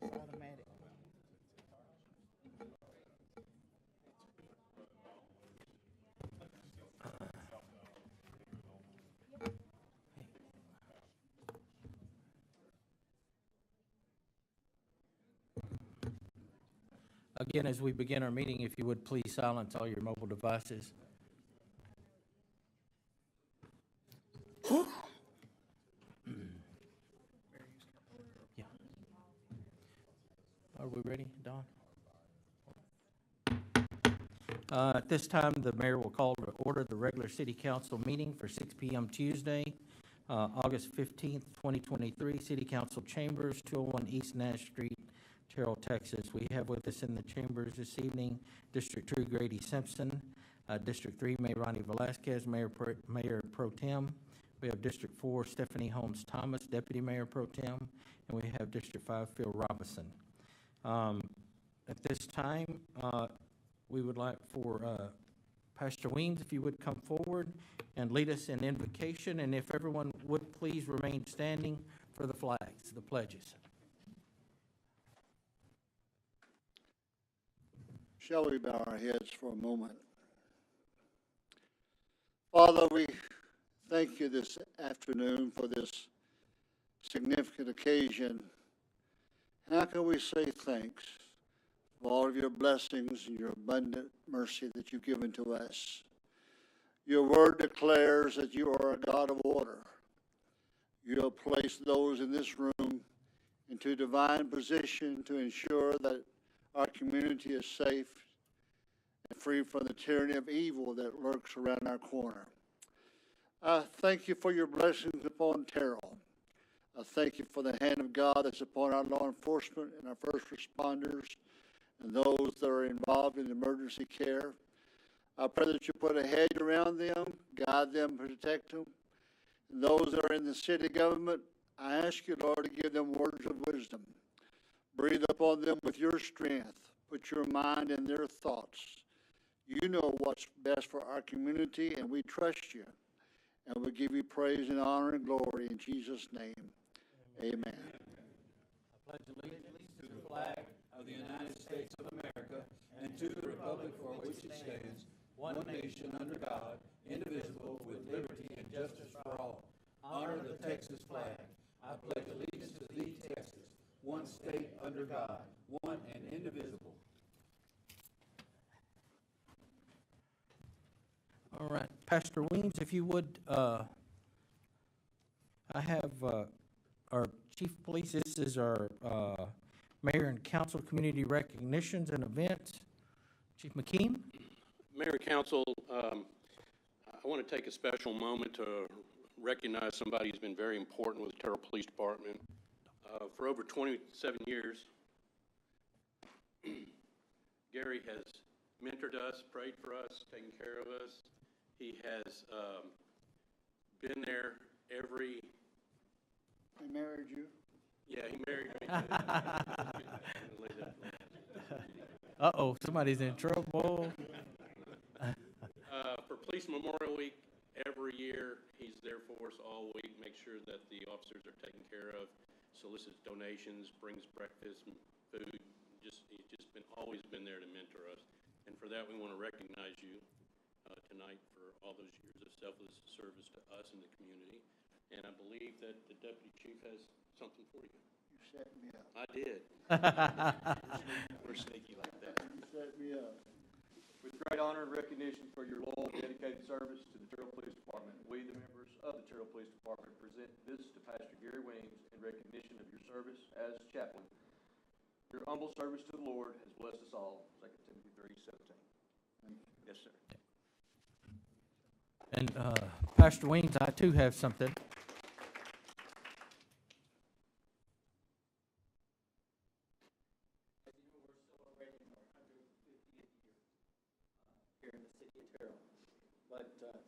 Automatic. Again, as we begin our meeting, if you would please silence all your mobile devices. Yeah. Are we ready, Don? At this time, the mayor will call to order the regular city council meeting for 6 p.m. Tuesday, August 15th, 2023, City Council Chambers, 201 East Nash Street, Terrell, Texas. We have with us in the chambers this evening District 2 Grady Simpson, District 3 Mayor Ronnie Velasquez, Mayor Pro Tem. We have District 4 Stephanie Holmes Thomas, Deputy Mayor Pro Tem, and we have District 5 Phil Robinson. At this time, we would like for Pastor Weems, if you would come forward and lead us in invocation, and if everyone would please remain standing for the flags, the pledges. Shall we bow our heads for a moment? Father, we thank you this afternoon for this significant occasion. How can we say thanks for all of your blessings and your abundant mercy that you've given to us? Your word declares that you are a God of order. You have placed those in this room into divine position to ensure that our community is safe and free from the tyranny of evil that lurks around our corner. I thank you for your blessings upon Terrell. I thank you for the hand of God that's upon our law enforcement and our first responders and those that are involved in emergency care. I pray that you put a hedge around them, guide them, protect them. And those that are in the city government, I ask you, Lord, to give them words of wisdom. Breathe upon them with your strength. Put your mind in their thoughts. You know what's best for our community, and we trust you. And we give you praise and honor and glory in Jesus' name. Amen. I pledge allegiance to the flag of the United States of America and to the republic for which it stands, one nation under God, indivisible, with liberty and justice for all. Honor the Texas flag. I pledge allegiance to thee, Texas, one state under God, one and indivisible. All right, Pastor Weems, if you would, I have our chief of police. This is our mayor and council community recognitions and events. Chief McKean. Mayor and council, I want to take a special moment to recognize somebody who's been very important with the Terrell Police Department. For over 27 years, Gary has mentored us, prayed for us, taken care of us. He has been there every... I married you. Yeah, he married me. Uh-oh, somebody's in trouble. For Police Memorial Week, every year, he's there for us all week, make sure that the officers are taken care of, solicits donations, brings breakfast and food. He's just always been there to mentor us. And for that, we want to recognize you tonight for all those years of selfless service to us and the community. And I believe that the deputy chief has something for you. You set me up. I did. We're sneaky like that. You set me up. With great honor and recognition for your loyal and dedicated service to the Terrell Police Department, we, the members of the Terrell Police Department, present this to Pastor Gary Weems in recognition of your service as chaplain. Your humble service to the Lord has blessed us all. 2 Timothy 3:17. Yes, sir. And Pastor Weems, I too have something.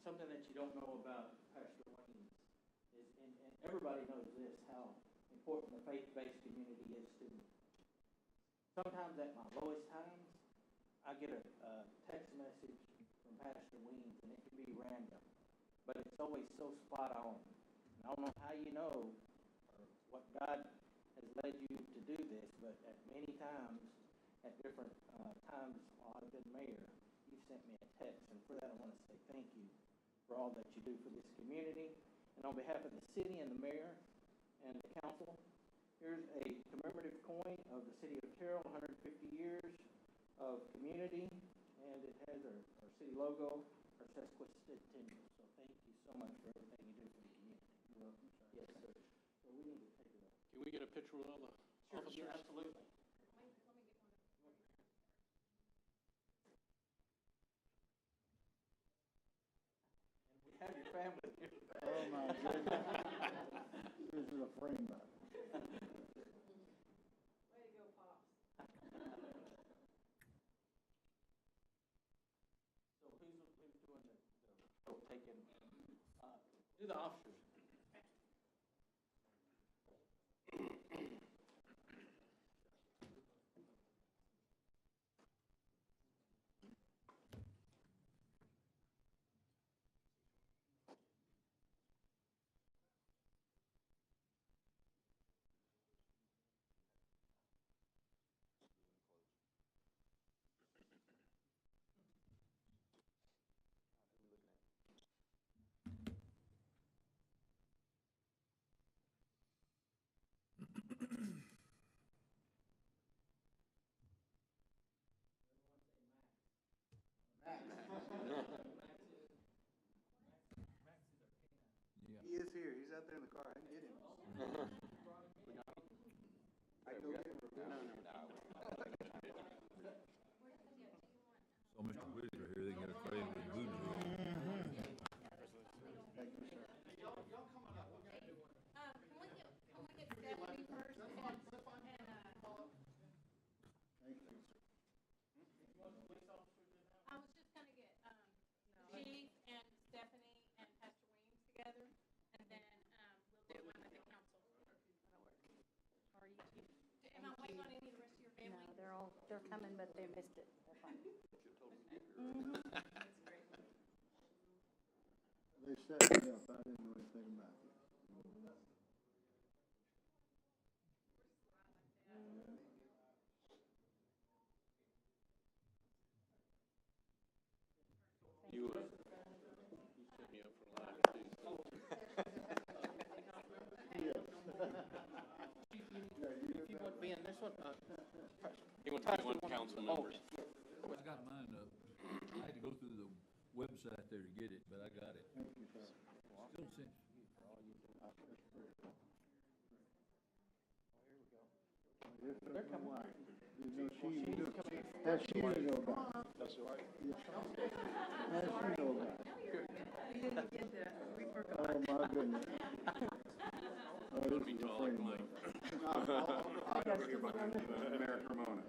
Something that you don't know about Pastor Weems is, and everybody knows this, how important the faith-based community is to me. Sometimes at my lowest times, I get a text message from Pastor Weems, and it can be random, but it's always so spot on. And I don't know how you know or what God has led you to do this, but at many times, at different times while I've been mayor, you've sent me a text, and for that I want to say thank you for all that you do for this community. And on behalf of the city and the mayor and the council, here's a commemorative coin of the city of Terrell, 150 years of community, and it has our city logo, our sesquicentennial. So thank you so much for everything you do for the community. You're welcome, sir. Yes, sir. So we need to take it up. Can we get a picture with all the officers? Yeah, absolutely. And we have your family here. Oh, my goodness. This is a frame up. Way to go, Pops. So who's doing taking, do the officers. He is here. He's out there in the car. I can get him. I can go get him. So Mr. Whitaker here, they got a frame with voodoo. Thank you, sir. Can we get Stephanie first and, Thank you. I was just gonna get, Chief and Stephanie and Pastor Weems together, and then, we'll do one with the council. How are you, Chief? Am I waiting on any of the rest of your No, family? they're coming, but they missed it. They're fine. They set me up. I didn't know anything about it. You set me up for life too. If you want to be in this one, He wants to be one council members. I got mine up. I had to go through the website there to get it, but I got it. Thank you, sir. Still sent. Here's my wife. You know, how's she know about it? That's all right. How's she know about it? Oh, my goodness. Oh, this Be is a tall like frame Mike. up. I'll go here by Mayor Cremona.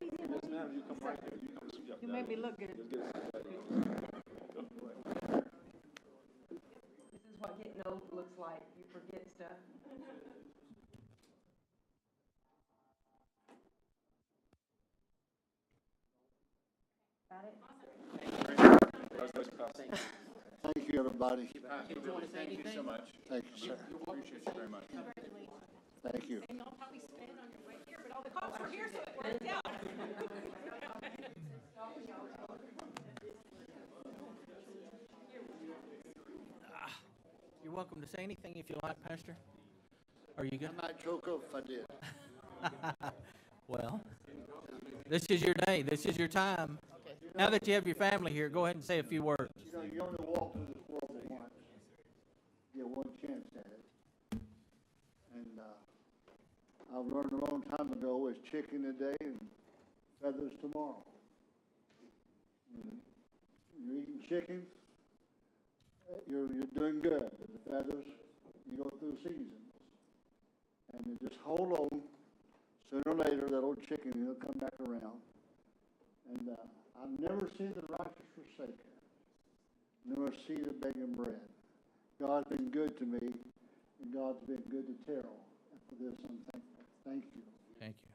Yes, ma'am. You come right there. You come see up You there. made me look good. Let's get it. This is what getting old looks like. You forget stuff. Got it? Thank you, everybody. you want to say anything? Thank you so much. Thank you, sir. Appreciate you very much. Thank you. And y'all probably sped on your way here, but all the cops were here, so it worked out. You're welcome to say anything if you like, Pastor. Are you good? I might choke up if I did. Well, this is your day. This is your time. Now that you have your family here, go ahead and say a few words. You know, you only walk through this world once. You get one chance at it. And I've learned a long time ago is chicken today and feathers tomorrow. You're eating chicken, you're doing good. But the feathers, you go through seasons. And you just hold on. Sooner or later, that old chicken, will come back around. And I've never seen the righteous forsaken, nor see the begging bread. God's been good to me, and God's been good to Terrell. And for this, I'm thankful. Thank you. Thank you.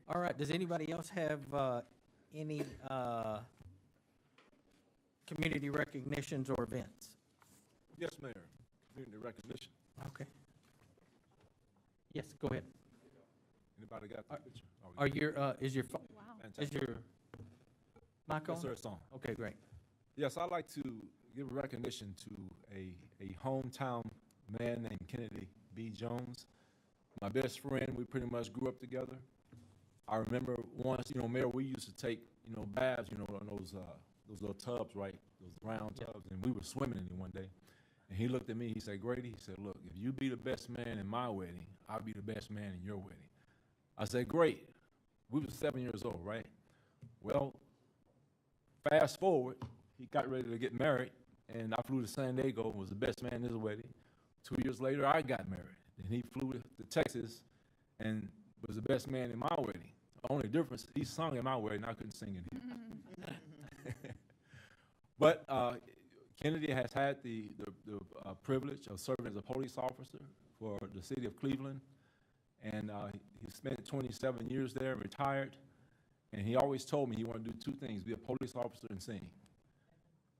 All right, does anybody else have any community recognitions or events? Yes, Mayor. Community recognition. Okay. Yes, go ahead. Anybody got the picture? Oh, Are your, is your, is fantastic. your mic on? Yes, sir, it's on. Okay, great. Yes, I'd like to give recognition to a hometown man named Kennedy B. Jones. My best friend, we pretty much grew up together. I remember once, Mayor, we used to take, baths, in those little tubs, right? Those round tubs, and we were swimming in it one day. And he looked at me, he said, Grady, he said, look, if you be the best man in my wedding, I'll be the best man in your wedding. I said, great. We were 7 years old, right? Well, fast forward, he got ready to get married, and I flew to San Diego and was the best man in his wedding. 2 years later, I got married, and he flew to Texas and was the best man in my wedding. The only difference, he sung in my wedding, I couldn't sing in his. But Kennedy has had the privilege of serving as a police officer for the city of Cleveland, and he spent 27 years there, retired, and he always told me he wanted to do two things, be a police officer and sing.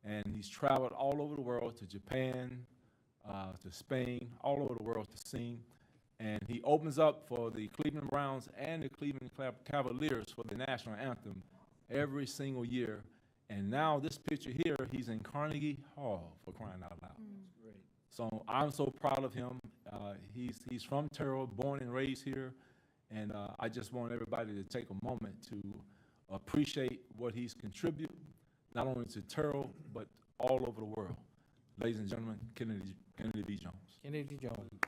And he's traveled all over the world, to Japan, to Spain, all over the world to sing. And he opens up for the Cleveland Browns and the Cleveland Cavaliers for the national anthem every single year. And now this picture here, he's in Carnegie Hall, for crying out loud. Great. So I'm so proud of him. He's from Terrell, born and raised here. And I just want everybody to take a moment to appreciate what he's contributed, not only to Terrell, but all over the world. Ladies and gentlemen, Kennedy B. Jones. Kennedy Jones.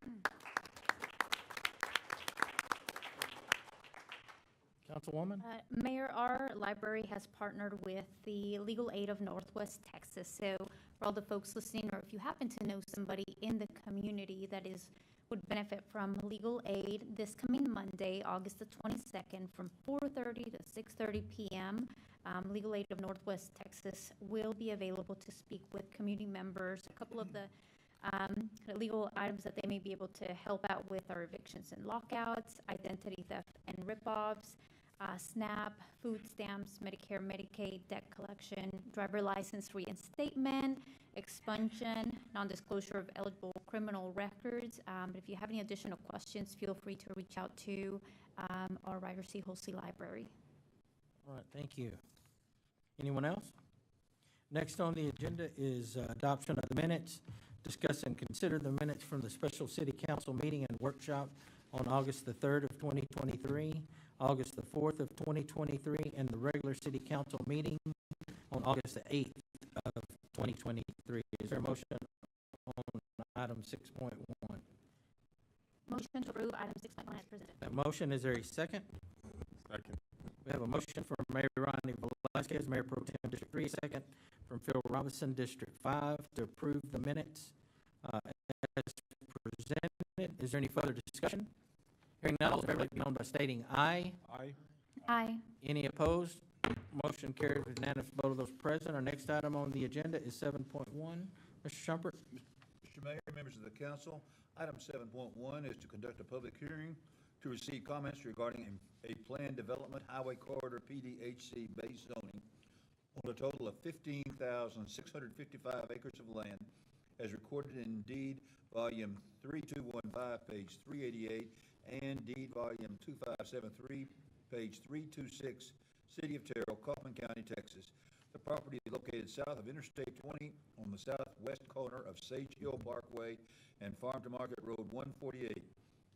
Councilwoman? Mayor, our library has partnered with the Legal Aid of Northwest Texas. So for all the folks listening, or if you happen to know somebody in the community that would benefit from legal aid, this coming Monday, August the 22nd, from 4:30 to 6:30 p.m., Legal Aid of Northwest Texas will be available to speak with community members. A couple of the legal items that they may be able to help out with are evictions and lockouts, identity theft and ripoffs, SNAP, food stamps, Medicare, Medicaid, debt collection, driver license reinstatement, expunction, non-disclosure of eligible criminal records. But if you have any additional questions, feel free to reach out to our Ryder C. Holsey Library. All right, thank you. Anyone else? Next on the agenda is adoption of the minutes. Discuss and consider the minutes from the special city council meeting and workshop on August the 3rd of 2023, August the 4th of 2023, and the regular city council meeting on August the 8th of 2023. Is there a motion on item 6.1? Motion to approve item 6.1 as presented. That motion, is there a second? Second. We have a motion from Mayor Ronnie Velasquez, Mayor Pro Tem District 3, second from Phil Robinson, District 5, to approve the minutes as presented. Is there any further discussion? Hearing none, all in favor, let it be known by stating aye. Aye. Aye. Any opposed? Motion carries with unanimous vote of those present. Our next item on the agenda is 7.1. Mr. Shumpert? Mr. Mayor, members of the council, item 7.1 is to conduct a public hearing to receive comments regarding a planned development highway corridor PDHC base zoning on a total of 15,655 acres of land as recorded in deed volume 3215, page 388, and deed volume 2573, page 326, City of Terrell, Kaufman County, Texas. The property is located south of Interstate 20 on the southwest corner of Sage Hill Parkway and Farm to Market Road 148.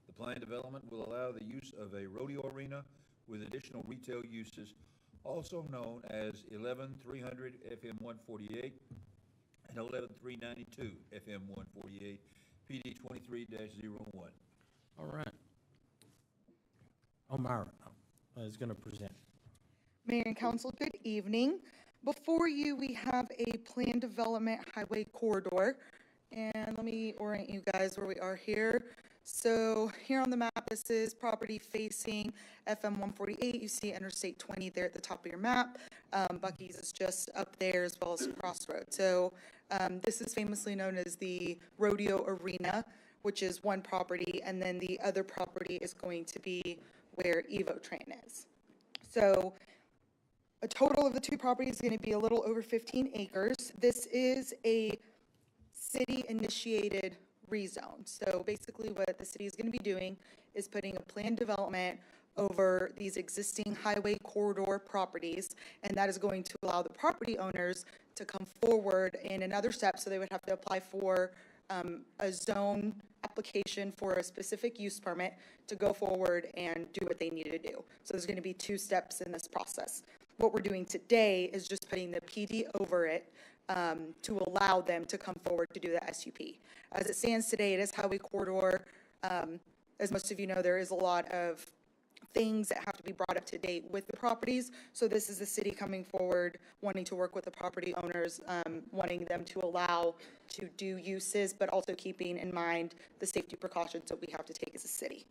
The planned development will allow the use of a rodeo arena with additional retail uses, also known as 11300 FM 148 and 11392 FM 148, PD 23-01. All right. O'Mara is going to present. Mayor and Council, good evening. Before you, we have a planned development highway corridor. And let me orient you guys where we are here. So here on the map, this is property facing FM 148. You see Interstate 20 there at the top of your map. Buc-ee's is just up there, as well as Crossroad. So this is famously known as the Rodeo Arena, which is one property, and then the other property is going to be where Evotran is. So a total of the two properties is going to be a little over 15 acres. This is a city-initiated rezone. So basically what the city is going to be doing is putting a planned development over these existing highway corridor properties, and that is going to allow the property owners to come forward in another step. So they would have to apply for a zone application for a specific use permit to go forward and do what they need to do. So there's going to be 2 steps in this process. What we're doing today is just putting the PD over it to allow them to come forward to do the SUP. As it stands today, it is highway corridor. As most of you know, there is a lot of things that have to be brought up to date with the properties. So this is the city coming forward, wanting to work with the property owners, wanting them to allow to do uses, but also keeping in mind the safety precautions that we have to take as a city.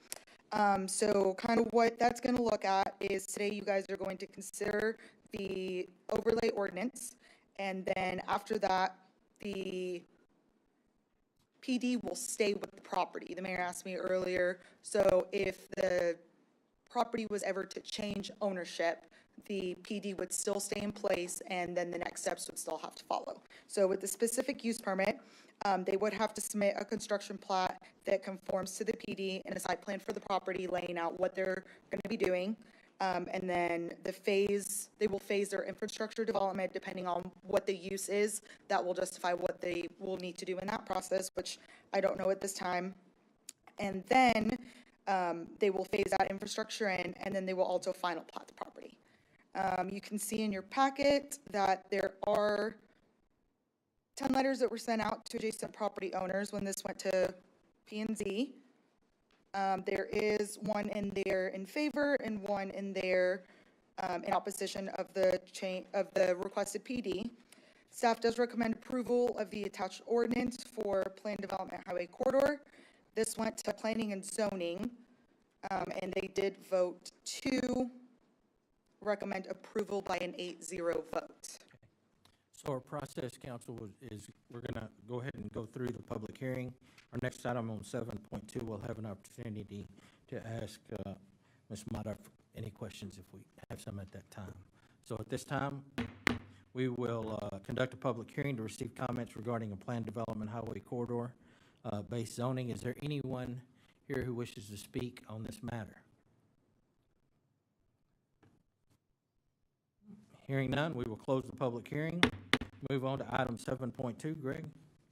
So kind of what that's going to look at is today you guys are going to consider the overlay ordinance, and then after that, the PD will stay with the property. The mayor asked me earlier, so if the property was ever to change ownership, the PD would still stay in place, and then the next steps would still have to follow. So with the specific use permit, they would have to submit a construction plat that conforms to the PD and a site plan for the property, laying out what they're going to be doing. And then they will phase their infrastructure development depending on what the use is. That will justify what they will need to do in that process, which I don't know at this time. And then they will phase that infrastructure in, and then they will also final plat the property. You can see in your packet that there are 10 letters that were sent out to adjacent property owners when this went to P&Z. There is one in there in favor and one in there in opposition of the requested PD. Staff does recommend approval of the attached ordinance for planned development highway corridor. This went to planning and zoning, and they did vote to recommend approval by an 8-0 vote. So our process, council, is we're going to go ahead and go through the public hearing. Our next item on 7.2, we'll have an opportunity to ask Ms. Mata any questions if we have some at that time. So at this time, we will conduct a public hearing to receive comments regarding a planned development highway corridor based zoning. Is there anyone here who wishes to speak on this matter? Hearing none, we will close the public hearing. Move on to item 7.2. Greg?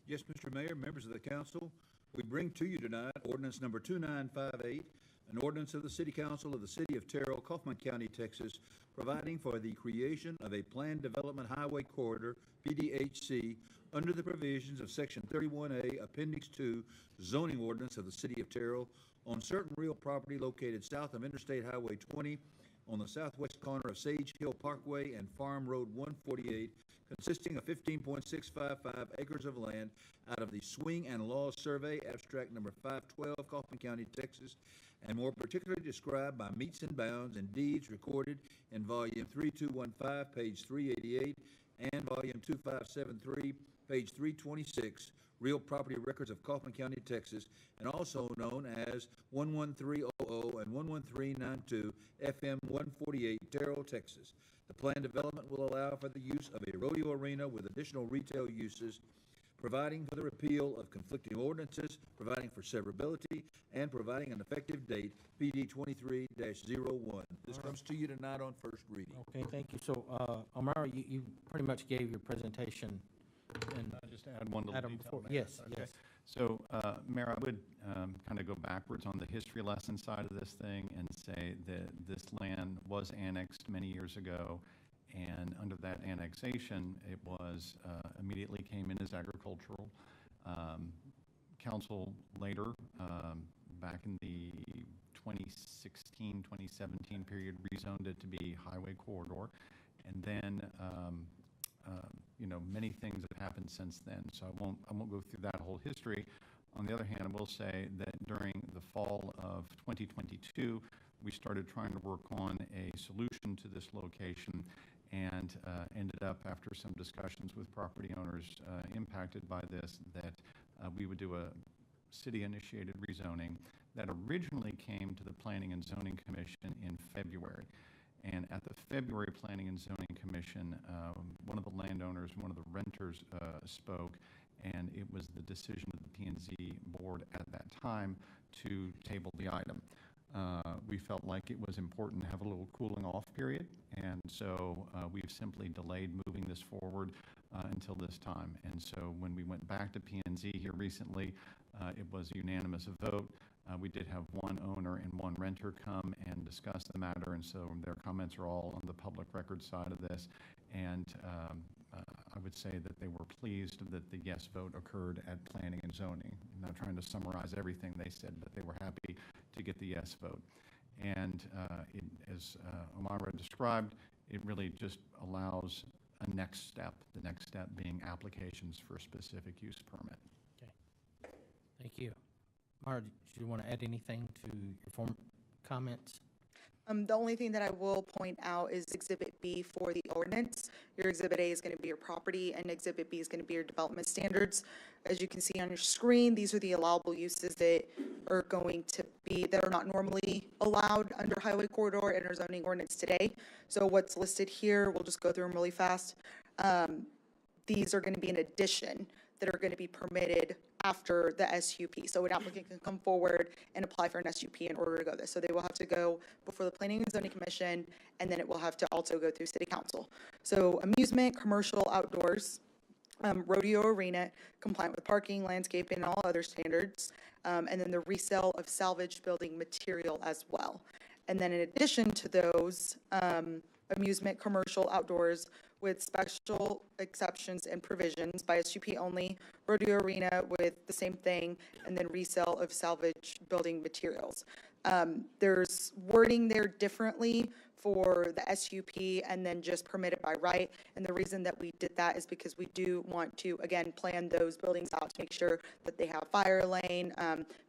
Yes, Mr. Mayor, members of the council, we bring to you tonight ordinance number 2958, an ordinance of the City Council of the City of Terrell, Kaufman County, Texas, providing for the creation of a planned development highway corridor, PDHC, under the provisions of Section 31A, Appendix 2, zoning ordinance of the City of Terrell, on certain real property located south of Interstate Highway 20, on the southwest corner of Sage Hill Parkway and Farm Road 148, consisting of 15.655 acres of land out of the Swing and Law Survey, abstract number 512, Kaufman County, Texas, and more particularly described by meets and bounds and deeds recorded in volume 3215, page 388, and volume 2573, page 326, Real Property Records of Kaufman County, Texas, and also known as 11300 and 11392 FM 148, Terrell, Texas. The planned development will allow for the use of a rodeo arena with additional retail uses, providing for the repeal of conflicting ordinances, providing for severability, and providing an effective date, PD 23-01. This comes to you tonight on first reading. Okay, thank you. So, Amara, you pretty much gave your presentation. And I'll just add one little Adam, detail. before, Mayor. yes, Okay. yes. So, Mayor, I would kind of go backwards on the history lesson side of this thing and say that this land was annexed many years ago, and under that annexation, it was immediately came in as agricultural. Council later, back in the 2016-2017 period, rezoned it to be highway corridor, and then many things have happened since then, so I won't go through that whole history. On the other hand, I will say that during the fall of 2022, we started trying to work on a solution to this location, and ended up, after some discussions with property owners impacted by this, that we would do a city-initiated rezoning that originally came to the Planning and Zoning Commission in February. And at the February Planning and Zoning Commission, one of the landowners, one of the renters spoke, and it was the decision of the P&Z board at that time to table the item. We felt like it was important to have a little cooling off period, and so we've simply delayed moving this forward until this time. And so when we went back to P&Z here recently, it was a unanimous vote. We did have one owner and one renter come and discuss the matter, and so their comments are all on the public record side of this. And I would say that they were pleased that the yes vote occurred at Planning and Zoning. I'm not trying to summarize everything they said, but they were happy to get the yes vote. And as Omara described, it really just allows a next step, the next step being applications for a specific use permit. Okay. Thank you. Mara, do you want to add anything to your comments? The only thing that I will point out is Exhibit B for the ordinance. Your Exhibit A is going to be your property, and Exhibit B is going to be your development standards. As you can see on your screen, these are the allowable uses that are going to be, that are not normally allowed under highway corridor and our zoning ordinance today. So what's listed here, we'll just go through them really fast. These are going to be an addition that are going to be permitted after the SUP. So an applicant can come forward and apply for an SUP in order to go this. So they will have to go before the Planning and Zoning Commission, and then it will have to also go through City Council. So amusement, commercial, outdoors, rodeo arena, compliant with parking, landscaping, and all other standards, and then the resale of salvaged building material as well. And then in addition to those, amusement, commercial, outdoors, with special exceptions and provisions by SUP only, rodeo arena with the same thing, and then resale of salvage building materials. There's wording there differently for the SUP and then just permitted by right. And the reason that we did that is because we do want to, again, plan those buildings out to make sure that they have fire lane,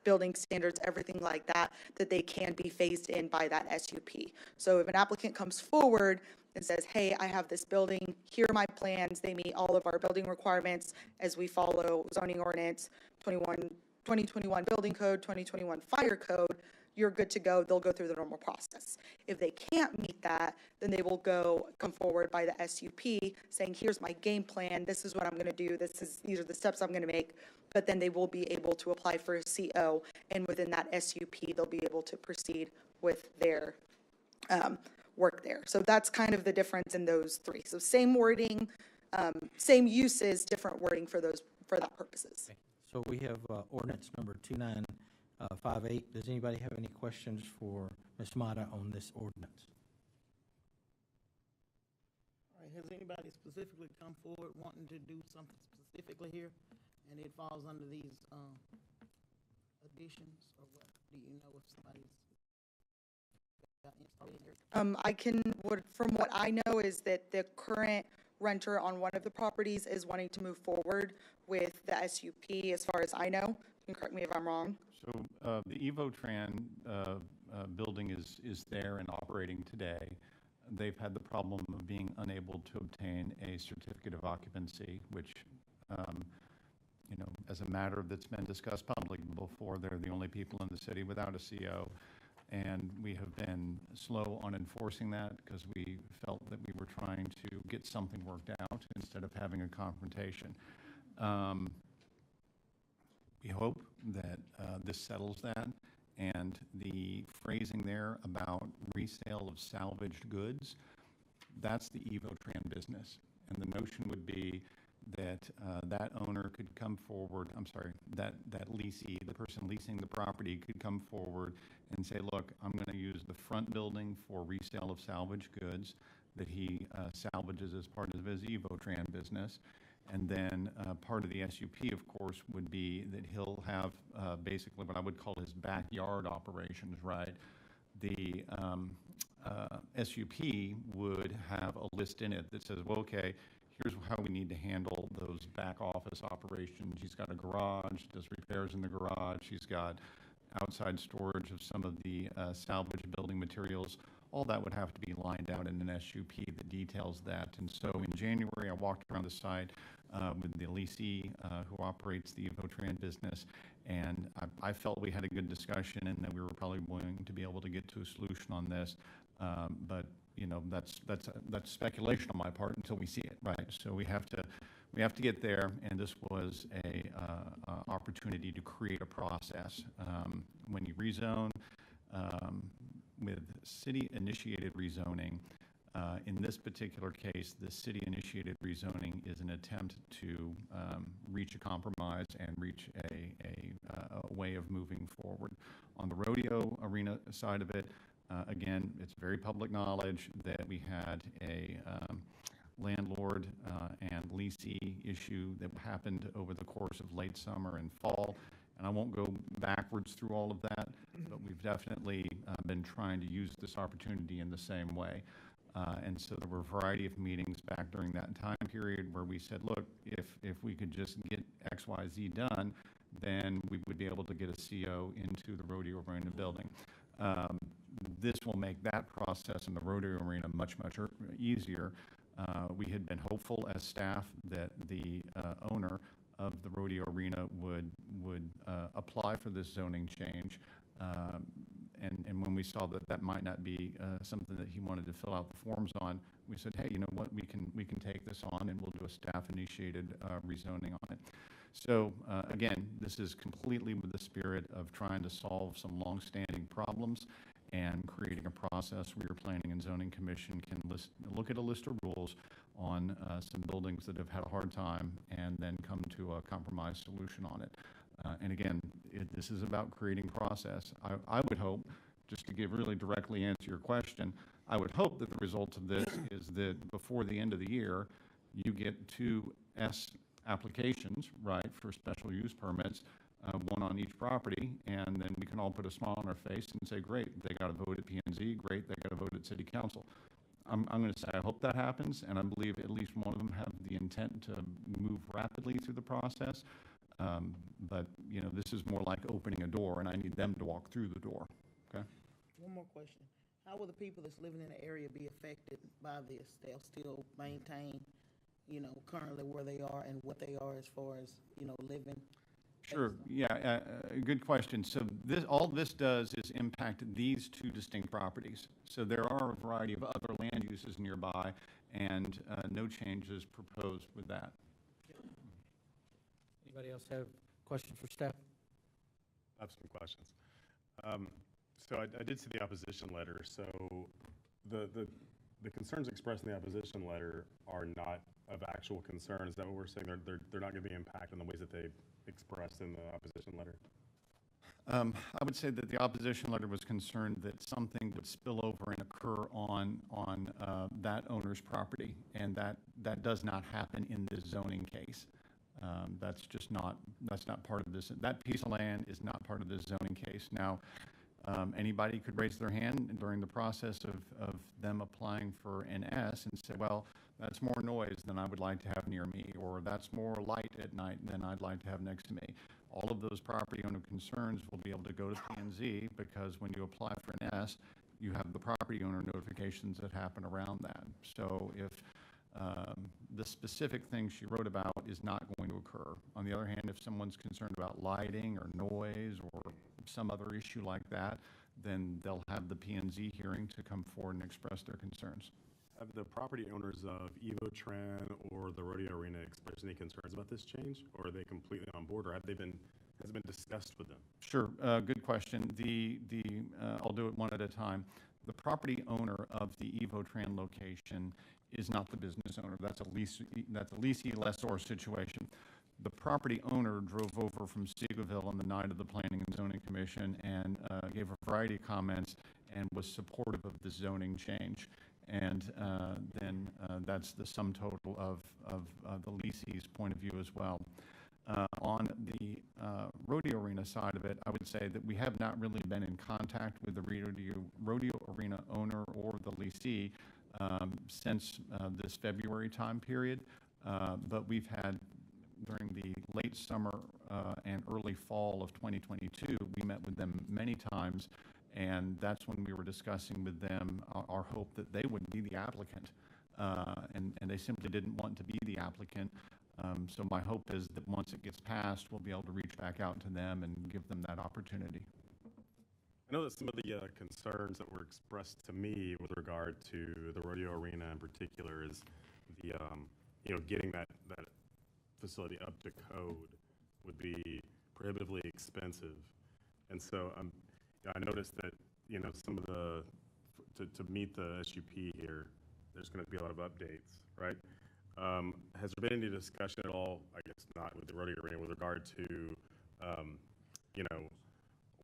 building standards, everything like that, that they can be phased in by that SUP. So if an applicant comes forward and says, hey, I have this building, here are my plans, they meet all of our building requirements as we follow zoning ordinance, 2021 building code, 2021 fire code, you're good to go. They'll go through the normal process. If they can't meet that, then they will come forward by the SUP saying, here's my game plan, this is what I'm going to do, these are the steps I'm going to make, but then they will be able to apply for a CO, and within that SUP, they'll be able to proceed with their work there. So that's kind of the difference in those three. So same wording, same uses, different wording for that purposes. Okay. So we have ordinance number 2958. Does anybody have any questions for Ms. Mata on this ordinance? All right, has anybody specifically come forward wanting to do something specifically here, and it falls under these additions, or what? Do you know if somebody's from what I know is that the current renter on one of the properties is wanting to move forward with the SUP, as far as I know. You can correct me if I'm wrong. So the Evotran building is there and operating today. They've had the problem of being unable to obtain a certificate of occupancy, which, you know, as a matter that's been discussed publicly before, they're the only people in the city without a CO. And we have been slow on enforcing that because we felt that we were trying to get something worked out instead of having a confrontation. We hope that this settles that, and the phrasing there about resale of salvaged goods, that's the Evotran business. And the notion would be that that owner could come forward, that leasee, the person leasing the property could come forward and say, look, I'm going to use the front building for resale of salvaged goods that he salvages as part of his Evotran business. And then part of the SUP, of course, would be that he'll have basically what I would call his backyard operations, right? The SUP would have a list in it that says, well, okay, here's how we need to handle those back office operations. He's got a garage, does repairs in the garage. He's got outside storage of some of the salvage building materials. all that would have to be lined out in an SUP that details that. And so in January, I walked around the site with the leasee who operates the Evotran business, and I felt we had a good discussion and that we were probably going to be able to get to a solution on this. But you know, that's speculation on my part until we see it, right? So we have to get there, and this was a opportunity to create a process. When you rezone with city-initiated rezoning, in this particular case, the city-initiated rezoning is an attempt to reach a compromise and reach a way of moving forward. On the rodeo arena side of it, again, it's very public knowledge that we had a landlord and leasee issue that happened over the course of late summer and fall. And I won't go backwards through all of that, but we've definitely been trying to use this opportunity in the same way. And so there were a variety of meetings back during that time period where we said, look, if we could just get X, Y, Z done, then we would be able to get a CO into the rodeo arena building. This will make that process in the rodeo arena much easier. We had been hopeful as staff that the owner of the rodeo arena would apply for this zoning change. And when we saw that that might not be something that he wanted to fill out the forms on, we said, hey, you know what, we can take this on and we'll do a staff-initiated rezoning on it. So again, this is completely with the spirit of trying to solve some long-standing problems and creating a process where your Planning and Zoning Commission can look at a list of rules on some buildings that have had a hard time and then come to a compromise solution on it. And again, this is about creating process. I would hope, just to really directly answer your question, I would hope that the result of this is that before the end of the year, you get 2 S applications, right, for special use permits, one on each property, and then we can all put a smile on our face and say, great, they got a vote at P&Z, great, they got a vote at City Council. I'm going to say I hope that happens, and I believe at least one of them have the intent to move rapidly through the process. But, you know, this is more like opening a door, and I need them to walk through the door, okay? One more question. How will the people that's living in the area be affected by this? They'll still maintain, you know, currently where they are and what they are as far as, you know, living? Sure, yeah, good question. So all this does is impact these 2 distinct properties. So there are a variety of other land uses nearby, and no changes proposed with that. Anybody else have questions for staff? I have some questions. So I did see the opposition letter. So the concerns expressed in the opposition letter are not of actual concern. Is that what we're saying? They're not going to be impacted in the ways that they expressed in the opposition letter? I would say that the opposition letter was concerned that something would spill over and occur on that owner's property, and that does not happen in this zoning case. That's not part of this. That piece of land is not part of this zoning case. Now, anybody could raise their hand during the process of them applying for an S and say, well, that's more noise than I would like to have near me, or that's more light at night than I'd like to have next to me. All of those property owner concerns will be able to go to P&Z, because when you apply for an S, you have the property owner notifications that happen around that. So if the specific thing she wrote about is not going to occur. On the other hand, if someone's concerned about lighting or noise or some other issue like that, then they'll have the P&Z hearing to come forward and express their concerns. Have the property owners of Evotran or the rodeo arena expressed any concerns about this change, or are they completely on board, or has it been discussed with them? Sure, good question. I'll do it one at a time. The property owner of the Evotran location is not the business owner. That's a leasee lessor situation. The property owner drove over from Seagoville on the night of the Planning and Zoning Commission and gave a variety of comments and was supportive of the zoning change. And then that's the sum total of the leasee's point of view as well. On the rodeo arena side of it, I would say that we have not really been in contact with the rodeo arena owner or the leasee since this February time period, but we've had, during the late summer and early fall of 2022, we met with them many times And that's when we were discussing with them our hope that they would be the applicant. And they simply didn't want to be the applicant. So my hope is that once it gets passed, we'll be able to reach back out to them and give them that opportunity. I know that some of the concerns that were expressed to me with regard to the rodeo arena in particular is the, getting that facility up to code would be prohibitively expensive. And so I noticed that, some of to meet the SUP here, there's going to be a lot of updates, right? Has there been any discussion at all, I guess not with the rodeo arena, with regard to,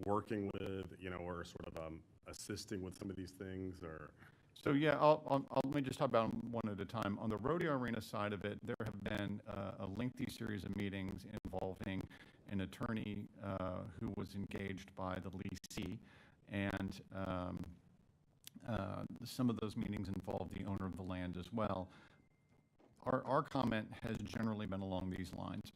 working with, or sort of assisting with some of these things, or? So yeah, let me just talk about them one at a time. On the rodeo arena side of it, there have been a lengthy series of meetings involving an attorney who was engaged by the leasee, and some of those meetings involved the owner of the land as well. Our comment has generally been along these lines.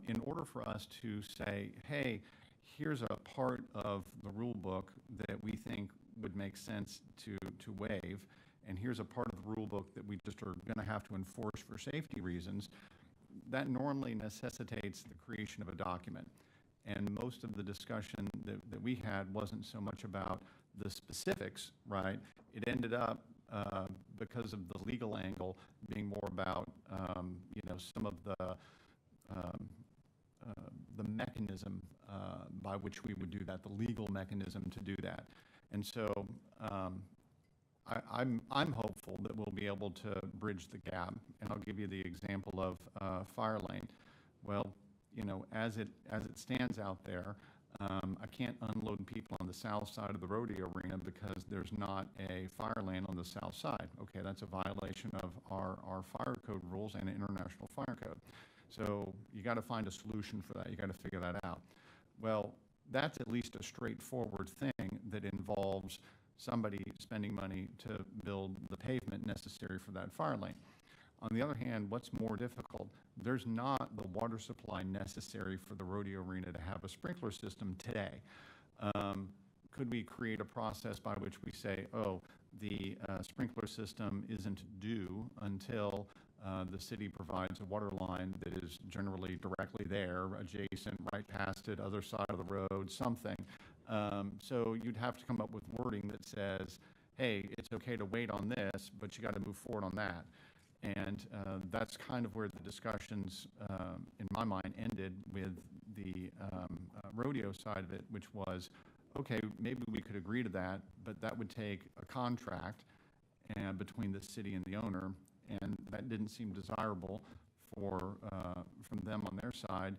In order for us to say, hey, here's a part of the rule book that we think would make sense to waive, and here's a part of the rule book that we just are going to have to enforce for safety reasons, that normally necessitates the creation of a document. And most of the discussion that we had wasn't so much about the specifics, right? It ended up, because of the legal angle, being more about, some of the mechanism by which we would do that, the legal mechanism to do that. And so I'm hopeful that we'll be able to bridge the gap. And I'll give you the example of fire lane. Well, as it stands out there, I can't unload people on the south side of the rodeo arena because there's not a fire lane on the south side. Okay, that's a violation of our fire code rules and international fire code. So you got to find a solution for that. You got to figure that out. Well, that's at least a straightforward thing that involves somebody spending money to build the pavement necessary for that fire lane. On the other hand, what's more difficult? There's not the water supply necessary for the rodeo arena to have a sprinkler system today. Could we create a process by which we say, oh, the sprinkler system isn't due until the city provides a water line that is generally directly there, adjacent, right past it, other side of the road, something. So you'd have to come up with wording that says, hey, it's okay to wait on this, but you got to move forward on that. And that's kind of where the discussions, in my mind, ended with the rodeo side of it, which was, okay, maybe we could agree to that, but that would take a contract between the city and the owner, and that didn't seem desirable from them on their side.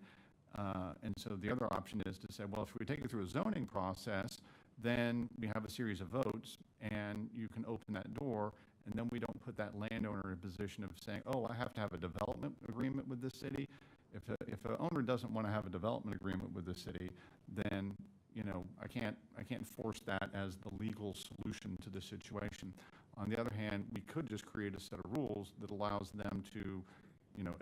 And so the other option is to say, well, if we take it through a zoning process, then we have a series of votes, and you can open that door, and then we don't put that landowner in a position of saying, oh, I have to have a development agreement with the city. If an owner doesn't want to have a development agreement with the city, then I can't force that as the legal solution to the situation. On the other hand, we could just create a set of rules that allows them to,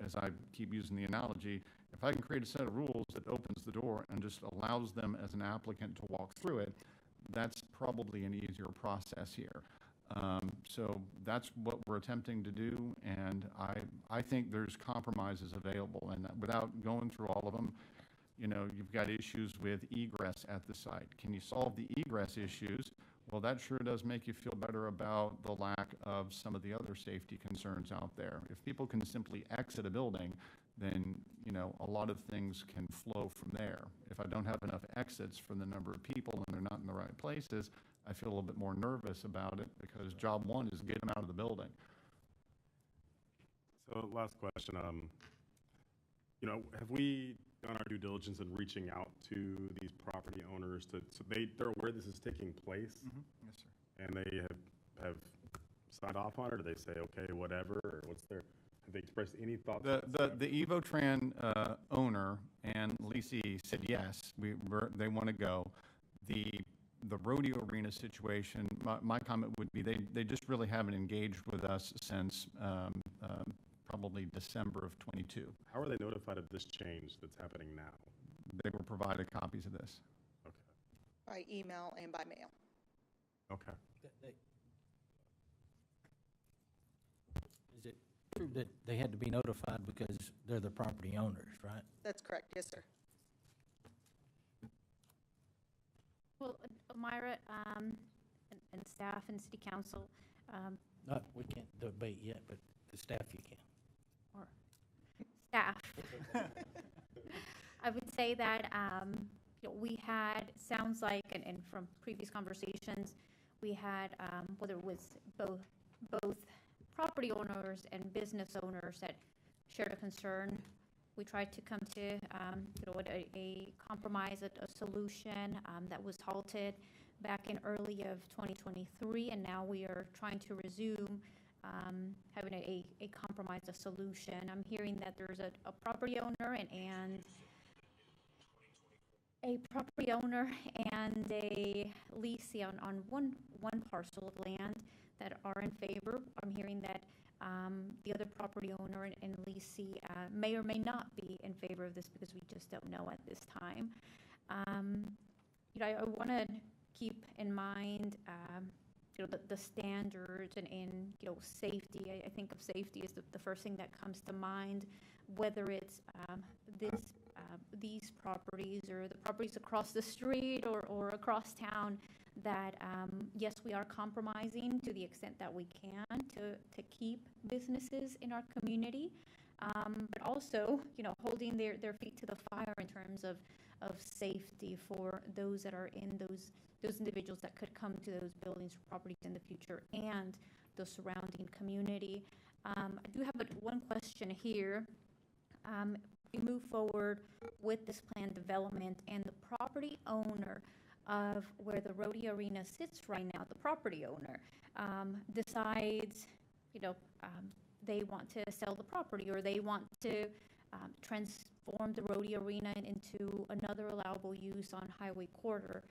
as I keep using the analogy, if I can create a set of rules that opens the door and just allows them as an applicant to walk through it, that's probably an easier process here. So that's what we're attempting to do, and I think there's compromises available, and without going through all of them, you've got issues with egress at the site. Can you solve the egress issues? Well, that sure does make you feel better about the lack of some of the other safety concerns out there. If people can simply exit a building, then, a lot of things can flow from there. If I don't have enough exits for the number of people and they're not in the right places, I feel a little bit more nervous about it because job one is get them out of the building. So last question, have we done our due diligence in reaching out to these property owners so they're aware this is taking place? Mm-hmm. Yes, sir. And they have signed off on it, or they say, okay, whatever, or have they expressed any thoughts? The Evotran owner and leasee said yes, they want to go. The rodeo arena situation, my comment would be they just really haven't engaged with us since probably December of '22. How are they notified of this change that's happening now? They were provided copies of this. Okay. by email and by mail. Okay. Is it true that they had to be notified because they're the property owners, right? That's correct, yes, sir. Well, Myra, and staff and city council, We can't debate yet, but the staff you can. or staff. I would say that, we had, sounds like, and from previous conversations, we had, whether it was both property owners and business owners that shared a concern. We tried to come to, a compromise, a solution, that was halted back in early of 2023, and now we are trying to resume, having a compromise, a solution. I'm hearing that there's a property owner and a property owner and a leasee on one parcel of land that are in favor. I'm hearing that the other property owner and leasee may or may not be in favor of this because we just don't know at this time. I want to keep in mind the standards and safety. I think of safety as the first thing that comes to mind, whether it's these properties or the properties across the street or across town, that yes, we are compromising to the extent that we can to keep businesses in our community, but also holding their feet to the fire in terms of safety for those that are in those individuals that could come to those buildings or properties in the future and the surrounding community. I do have one question here. We move forward with this planned development, and the property owner of where the rodeo arena sits right now, the property owner decides, they want to sell the property, or they want to transform the rodeo arena into another allowable use on Highway Corridor.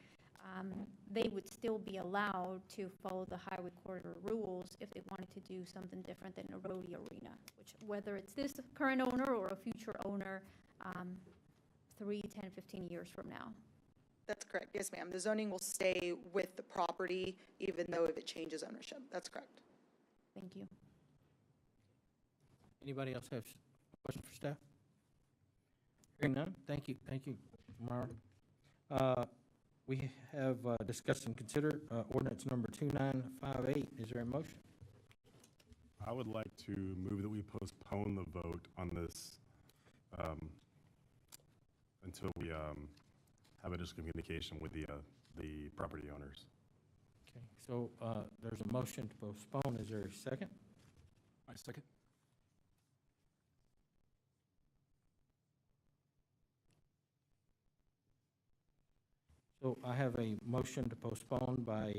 They would still be allowed to follow the Highway Corridor rules if they wanted to do something different than a rodeo arena, which, whether it's this current owner or a future owner, 3, 10, 15 years from now. That's correct, yes, ma'am. The zoning will stay with the property even though if it changes ownership. That's correct. Thank you. Anybody else have a question for staff? Hearing none, thank you, Mara. We have discussed and considered ordinance number 2958. Is there a motion? I would like to move that we postpone the vote on this until we have additional communication with the property owners. Okay, so there's a motion to postpone. Is there a second? I second. So I have a motion to postpone by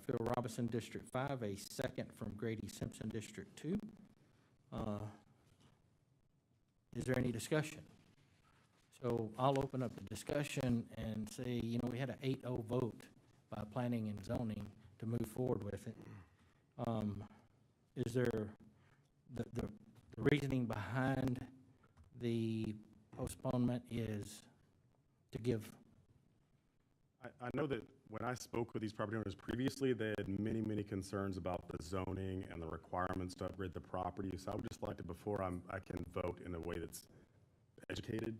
Phil Robinson, District 5, a second from Grady Simpson, District 2. Is there any discussion? So I'll open up the discussion and say, we had an 8-0 vote by planning and zoning to move forward with it. Is there the reasoning behind the postponement is to give? I know that when I spoke with these property owners previously, they had many, many concerns about the zoning and the requirements to upgrade the property. So I would just like to, before I can vote in a way that's educated,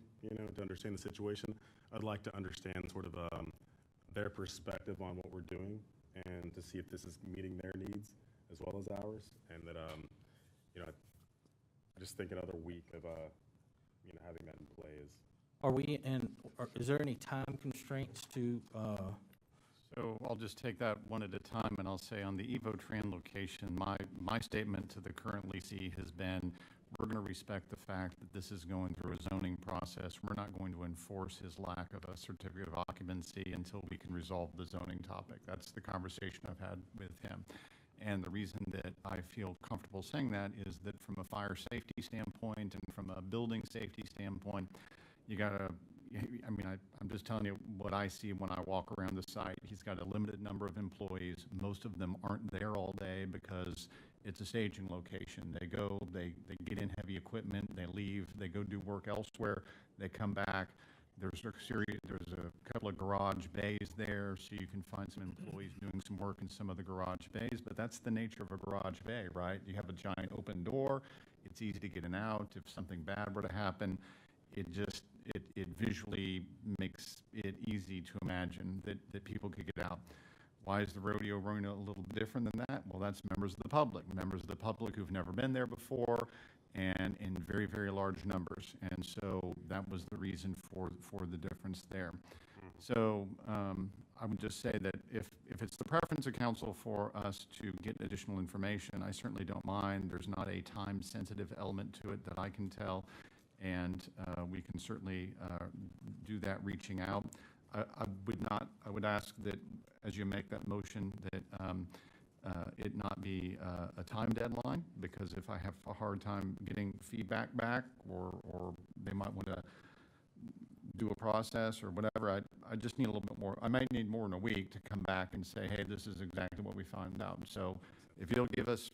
to understand the situation, I'd like to understand sort of their perspective on what we're doing and to see if this is meeting their needs as well as ours. And that, I just think another week of, having that in play is. Is there any time constraints to? So I'll just take that one at a time, and I'll say on the Evotran location, my statement to the current leasee has been, we're going to respect the fact that this is going through a zoning process. We're not going to enforce his lack of a certificate of occupancy until we can resolve the zoning topic. That's the conversation I've had with him. And the reason that I feel comfortable saying that is that from a fire safety standpoint and from a building safety standpoint, I'm just telling you what I see when I walk around the site. He's got a limited number of employees. Most of them aren't there all day because it's a staging location. They go, they get in heavy equipment, they leave, they go do work elsewhere, they come back. There's a couple of garage bays there, so you can find some employees doing some work in some of the garage bays, but that's the nature of a garage bay, right? You have a giant open door, it's easy to get in and out. If something bad were to happen, it visually makes it easy to imagine that people could get out. Why is the rodeo arena a little different than that? Well, that's members of the public who've never been there before, and in very, very large numbers. And so that was the reason for the difference there. So I would just say that if it's the preference of council for us to get additional information, I certainly don't mind. There's not a time-sensitive element to it that I can tell, and we can certainly do that reaching out. I would ask that as you make that motion that it not be a time deadline, because if I have a hard time getting feedback back, or they might want to do a process or whatever, I just need a little bit more. I might need more than a week to come back and say, hey, this is exactly what we found out. So if you'll give us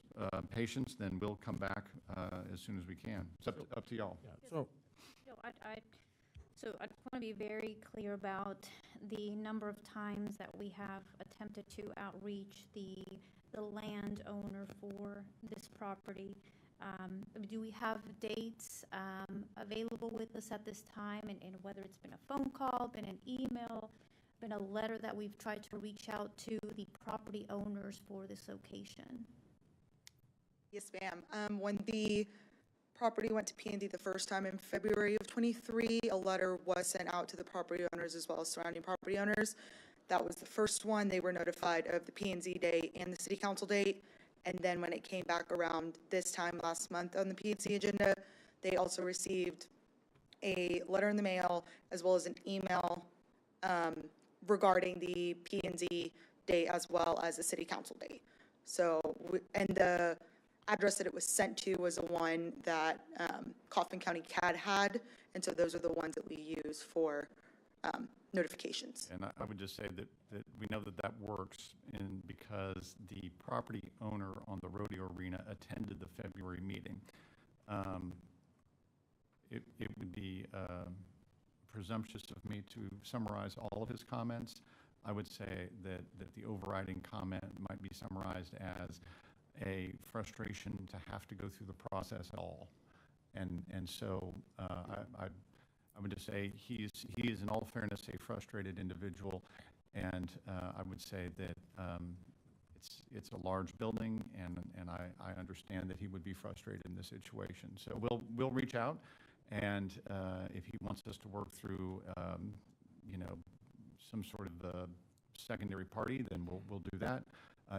patience, then we'll come back as soon as we can. It's up to y'all. So, So I want to be very clear about the number of times that we have attempted to outreach the landowner for this property. Do we have dates available with us at this time, and whether it's been a phone call, been an email, been a letter that we've tried to reach out to the property owners for this location? Yes, ma'am. When the property went to P&D the first time in February of '23, a letter was sent out to the property owners as well as surrounding property owners. That was the first one. They were notified of the P&Z date and the city council date. And then when it came back around this time last month on the P&Z agenda, they also received a letter in the mail as well as an email regarding the P&Z date as well as the city council date. So, and the address that it was sent to was the one that Kaufman County CAD had, and so those are the ones that we use for notifications. And I would just say that we know that works, and because the property owner on the rodeo arena attended the February meeting. It would be presumptuous of me to summarize all of his comments. I would say that the overriding comment might be summarized as a frustration to have to go through the process at all. And so I would just say he is in all fairness a frustrated individual, and I would say that it's a large building, and I understand that he would be frustrated in this situation. So we'll reach out, and if he wants us to work through some sort of secondary party, then we'll do that.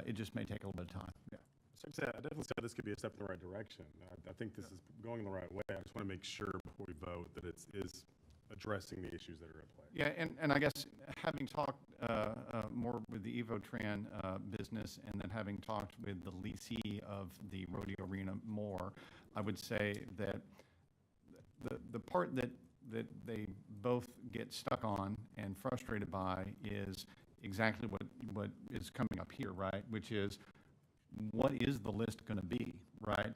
It just may take a little bit of time. Yeah. So I definitely say this could be a step in the right direction. I think this is going in the right way. I just want to make sure before we vote that it is addressing the issues that are at play. Yeah, and I guess having talked more with the Evotran business, and then having talked with the leasee of the rodeo arena more, I would say that the part that they both get stuck on and frustrated by is exactly what is coming up here, right? Which is, what is the list going to be, right?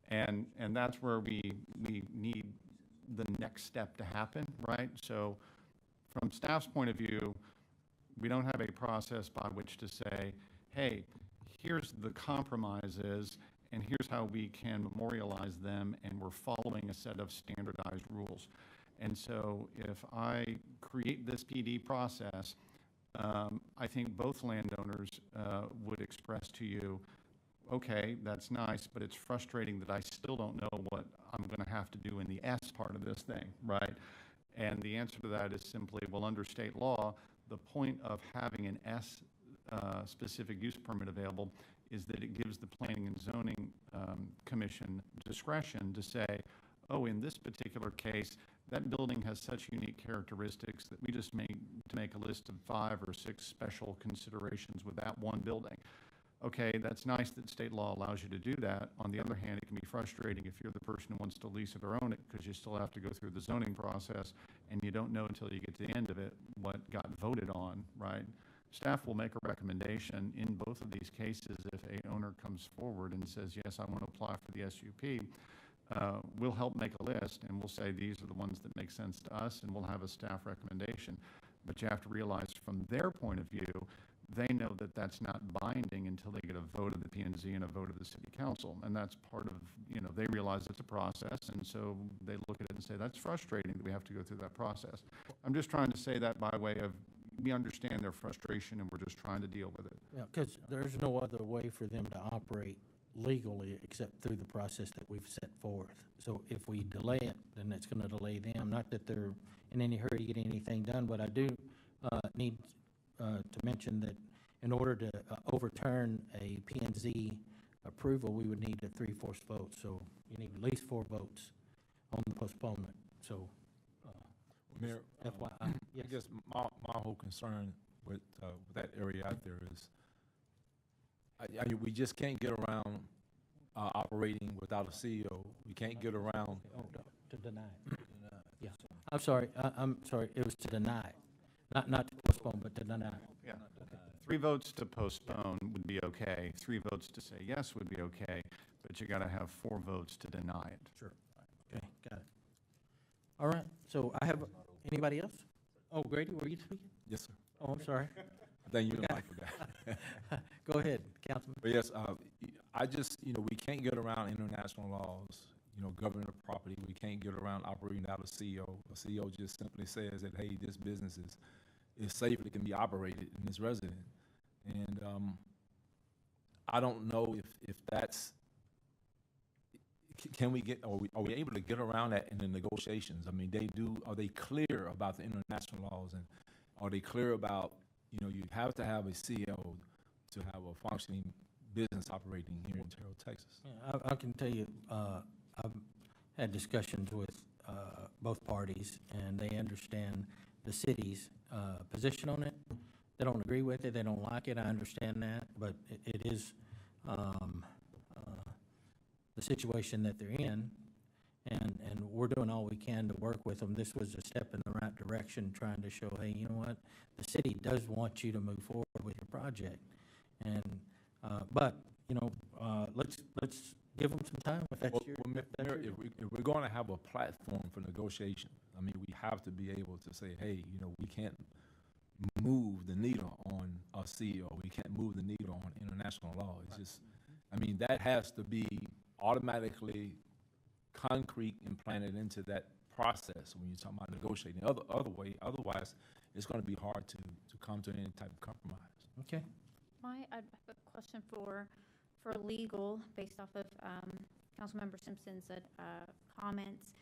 And that's where we need the next step to happen, right? So from staff's point of view, we don't have a process by which to say, hey, here's the compromises, and here's how we can memorialize them, and we're following a set of standardized rules. And so if I create this PD process, I think both landowners would express to you, okay, that's nice, but it's frustrating that I still don't know what I'm going to have to do in the S part of this thing, right? And the answer to that is simply, well, under state law, the point of having an S specific use permit available is that it gives the Planning and Zoning Commission discretion to say, oh, in this particular case, that building has such unique characteristics that we just make a list of 5 or 6 special considerations with that one building. Okay, that's nice that state law allows you to do that. On the other hand, it can be frustrating if you're the person who wants to lease it or own it, because you still have to go through the zoning process, and you don't know until you get to the end of it what got voted on, right? Staff will make a recommendation in both of these cases if a owner comes forward and says, yes, I want to apply for the SUP. we'll help make a list, and we'll say these are the ones that make sense to us, and we'll have a staff recommendation. But you have to realize from their point of view, they know that that's not binding until they get a vote of the P&Z and a vote of the city council. And that's part of, they realize it's a process, and so they look at it and say, that's frustrating that we have to go through that process. I'm just trying to say that by way of, we understand their frustration, and we're just trying to deal with it. Yeah, because there's no other way for them to operate legally except through the process that we've set forth. So if we delay it, then it's going to delay them. Not that they're in any hurry to get anything done, but I do need to mention that in order to overturn a P&Z approval, we would need a 3/4 vote. So you need at least 4 votes on the postponement. So, Mayor, FYI, yes. I guess my whole concern with that area out there is, we just can't get around operating without a CEO. We can't get around. To deny it. Yeah. I'm sorry. I'm sorry. It was to deny it. Not to postpone, but to deny it. Yeah. 3 votes to postpone would be okay. 3 votes to say yes would be okay, but you got to have 4 votes to deny it. Sure. Okay, got it. All right, so I have, anybody else? Oh, Grady, were you speaking? Yes, sir. Oh, I'm sorry. I think you don't like that. Go ahead, Councilman. But yes, I just, we can't get around international laws, governing the property. We can't get around operating without a CEO. A CEO just simply says that, hey, this business is safe, it can be operated, and it's resident. And I don't know if that's, can we get, are we able to get around that in the negotiations? I mean, are they clear about the international laws, and are they clear about, you have to have a CEO to have a functioning business operating here in Terrell, Texas? Yeah, I can tell you, I've had discussions with both parties, and they understand the city's position on it. They don't agree with it, they don't like it, I understand that, but it is the situation that they're in, and we're doing all we can to work with them. This was a step in the right direction, trying to show, hey, you know what, the city does want you to move forward with your project, and but let's give them some time. If that's Mayor, if we're going to have a platform for negotiation, I mean, we have to be able to say, hey, we can't move the needle on a CEO. We can't move the needle on international law. It's just, I mean, that has to be automatically concrete and planted into that process when you're talking about negotiating. Otherwise, it's going to be hard to come to any type of compromise. Okay. I have a question for legal, based off of Councilmember Simpson's comments.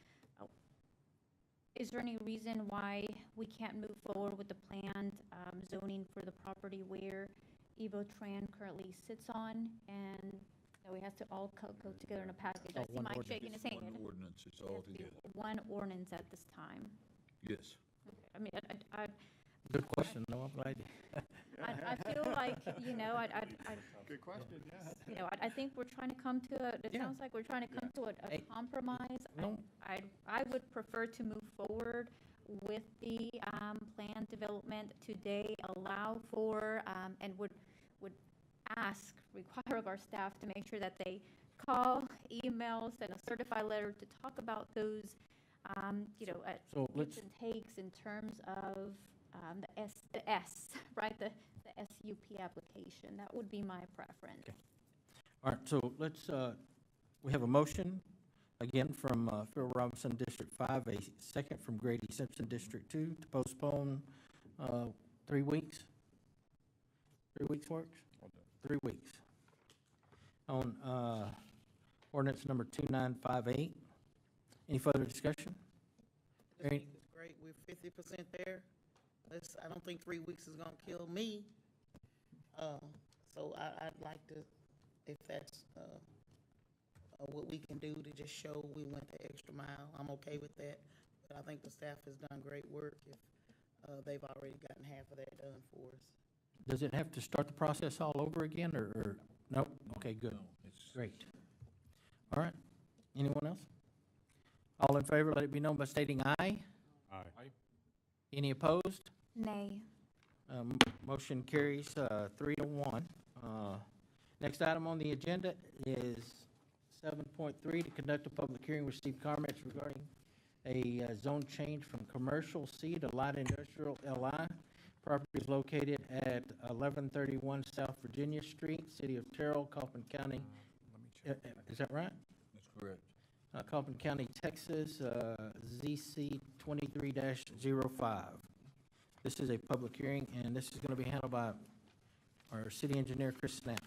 Is there any reason why we can't move forward with the planned zoning for the property where Evotran currently sits on, and we have to all go together in a package? I see Mike shaking his hand. One ordinance, it's all together. One ordinance at this time. Yes. Okay. I mean, I Good question. No, I'm glad. I feel like, Good question, yeah. I think we're trying to come to it sounds like we're trying to come to a compromise. No. I would prefer to move forward with the plan development today, allow for, and would require of our staff to make sure that they call, email, send a certified letter to talk about those, So gives and takes in terms of the S, right? The SUP application. That would be my preference. Okay. All right, so let's, we have a motion, again, from Phil Robinson, District 5, a second from Grady Simpson, District 2, to postpone 3 weeks. 3 weeks works? 3 weeks. On ordinance number 2958. Any further discussion? I think it's great, we're 50% there. I don't think 3 weeks is gonna kill me. So I'd like to, if that's what we can do to just show we went the extra mile, I'm okay with that. But I think the staff has done great work if they've already gotten half of that done for us. Does it have to start the process all over again, or nope? Okay, good. Great. All right. Anyone else? All in favor, let it be known by stating aye. Aye. Any opposed? Nay. Motion carries 3-1. Next item on the agenda is 7.3, to conduct a public hearing, receive comments regarding a zone change from commercial C to light industrial LI. Property is located at 1131 South Virginia Street, City of Terrell, Coffin County. Is that right? That's correct. Coffin County, Texas, ZC 23-05. This is a public hearing, and this is going to be handled by our city engineer, Chris Snap.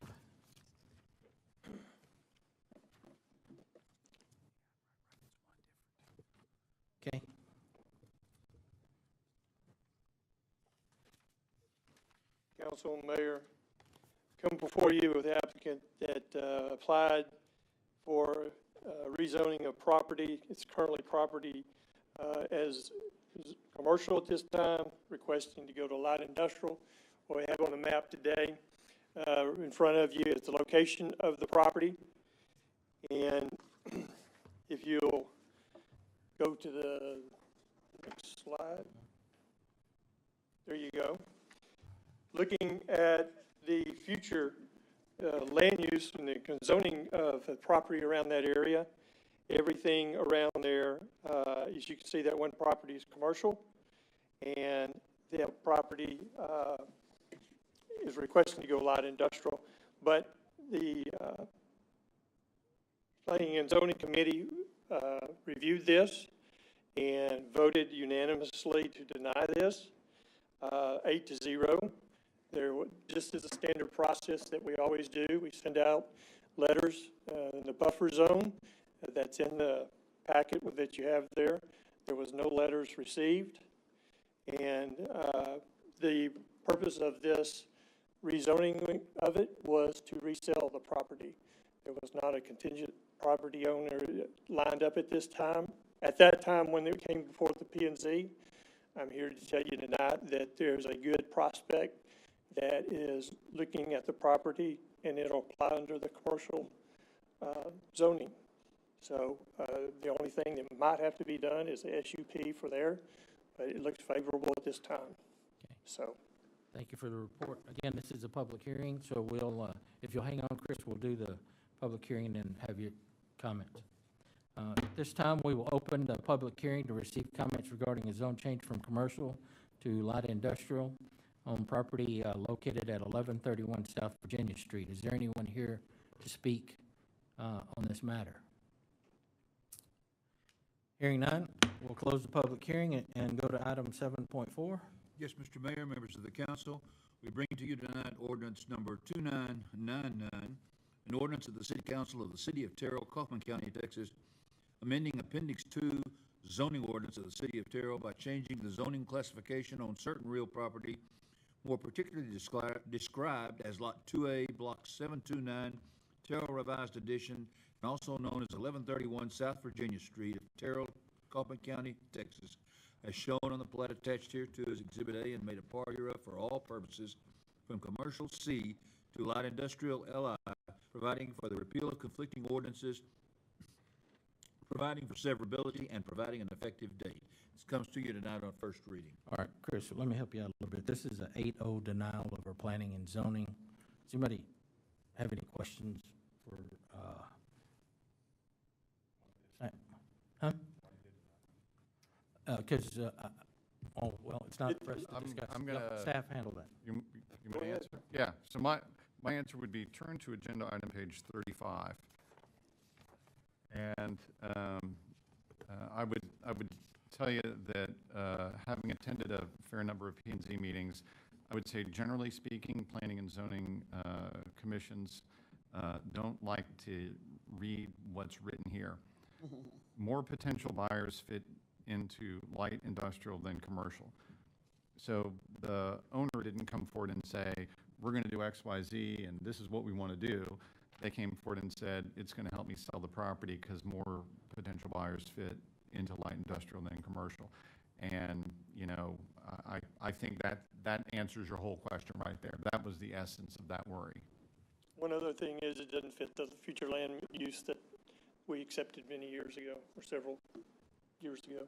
Okay. Council and Mayor, come before you with the applicant that applied for rezoning of property. It's currently property as commercial at this time, requesting to go to light industrial. What we have on the map today in front of you is the location of the property. And if you'll go to the next slide. There you go. Looking at the future land use and the zoning of the property around that area, everything around there, as you can see, that one property is commercial, and that property is requesting to go light industrial. But the Planning and Zoning Committee reviewed this and voted unanimously to deny this, 8-0. Just as a standard process that we always do, we send out letters in the buffer zone. That's in the packet that you have there. There was no letters received. And the purpose of this rezoning of it was to resell the property. There was not a contingent property owner lined up at this time. At that time, when it came before the P&Z, I'm here to tell you tonight that there's a good prospect that is looking at the property, and it'll apply under the commercial zoning. So the only thing that might have to be done is a SUP for there, but it looks favorable at this time. Okay. So. Thank you for the report. Again, this is a public hearing, so we'll, if you'll hang on, Chris, we'll do the public hearing and then have your comments. At this time, we will open the public hearing to receive comments regarding a zone change from commercial to light industrial on property located at 1131 South Virginia Street. Is there anyone here to speak on this matter? Hearing none, we'll close the public hearing and go to item 7.4. Yes, Mr. Mayor, members of the council, we bring to you tonight ordinance number 2999, an ordinance of the City Council of the City of Terrell, Kaufman County, Texas, amending Appendix 2 zoning ordinance of the City of Terrell by changing the zoning classification on certain real property, more particularly described as Lot 2A, Block 729, Terrell Revised Edition, and also known as 1131 South Virginia Street of Terrell, Kaufman County, Texas, as shown on the plat attached here to as Exhibit A and made a part hereof for all purposes from Commercial C to Light Industrial LI, providing for the repeal of conflicting ordinances, providing for severability, and providing an effective date. This comes to you tonight on first reading. All right, Chris, let me help you out a little bit. This is an 8-0 denial of our planning and zoning. Does anybody have any questions for, huh? Because, oh, well, it's not for us to discuss. I'm gonna, staff handle that. You may answer? Yeah, so my answer would be turn to agenda item page 35. And I would tell you that having attended a fair number of P&Z meetings, I would say generally speaking, planning and zoning commissions don't like to read what's written here. More potential buyers fit into light industrial than commercial. So the owner didn't come forward and say, we're going to do X, Y, Z, and this is what we want to do. They came forward and said, it's going to help me sell the property because more potential buyers fit into light industrial than commercial. And, you know, I think that answers your whole question right there. That was the essence of that worry. One other thing is it doesn't fit the future land use that we accepted many years ago, or several years ago.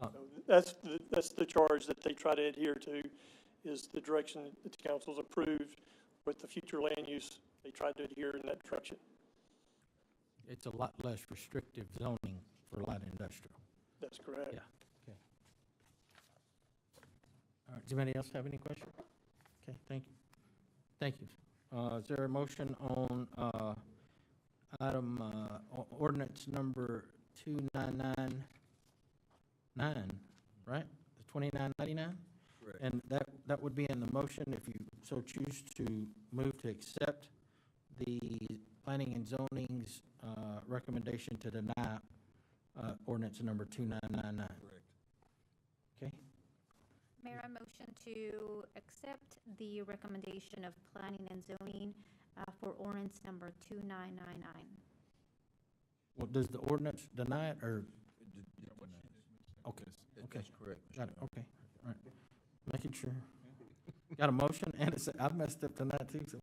So that's the charge that they try to adhere to, is the direction that the council's approved with the future land use. They try to adhere in that direction. it's a lot less restrictive zoning for light industrial. That's correct. Yeah, okay. All right, does anybody else have any questions? Okay, thank you. Thank you. Is there a motion on item ordinance number 2999, right? 2999? Correct. And that would be in the motion if you so choose to move to accept the planning and zoning's recommendation to deny ordinance number 2999. Correct. Okay? Mayor, I motion to accept the recommendation of planning and zoning for ordinance number 2999. Well, does the ordinance deny it, or? Okay, okay. That's correct. Got it, okay, all right. Making sure. Got a motion, and it's, I messed up tonight too, so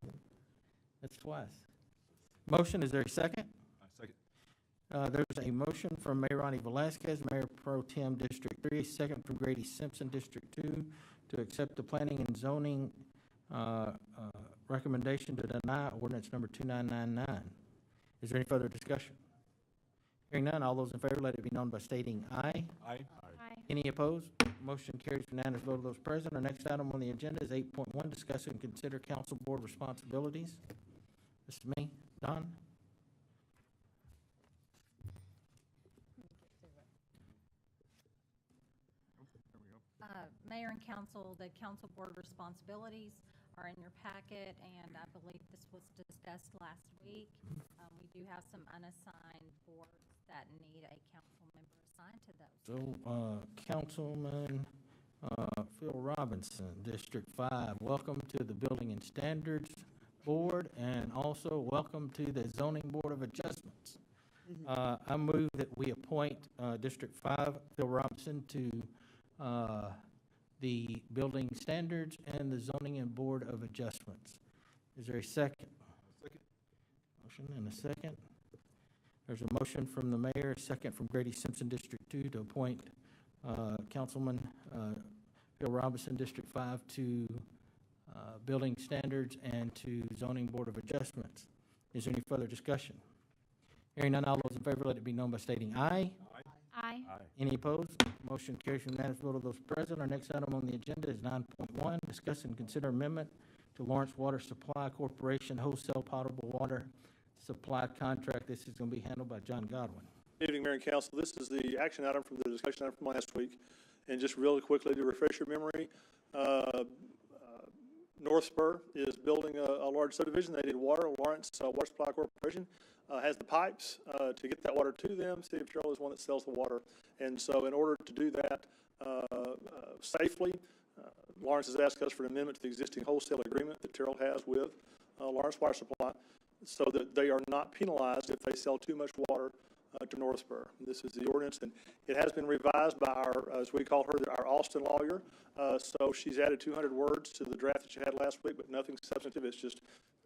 that's twice. Motion, is there a second? Second. There's a motion from Mayor Ronnie Velasquez, Mayor Pro Tem District 3, second from Grady Simpson, District 2, to accept the planning and zoning recommendation to deny ordinance number 2999. Is there any further discussion? Hearing none, all those in favor, let it be known by stating aye. Aye. Any opposed? Motion carries unanimous vote of those present. Our next item on the agenda is 8.1, discuss and consider council board responsibilities. This is me, Don. Mayor and council, the council board responsibilities are in your packet, and I believe this was discussed last week. We do have some unassigned boards that need a council member assigned to those. So, Councilman Phil Robinson, District 5, welcome to the Building and Standards Board, and also welcome to the Zoning Board of Adjustments. I move that we appoint District 5, Phil Robinson, to the Building Standards and the Zoning and Board of Adjustments. Is there a second? Second. Motion and a second. There's a motion from the mayor, a second from Grady Simpson, District 2, to appoint Councilman Phil Robinson, District 5, to Building Standards and to Zoning Board of Adjustments. Is there any further discussion? Hearing none, all those in favor, let it be known by stating aye. Aye. Any opposed? Motion carries unanimous vote of those present. Our next item on the agenda is 9.1, discuss and consider amendment to Lawrence Water Supply Corporation wholesale potable water supply contract. This is going to be handled by John Godwin. Good evening, Mayor and Council. This is the action item from the discussion item from last week. And just really quickly to refresh your memory, North Spur is building a large subdivision. They need water. Lawrence Water Supply Corporation has the pipes to get that water to them. City of Terrell is one that sells the water. And so in order to do that safely, Lawrence has asked us for an amendment to the existing wholesale agreement that Terrell has with Lawrence Water Supply, so that they are not penalized if they sell too much water to North Spur. This is the ordinance, and it has been revised by our, as we call her, our Austin lawyer. So she's added 200 words to the draft that you had last week, but nothing substantive. It's just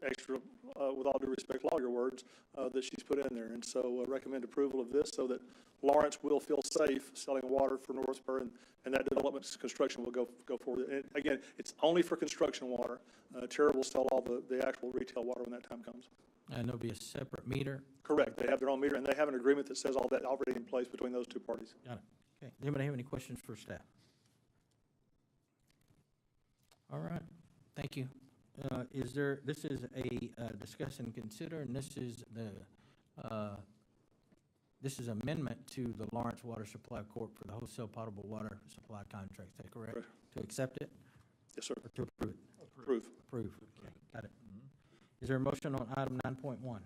extra, with all due respect, lawyer words that she's put in there. And so recommend approval of this so that Lawrence will feel safe selling water for North Spur, and that development construction will go forward. And again, it's only for construction water. Terra will sell all the actual retail water when that time comes. And there'll be a separate meter? Correct. They have their own meter, and they have an agreement that says all that already in place between those two parties. Got it. Okay. Does anybody have any questions for staff? All right. Thank you. This is a discuss and consider, and this is amendment to the Lawrence Water Supply Corp. For the wholesale potable water supply contract. Is that correct? Correct. To accept it? Yes, sir. Or to approve it? Approve. Approve. Okay. Got it. Is there a motion on item 9.1?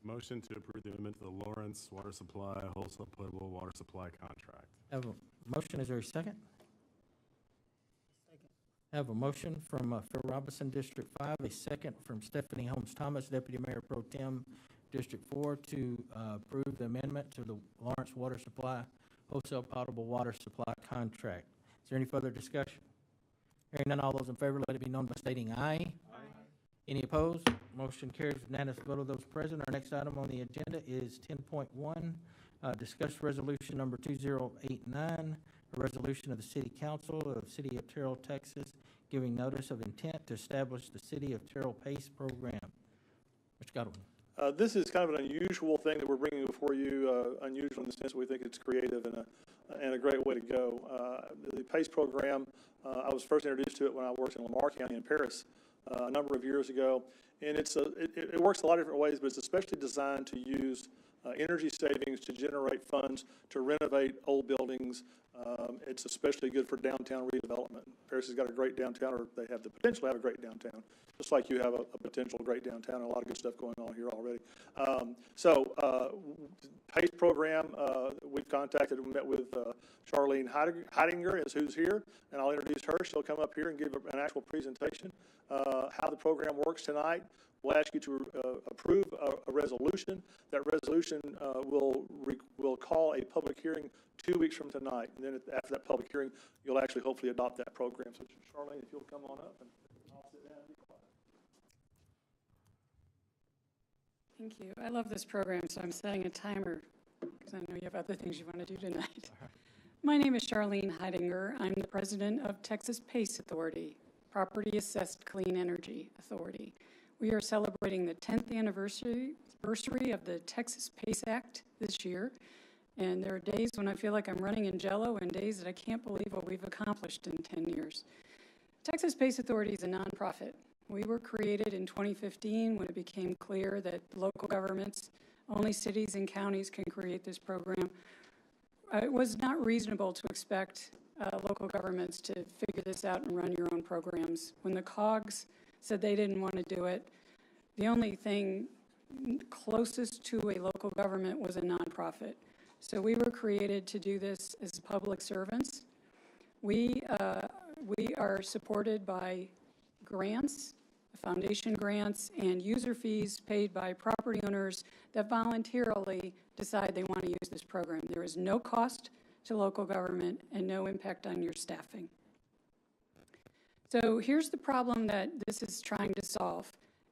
Motion to approve the amendment to the Lawrence Water Supply wholesale potable water supply contract. Have a motion. Is there a second? Have a motion from Phil Robinson, District 5, a second from Stephanie Holmes Thomas, Deputy Mayor Pro Tem, District 4, to approve the amendment to the Lawrence Water Supply wholesale potable water supply contract. Is there any further discussion? Hearing none, all those in favor, let it be known by stating aye. Aye. Any opposed? Motion carries unanimous vote of those present. Our next item on the agenda is 10.1, discuss resolution number 2089, a resolution of the City Council of the City of Terrell, Texas, giving notice of intent to establish the City of Terrell PACE program. Mr. Godwin. This is kind of an unusual thing that we're bringing before you, unusual in the sense that we think it's creative and a great way to go. The PACE program, I was first introduced to it when I worked in Lamar County in Paris a number of years ago, and it works a lot of different ways, but it's especially designed to use energy savings to generate funds to renovate old buildings. It's especially good for downtown redevelopment. Paris has got a great downtown, or they have the potential to have a great downtown, just like you have a potential great downtown and a lot of good stuff going on here already. PACE program, we've contacted and met with Charlene Heidinger, is who's here, and I'll introduce her. She'll come up here and give an actual presentation how the program works tonight. We'll ask you to approve a resolution. That resolution will call a public hearing 2 weeks from tonight. And then after that public hearing, you'll actually hopefully adopt that program. So Charlene, if you'll come on up, and I'll sit down and be quiet. Thank you. I love this program, so I'm setting a timer because I know you have other things you want to do tonight. My name is Charlene Heidinger. I'm the president of Texas PACE Authority, Property Assessed Clean Energy Authority. We are celebrating the 10th anniversary of the Texas PACE Act this year, and there are days when I feel like I'm running in jello and days that I can't believe what we've accomplished in 10 years. Texas PACE Authority is a nonprofit. We were created in 2015 when it became clear that local governments, only cities and counties can create this program. It was not reasonable to expect local governments to figure this out and run your own programs. When the COGS said they didn't want to do it, the only thing closest to a local government was a nonprofit. So we were created to do this as public servants. We are supported by grants, foundation grants, and user fees paid by property owners that voluntarily decide they want to use this program. There is no cost to local government and no impact on your staffing. So here's the problem that this is trying to solve.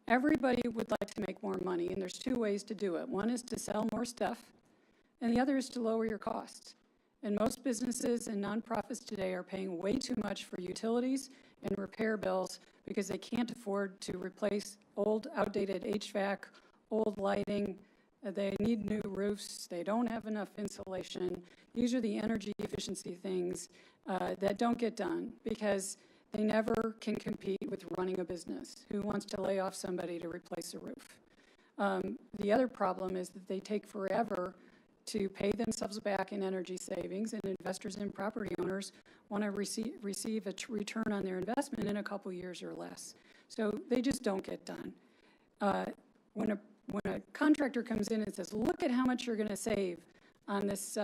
Everybody would like to make more money, and there's two ways to do it. One is to sell more stuff, and the other is to lower your costs. And most businesses and nonprofits today are paying way too much for utilities and repair bills because they can't afford to replace old, outdated HVAC, old lighting. They need new roofs. They don't have enough insulation. These are the energy efficiency things that don't get done because they never can compete with running a business. Who wants to lay off somebody to replace a roof? The other problem is that they take forever to pay themselves back in energy savings, and investors and property owners want to receive a return on their investment in a couple years or less. So they just don't get done. When a contractor comes in and says, look at how much you're going to save on this,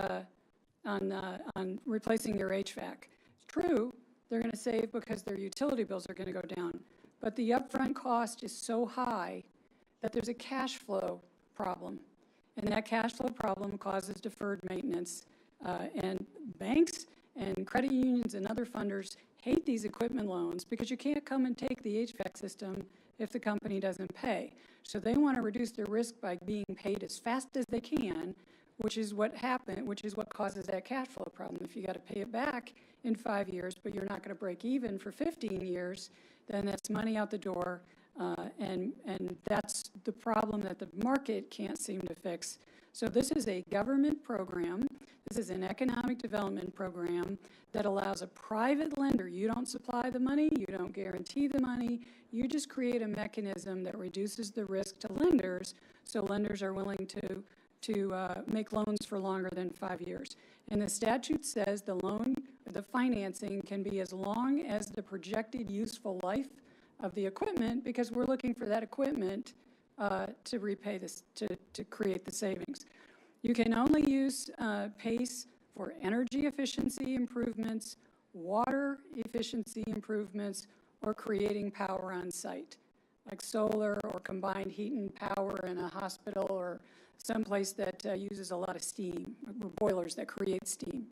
on replacing your HVAC. It's true, they're going to save because their utility bills are going to go down. But the upfront cost is so high that there's a cash flow problem. And that cash flow problem causes deferred maintenance. And banks and credit unions and other funders hate these equipment loans because you can't come and take the HVAC system if the company doesn't pay. So they want to reduce their risk by being paid as fast as they can, which is what causes that cash flow problem. If you got to pay it back in 5 years, but you're not going to break even for 15 years, then that's money out the door. And that's the problem that the market can't seem to fix. So this is a government program. This is an economic development program that allows a private lender. You don't supply the money. You don't guarantee the money. You just create a mechanism that reduces the risk to lenders, so lenders are willing to make loans for longer than 5 years. And the statute says the financing can be as long as the projected useful life of the equipment, because we're looking for that equipment to repay this, to create the savings. You can only use PACE for energy efficiency improvements, water efficiency improvements, or creating power on site, like solar or combined heat and power in a hospital or someplace that uses a lot of steam, or boilers that create steam.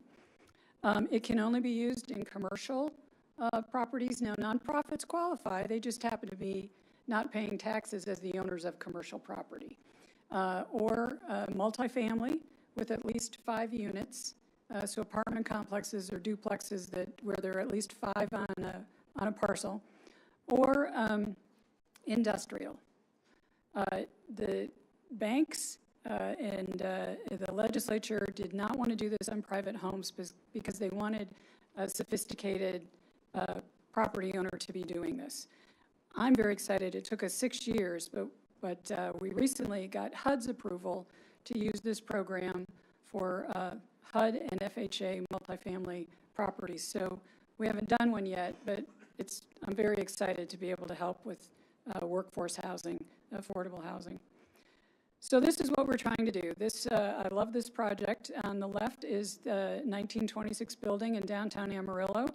It can only be used in commercial properties. Now, nonprofits qualify. They just happen to be not paying taxes as the owners of commercial property. Or multifamily with at least 5 units. So apartment complexes or duplexes where there are at least 5 on a parcel. Or industrial. banks and the legislature did not want to do this on private homes because they wanted a sophisticated property owner to be doing this. I'm very excited. It took us 6 years, but we recently got HUD's approval to use this program for HUD and FHA multifamily properties. So we haven't done one yet, but I'm very excited to be able to help with workforce housing, affordable housing. So this is what we're trying to do. I love this project. On the left is the 1926 building in downtown Amarillo.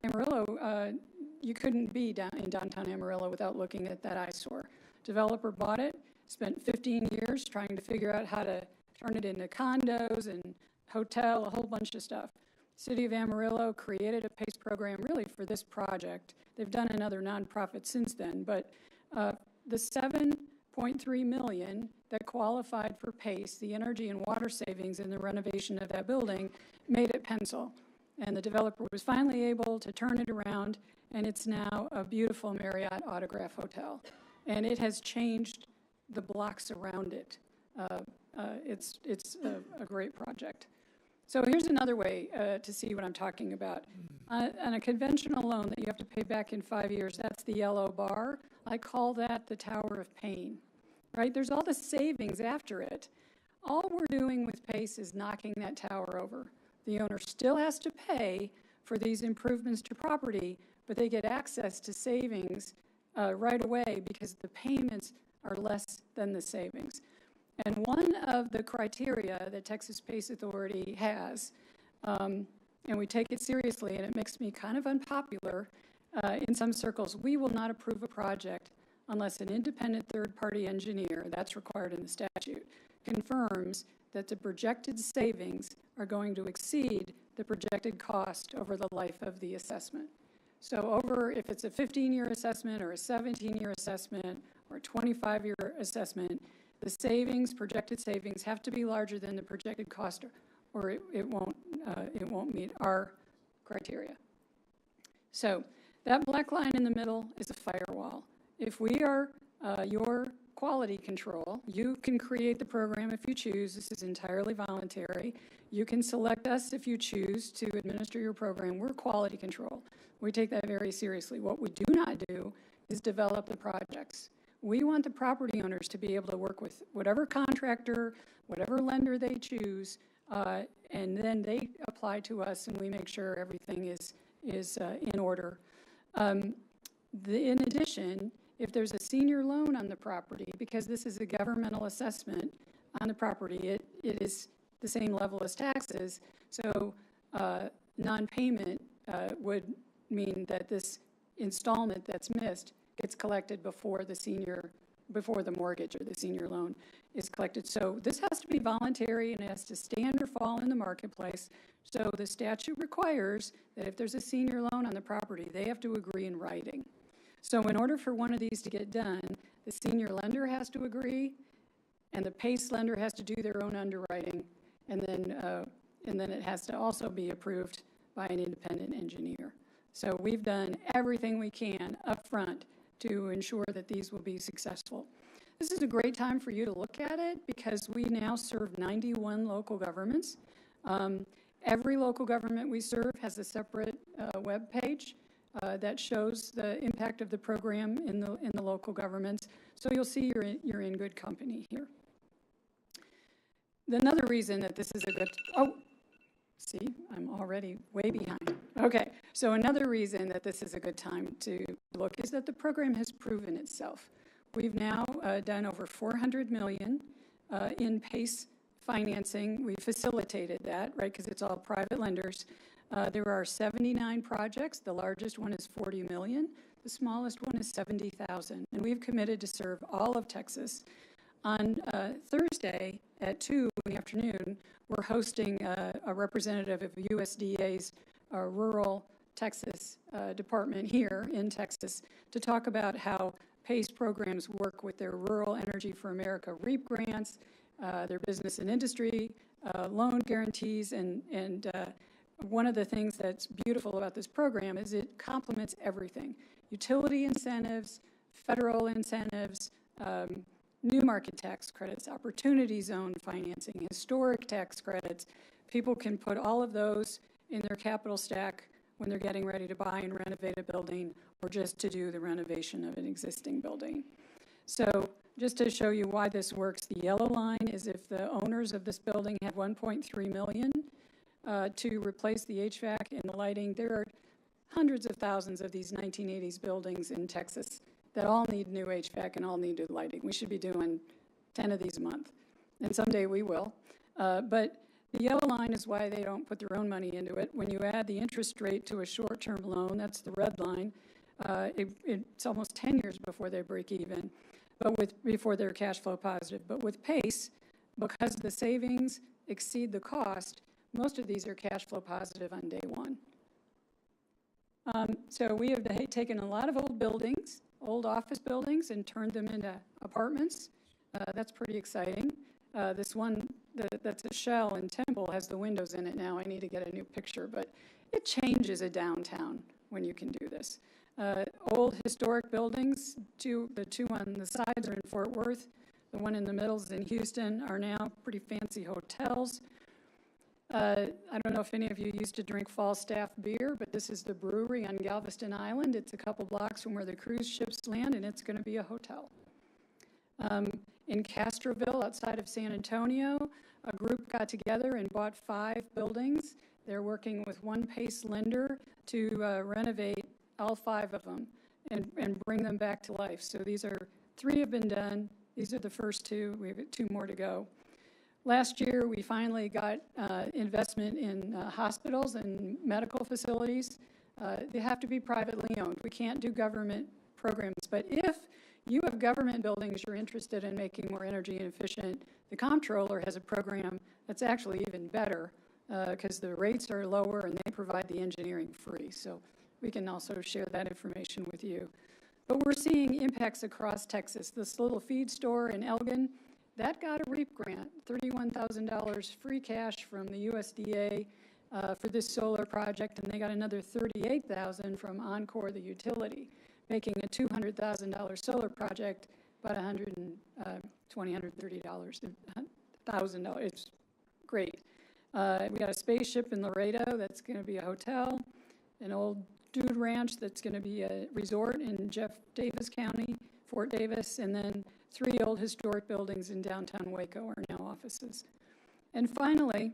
Amarillo, you couldn't be in downtown Amarillo without looking at that eyesore. Developer bought it, spent 15 years trying to figure out how to turn it into condos and hotel, a whole bunch of stuff. City of Amarillo created a PACE program really for this project. They've done another nonprofit since then, but the $7.3 million that qualified for PACE, the energy and water savings in the renovation of that building, made it pencil. And the developer was finally able to turn it around, and it's now a beautiful Marriott Autograph Hotel. And it has changed the blocks around it. It's a great project. So here's another way to see what I'm talking about. On a conventional loan that you have to pay back in 5 years, that's the yellow bar. I call that the tower of pain, right? There's all the savings after it. All we're doing with PACE is knocking that tower over. The owner still has to pay for these improvements to property, but they get access to savings right away because the payments are less than the savings. And one of the criteria that Texas PACE Authority has, and we take it seriously, and it makes me kind of unpopular in some circles, we will not approve a project unless an independent third-party engineer, that's required in the statute, confirms that the projected savings are going to exceed the projected cost over the life of the assessment. So if it's a 15-year assessment or a 17-year assessment or a 25-year assessment, the savings, projected savings, have to be larger than the projected cost, or it won't meet our criteria. So that black line in the middle is a firewall. If we are your quality control, you can create the program if you choose. This is entirely voluntary. You can select us if you choose to administer your program. We're quality control. We take that very seriously. What we do not do is develop the projects. We want the property owners to be able to work with whatever contractor, whatever lender they choose, and then they apply to us and we make sure everything is in order. In addition, if there's a senior loan on the property, because this is a governmental assessment on the property, it is the same level as taxes, so non-payment would mean that this installment that's missed gets collected before the mortgage or the senior loan is collected. So this has to be voluntary and it has to stand or fall in the marketplace. So the statute requires that if there's a senior loan on the property, they have to agree in writing. So in order for one of these to get done, the senior lender has to agree and the PACE lender has to do their own underwriting, and then it has to also be approved by an independent engineer. So we've done everything we can up front to ensure that these will be successful. This is a great time for you to look at it because we now serve 91 local governments. Every local government we serve has a separate web page that shows the impact of the program in the local governments. So you'll see you're in good company here. Another reason that this is a good, see, I'm already way behind. Okay, so another reason that this is a good time to look is that the program has proven itself. We've now done over $400 million in PACE financing. We facilitated that, right, because it's all private lenders. There are 79 projects. The largest one is $40 million. The smallest one is $70,000. And we've committed to serve all of Texas. On Thursday at 2 in the afternoon, we're hosting a representative of USDA's rural Texas department here in Texas to talk about how PACE programs work with their Rural Energy for America REAP grants, their business and industry loan guarantees, and one of the things that's beautiful about this program is it complements everything. Utility incentives, federal incentives, new market tax credits, opportunity zone financing, historic tax credits. People can put all of those in their capital stack when they're getting ready to buy and renovate a building or just to do the renovation of an existing building. So just to show you why this works, the yellow line is if the owners of this building have 1.3 million to replace the HVAC and the lighting. There are hundreds of thousands of these 1980s buildings in Texas that all need new HVAC and all need new lighting. We should be doing 10 of these a month, and someday we will. But the yellow line is why they don't put their own money into it. When you add the interest rate to a short-term loan, that's the red line, it's almost 10 years before they break even, before they're cash flow positive. But with PACE, because the savings exceed the cost, most of these are cash flow positive on day one. So we have taken a lot of old buildings, old office buildings, and turned them into apartments. That's pretty exciting. This one that's a shell in Temple has the windows in it now. I need to get a new picture, but it changes a downtown when you can do this. Old historic buildings, the two on the sides are in Fort Worth. The one in the middle is in Houston, are now pretty fancy hotels. I don't know if any of you used to drink Falstaff beer, but this is the brewery on Galveston Island. It's a couple blocks from where the cruise ships land, and it's going to be a hotel. In Castroville, outside of San Antonio, a group got together and bought 5 buildings. They're working with one PACE lender to renovate all 5 of them and bring them back to life. So 3 have been done. These are the first 2. We have 2 more to go. Last year, we finally got investment in hospitals and medical facilities. They have to be privately owned. We can't do government programs. But if you have government buildings you're interested in making more energy efficient, the comptroller has a program that's actually even better because the rates are lower and they provide the engineering free. So we can also share that information with you. But we're seeing impacts across Texas. This little feed store in Elgin, that got a REAP grant, $31,000 free cash from the USDA for this solar project, and they got another $38,000 from Encore, the utility, making a $200,000 solar project about $130, $1,000. It's great. We got a spaceship in Laredo that's going to be a hotel, an old dude ranch that's going to be a resort in Jeff Davis County, Fort Davis, and then 3 old historic buildings in downtown Waco are now offices. And finally,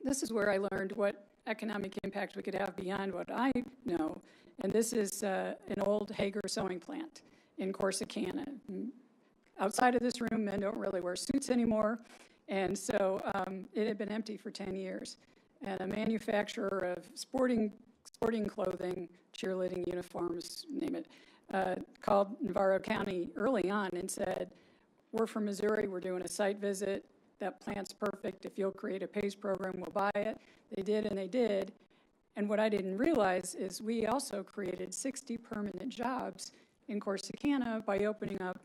this is where I learned what economic impact we could have beyond what I know. And this is an old Hager sewing plant in Corsicana. Outside of this room, men don't really wear suits anymore. And so it had been empty for 10 years. And a manufacturer of sporting clothing, cheerleading uniforms, name it, called Navarro County early on and said, we're from Missouri, we're doing a site visit, that plant's perfect, if you'll create a PACE program, we'll buy it. They did, and they did. And what I didn't realize is we also created 60 permanent jobs in Corsicana by opening up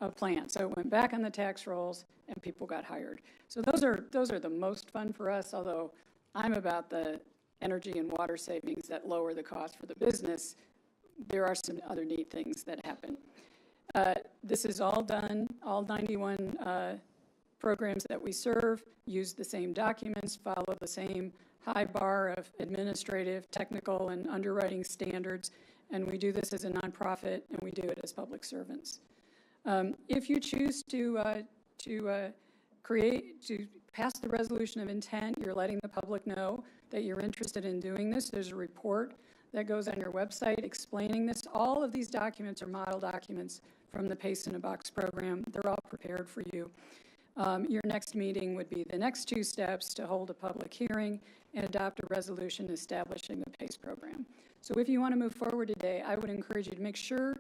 a plant. So it went back on the tax rolls, and people got hired. So those are the most fun for us, although I'm about the energy and water savings that lower the cost for the business. There are some other neat things that happen. This is all done, all 91 programs that we serve use the same documents, follow the same high bar of administrative, technical, and underwriting standards, and we do this as a nonprofit, and we do it as public servants. If you choose to pass the resolution of intent, you're letting the public know that you're interested in doing this. There's a report that goes on your website explaining this. All of these documents are model documents from the PACE in a Box program. They're all prepared for you. Your next meeting would be the next 2 steps to hold a public hearing and adopt a resolution establishing the PACE program. So if you want to move forward today, I would encourage you to make sure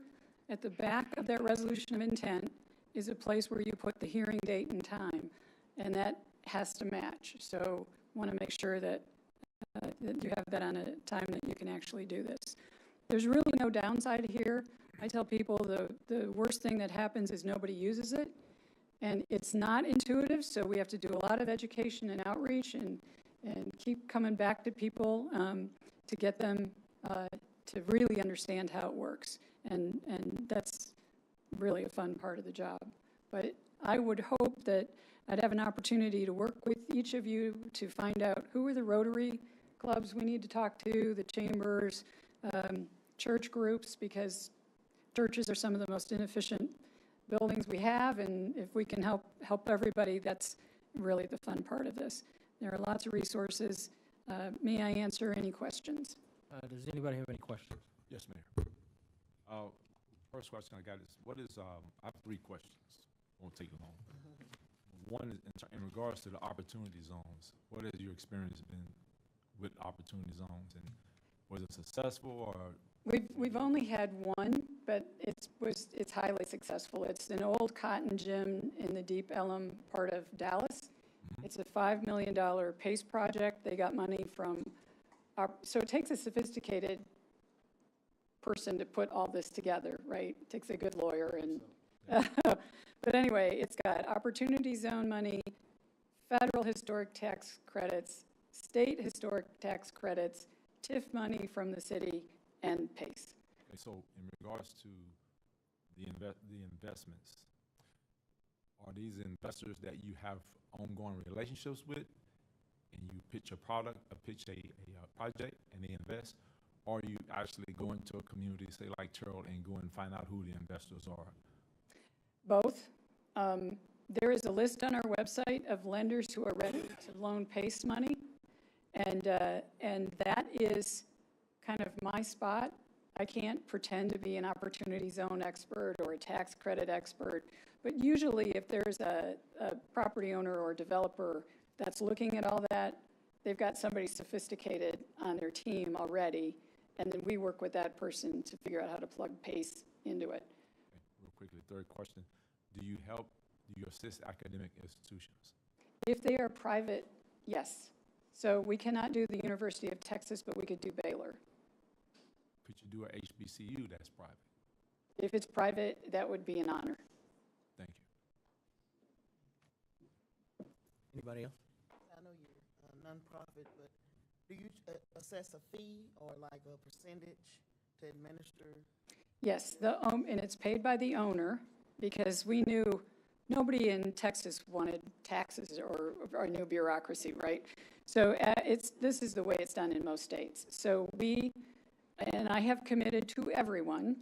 at the back of that resolution of intent is a place where you put the hearing date and time, and that has to match. So want to make sure that you have that on a time that you can actually do this. There's really no downside here. I tell people the worst thing that happens is nobody uses it, and it's not intuitive, so we have to do a lot of education and outreach and keep coming back to people to get them to really understand how it works, and that's really a fun part of the job. But I would hope that I'd have an opportunity to work with each of you to find out who are the Rotary clubs we need to talk to, the chambers, church groups, because churches are some of the most inefficient buildings we have, and if we can help everybody, that's really the fun part of this. There are lots of resources. May I answer any questions? Does anybody have any questions? Yes, Mayor. First question I got is, I have 3 questions. Won't take long. One is in regards to the opportunity zones. What has your experience been with opportunity zones, and was it successful or? We've only had one, but it's highly successful. It's an old cotton gym in the Deep Ellum part of Dallas. It's a $5 million PACE project. They got money from so it takes a sophisticated person to put all this together, right? It takes a good lawyer and. But anyway, it's got opportunity zone money, federal historic tax credits, state historic tax credits, TIF money from the city, and PACE. Okay, so in regards to the investments, are these investors that you have ongoing relationships with, and you pitch a product, pitch a project, and they invest, or are you actually go into a community, say like Terrell, and go and find out who the investors are? Both. There is a list on our website of lenders who are ready to loan PACE money, and that is kind of my spot. I can't pretend to be an opportunity zone expert or a tax credit expert, but usually if there's a property owner or developer that's looking at all that, they've got somebody sophisticated on their team already, and then we work with that person to figure out how to plug PACE into it. Okay, real quickly, third question. Do you assist academic institutions? If they are private, yes. So we cannot do the University of Texas, but we could do Baylor. Could you do a HBCU that's private? If it's private, that would be an honor. Thank you. Anybody else? I know you're a nonprofit, but do you assess a fee or like a percentage to administer? Yes, and it's paid by the owner, because we knew nobody in Texas wanted taxes or new bureaucracy, right? So this is the way it's done in most states. So and I have committed to everyone,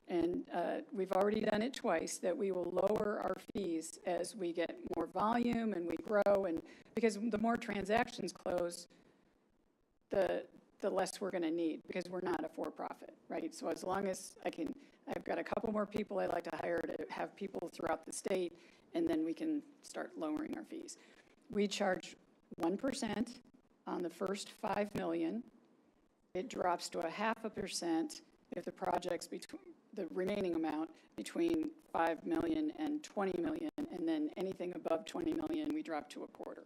and we've already done it twice, that we will lower our fees as we get more volume and we grow, and because the more transactions close, the less we're going to need, because we're not a for-profit, right? So as long as I've got a couple more people I'd like to hire to have people throughout the state, and then we can start lowering our fees. We charge 1% on the first $5 million. It drops to 0.5% if the project's the remaining amount between $5 million and $20 million, and then anything above $20 million, we drop to 0.25%.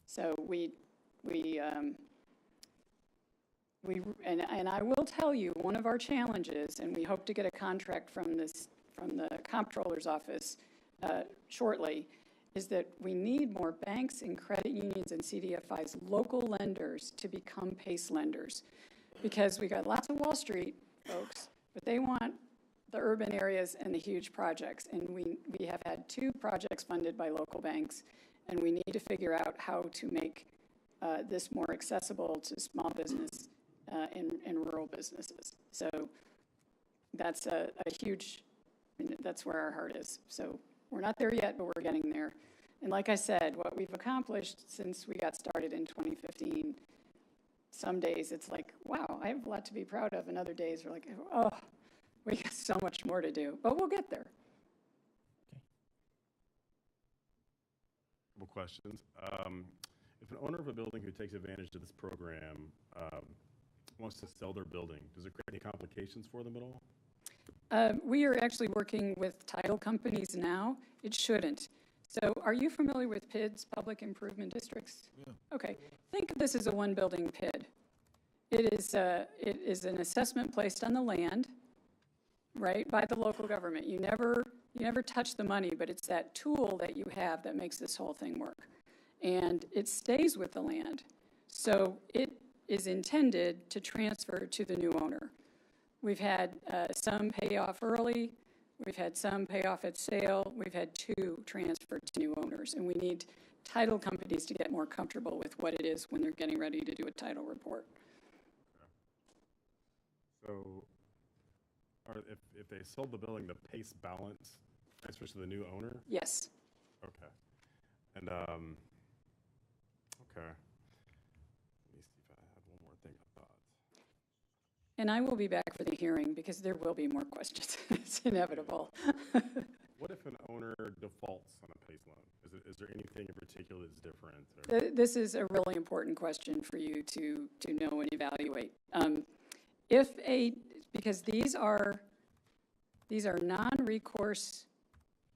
So and I will tell you, one of our challenges, and we hope to get a contract from the comptroller's office shortly, is that we need more banks and credit unions and CDFIs, local lenders, to become PACE lenders, because we got lots of Wall Street folks, but they want the urban areas and the huge projects, and we have had 2 projects funded by local banks, and we need to figure out how to make this more accessible to small business and rural businesses. So that's a huge, that's where our heart is. So we're not there yet, but we're getting there. And like I said, what we've accomplished since we got started in 2015, some days it's like, wow, I have a lot to be proud of, and other days we're like, oh, we got so much more to do, but we'll get there. Couple questions. If an owner of a building who takes advantage of this program wants to sell their building, does it create any complications for them at all? We are actually working with title companies now. It shouldn't. So are you familiar with PIDs, Public Improvement Districts? Yeah. Okay. Think of this as a one-building PID. It is an assessment placed on the land, right, by the local government. You never touch the money, but it's that tool that you have that makes this whole thing work. And it stays with the land. So it is intended to transfer to the new owner. We've had some pay off early. We've had some pay off at sale. We've had 2 transferred to new owners. And we need title companies to get more comfortable with what it is when they're getting ready to do a title report. So, if they sold the building, the PACE balance transfers to the new owner? Yes. Okay. And, okay. Let me see if I have one more thing I thought. And I will be back for the hearing because there will be more questions. It's inevitable. What if an owner defaults on a PACE loan? Is there anything in particular that's different? Or? This is a really important question for you to know and evaluate. Because these are non-recourse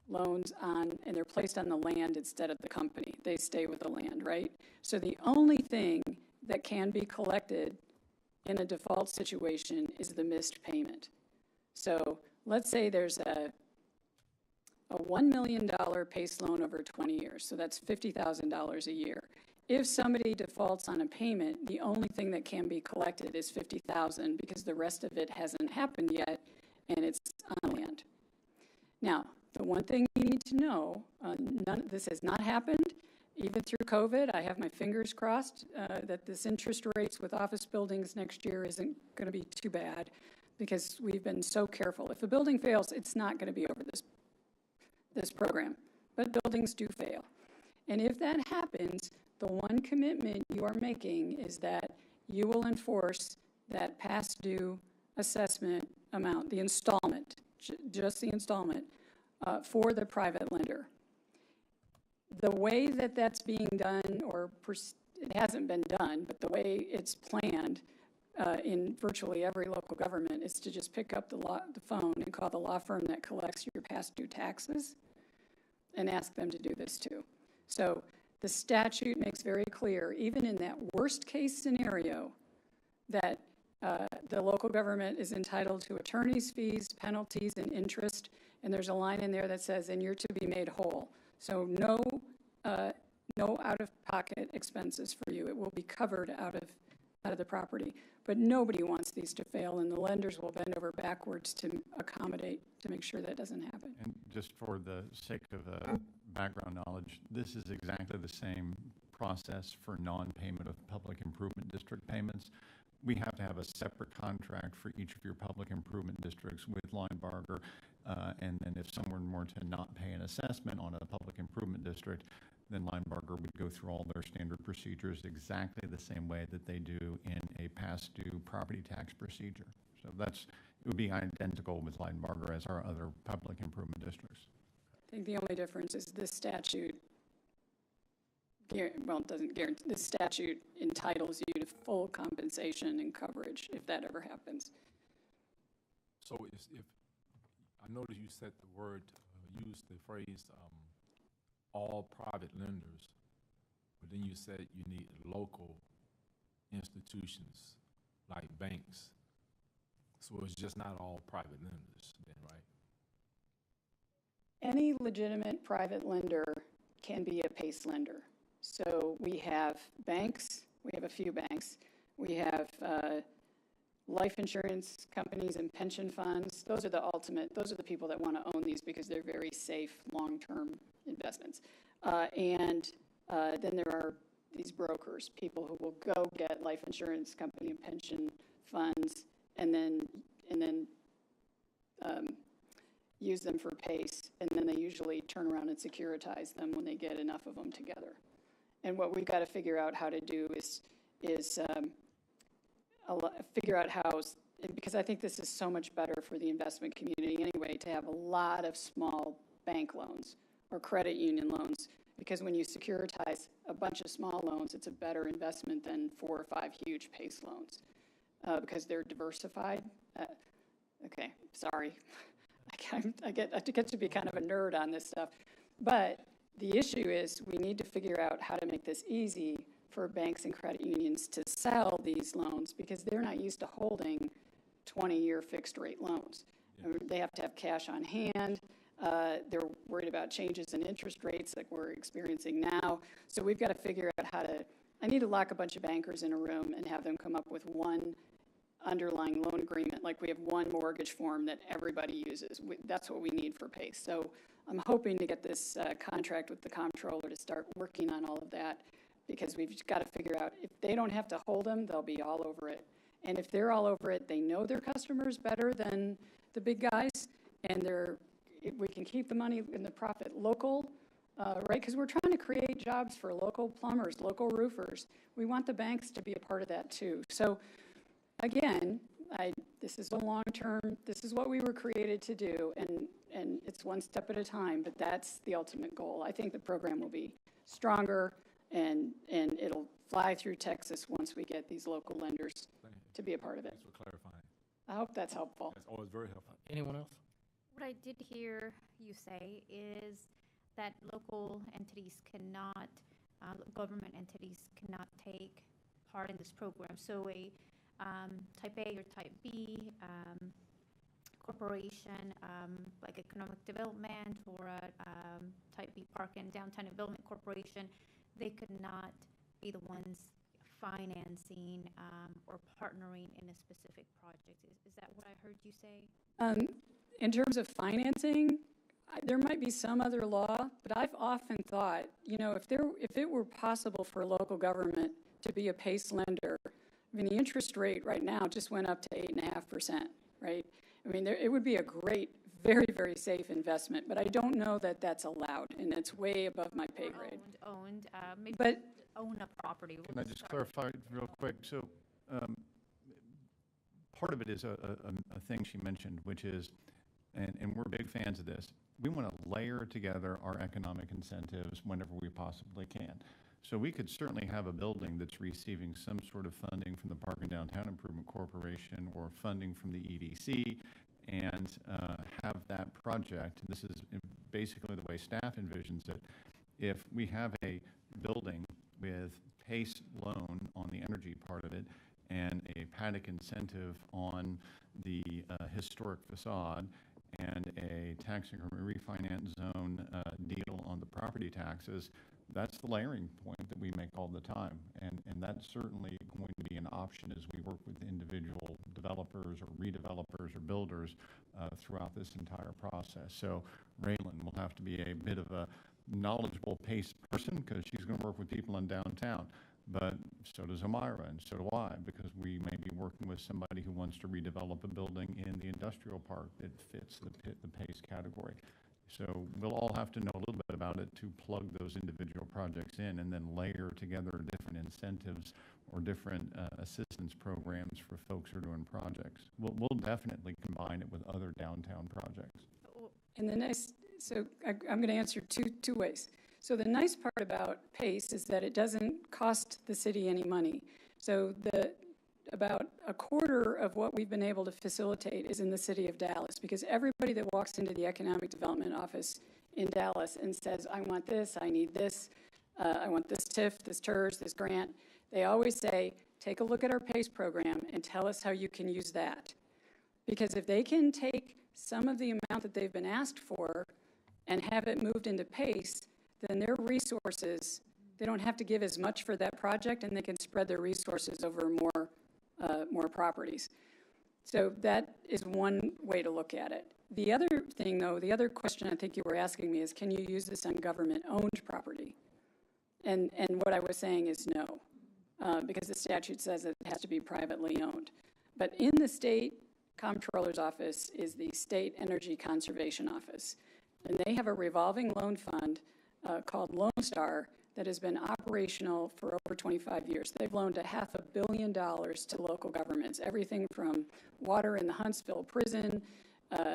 loans and they're placed on the land instead of the company. They stay with the land, right? So the only thing that can be collected in a default situation is the missed payment. So let's say there's a $1 million PACE loan over 20 years, so that's $50,000 a year. If somebody defaults on a payment, the only thing that can be collected is $50,000 because the rest of it hasn't happened yet and it's on land. Now, the one thing you need to know, this has not happened, even through COVID. I have my fingers crossed that this interest rates with office buildings next year isn't going to be too bad because we've been so careful. If a building fails, it's not going to be over this program, but buildings do fail. And if that happens, the one commitment you are making is that you will enforce that past due assessment amount, the installment, just the installment, for the private lender. The way that that's being done, it hasn't been done, but the way it's planned in virtually every local government is to just pick up the phone and call the law firm that collects your past due taxes and ask them to do this too. So the statute makes very clear, even in that worst case scenario, that the local government is entitled to attorney's fees, penalties, and interest, and there's a line in there that says, and you're to be made whole. So no out-of-pocket expenses for you. It will be covered out of the property. But nobody wants these to fail, and the lenders will bend over backwards to accommodate, to make sure that doesn't happen. And just for the sake of background knowledge, this is exactly the same process for non-payment of public improvement district payments. We have to have a separate contract for each of your public improvement districts with Linebarger, and then if someone were to not pay an assessment on a public improvement district, then Linebarger would go through all their standard procedures exactly the same way that they do in a past due property tax procedure. So it would be identical with Linebarger as our other public improvement districts. I think the only difference is this statute, it doesn't guarantee, this statute entitles you to full compensation and coverage if that ever happens. So if I noticed you said the word, used the phrase, all private lenders, but then you said you need local institutions like banks. So it's just not all private lenders then, right? Any legitimate private lender can be a PACE lender. So we have banks, we have a few banks, we have life insurance companies and pension funds. Those are the people that want to own these because they're very safe, long-term investments. And then there are these brokers, people who will go get life insurance company and pension funds and then use them for PACE, and then they usually turn around and securitize them when they get enough of them together. And what we've got to figure out how to do is figure out how, because I think this is so much better for the investment community anyway, to have a lot of small bank loans or credit union loans, because when you securitize a bunch of small loans, it's a better investment than 4 or 5 huge PACE loans because they're diversified. Okay, sorry. I get to be kind of a nerd on this stuff. But the issue is we need to figure out how to make this easy for banks and credit unions to sell these loans because they're not used to holding 20-year fixed rate loans. Yeah. They have to have cash on hand. They're worried about changes in interest rates like we're experiencing now. So we've got to figure out I need to lock a bunch of bankers in a room and have them come up with one underlying loan agreement, like we have one mortgage form that everybody uses. That's what we need for PACE. So I'm hoping to get this contract with the comptroller to start working on all of that, because we've got to figure out, if they don't have to hold them, they'll be all over it. And if they're all over it, they know their customers better than the big guys, and we can keep the money and the profit local, right? Because we're trying to create jobs for local plumbers, local roofers. We want the banks to be a part of that too. So again, this is a long-term, this is what we were created to do, and it's one step at a time, but that's the ultimate goal. I think the program will be stronger, and it'll fly through Texas once we get these local lenders to be a part of it. Thanks for clarifying. I hope that's helpful. That's always very helpful. Anyone else? What I did hear you say is that local entities cannot, government entities cannot take part in this program. So a type A or type B corporation, like economic development, or a type B park and downtown development corporation, they could not be the ones financing or partnering in a specific project. Is that what I heard you say? In terms of financing, there might be some other law, but I've often thought, if it were possible for a local government to be a PACE lender, I mean, the interest rate right now just went up to 8.5%, right? I mean, it would be a great, very, very safe investment, but I don't know that that's allowed, and it's way above my pay grade. Maybe But own a property. Can I just clarify real quick? So part of it is a thing she mentioned, which is, and we're big fans of this, we want to layer together our economic incentives whenever we possibly can. So we could certainly have a building that's receiving some sort of funding from the Park and Downtown Improvement Corporation or funding from the EDC, and have that project. And this is basically the way staff envisions it. If we have a building with PACE loan on the energy part of it and a paddock incentive on the historic facade and a tax increment refinance zone deal on the property taxes, that's the layering point that we make all the time. And that's certainly going to be an option as we work with individual developers or redevelopers or builders throughout this entire process. So Raylan will have to be a bit of a knowledgeable PACE person, because she's going to work with people in downtown. But so does Amira, and so do I, because we may be working with somebody who wants to redevelop a building in the industrial park that fits the PACE category. So we'll all have to know a little bit about it to plug those individual projects in, and then layer together different incentives or different assistance programs for folks who are doing projects. We'll definitely combine it with other downtown projects. And so I'm going to answer two ways. So the nice part about PACE is that it doesn't cost the city any money. So about a quarter of what we've been able to facilitate is in the city of Dallas, because everybody that walks into the economic development office in Dallas and says, I want this, I need this, I want this TIF, this TERS, this grant, they always say, take a look at our PACE program and tell us how you can use that. Because if they can take some of the amount that they've been asked for and have it moved into PACE, then their resources, they don't have to give as much for that project, and they can spread their resources over more properties. So that is one way to look at it. The other thing, though, the other question I think you were asking me is, can you use this on government-owned property? And what I was saying is no, because the statute says that it has to be privately owned. But in the state comptroller's office is the State Energy Conservation Office, and they have a revolving loan fund called Lone Star that has been operational for over 25 years. They've loaned $500 million to local governments, everything from water in the Huntsville prison,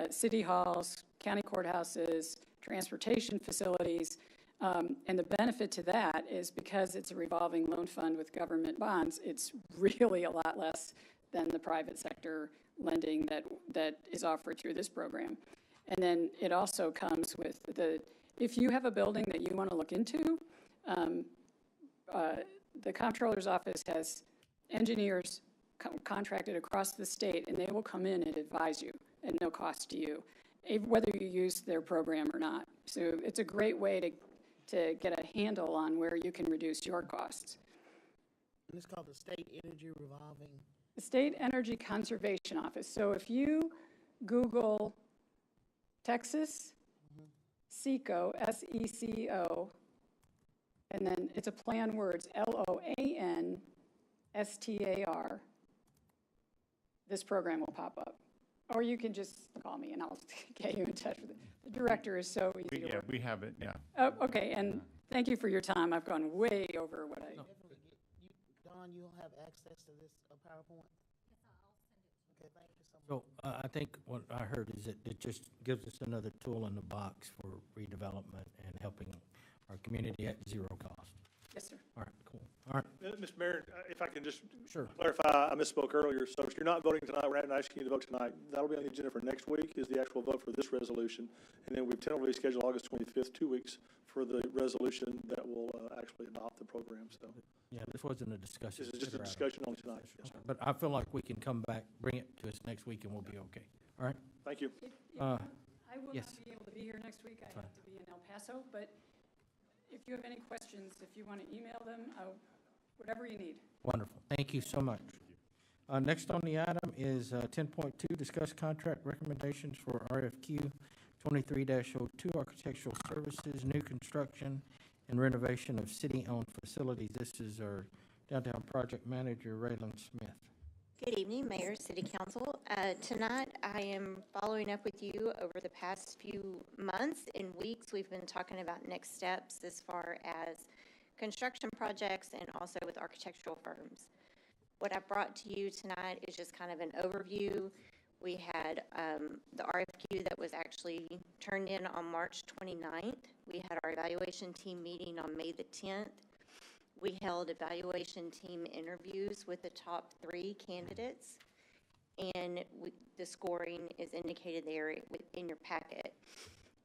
city halls, county courthouses, transportation facilities. And the benefit to that is, because it's a revolving loan fund with government bonds, it's really a lot less than the private sector lending that is offered through this program. And then it also comes with if you have a building that you want to look into, the comptroller's office has engineers contracted across the state, and they will come in and advise you at no cost to you, whether you use their program or not. So it's a great way to get a handle on where you can reduce your costs. And it's called the State Energy Revolving the State Energy Conservation Office. So if you Google Texas SECO, SECO, and then it's a play on words, LOANSTAR, this program will pop up. Or you can just call me and I'll get you in touch with it. The director is so easy to work with. We have it, yeah. Oh, okay, and thank you for your time. I've gone way over what I. Don, you'll have access to this PowerPoint? Okay, thank you so much. So I think what I heard is that it just gives us another tool in the box for redevelopment and helping our community at zero cost. Yes, sir. All right, cool. All right. Mr. Mayor, if I can just Sure. clarify, I misspoke earlier. So if you're not voting tonight, we're not asking you to vote tonight. That'll be on the agenda for next week is the actual vote for this resolution. And then we've tentatively scheduled August 25th, 2 weeks, for the resolution that will actually adopt the program. So Yeah, this wasn't a discussion. this is just a Consider item. discussion only tonight. Yes, sir. But I feel like we can come back, bring it to us next week, and we'll be okay. All right? Thank you. Uh, I will yes. not be able to be here next week. I Fine. have to be in El Paso, but if you have any questions, if you want to email them, whatever you need. Wonderful. Thank you so much. Next on the item is 10.2, discuss contract recommendations for RFQ 23-02, architectural services, new construction and renovation of city-owned facilities. This is our downtown project manager, Raylan Smith. Good evening, Mayor, City Council. Tonight, I am following up with you over the past few months and weeks. We've been talking about next steps as far as construction projects and also with architectural firms. What I brought to you tonight is just kind of an overview. We had the RFQ that was actually turned in on March 29th. We had our evaluation team meeting on May the 10th. We held evaluation team interviews with the top 3 candidates, and the scoring is indicated there in your packet.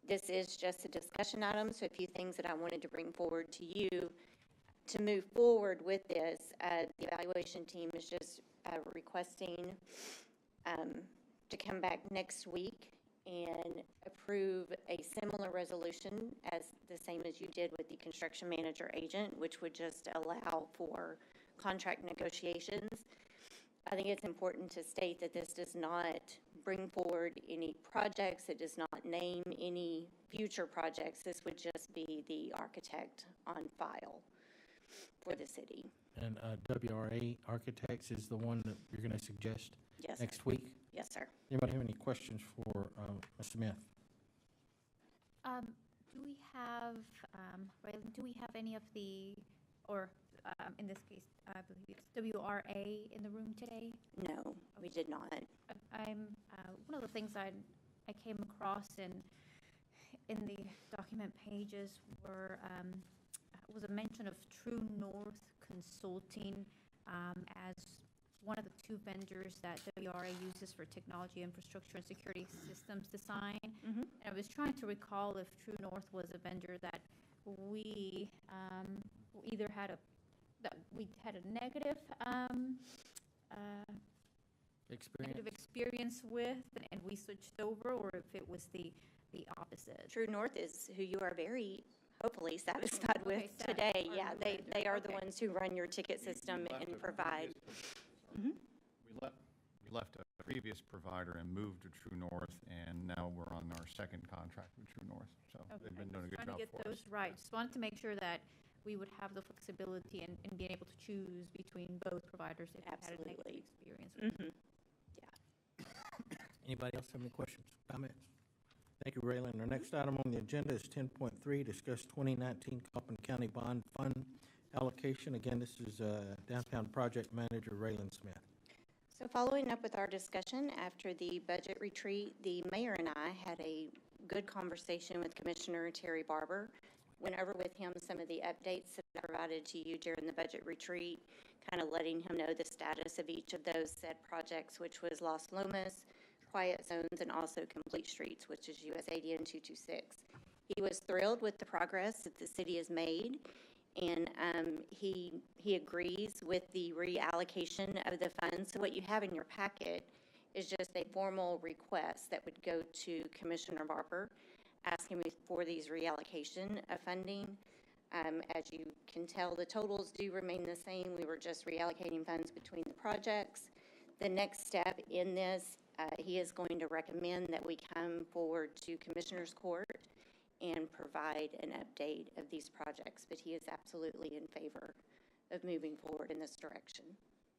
This is just a discussion item, so a few things that I wanted to bring forward to you to move forward with this. The evaluation team is just requesting to come back next week and approve a similar resolution as the same as you did with the construction manager agent, which would just allow for contract negotiations. I think it's important to state that this does not bring forward any projects. It does not name any future projects. This would just be the architect on file for the city. And WRA Architects is the one that you're going to suggest Yes, next week? Yes, sir. Anybody have any questions for Ms. Smith? Do we have, Raylan, do we have any of the, or in this case, I believe it's WRA in the room today? No, we did not. I'm one of the things I came across in the document pages was a mention of True North Consulting as one of the 2 vendors that WRA uses for technology, infrastructure, and security systems design. And I was trying to recall if True North was a vendor that we either had a negative experience with, and we switched over, or if it was the opposite. True North is who you are very hopefully satisfied with today. Yeah, they are the ones who run your ticket system and provide. We left a previous provider and moved to True North, and now we're on our second contract with True North. So they've been doing a good job Trying to get for us. those right. Just wanted to make sure that we would have the flexibility and being able to choose between both providers if we had a negative experience. Anybody else have any questions, comments? Thank you, Raylan. Our next item on the agenda is 10.3, discuss 2019 Coppin County Bond Fund allocation. Again, this is Downtown Project Manager Raylan Smith. So following up with our discussion after the budget retreat, the mayor and I had a good conversation with Commissioner Terry Barber. Went over with him some of the updates that I provided to you during the budget retreat, kind of letting him know the status of each of those said projects, which was Las Lomas, Quiet Zones, and also Complete Streets, which is US 80 and 226. He was thrilled with the progress that the city has made, and he agrees with the reallocation of the funds. So what you have in your packet is just a formal request that would go to Commissioner Barber, asking me for these reallocation of funding. As you can tell, the totals do remain the same. We were just reallocating funds between the projects. The next step in this, he is going to recommend that we come forward to Commissioners Court and provide an update of these projects, but he is absolutely in favor of moving forward in this direction.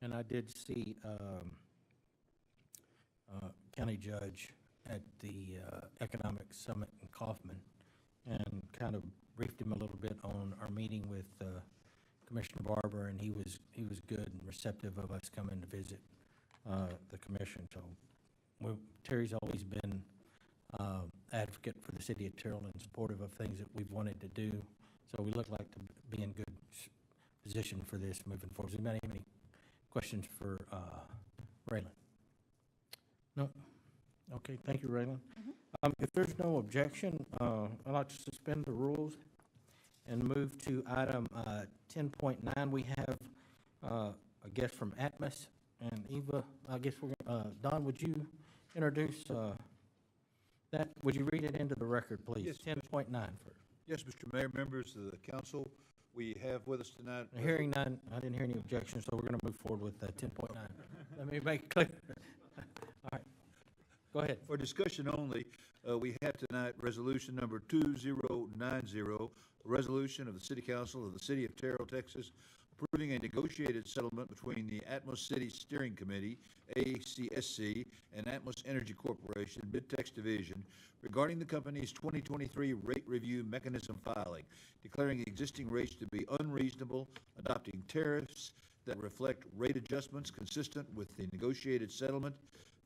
And I did see County Judge at the Economic Summit in Kaufman and kind of briefed him a little bit on our meeting with Commissioner Barber, and he was good and receptive of us coming to visit the commission. So Terry's always been advocate for the city of Terrell and supportive of things that we've wanted to do. So we look like to be in good position for this moving forward. Does anybody have any questions for Raylan? No? Okay, thank you, Raylan. If there's no objection, I'd like to suspend the rules and move to item 10.9. We have a guest from Atmos, and Eva, I guess we're Don, would you introduce that? Would you read it into the record, please? Yes, 10.9 first. Yes, Mr. Mayor, members of the council, we have with us tonight. Hearing none, I didn't hear any objections, so we're going to move forward with 10.9. Let me make it clear. All right, go ahead. For discussion only, we have tonight resolution number 2090, a resolution of the City Council of the City of Terrell, Texas, approving a negotiated settlement between the Atmos City Steering Committee, ACSC, and Atmos Energy Corporation, Mid-Tex Division, regarding the company's 2023 rate review mechanism filing, declaring existing rates to be unreasonable, adopting tariffs that reflect rate adjustments consistent with the negotiated settlement,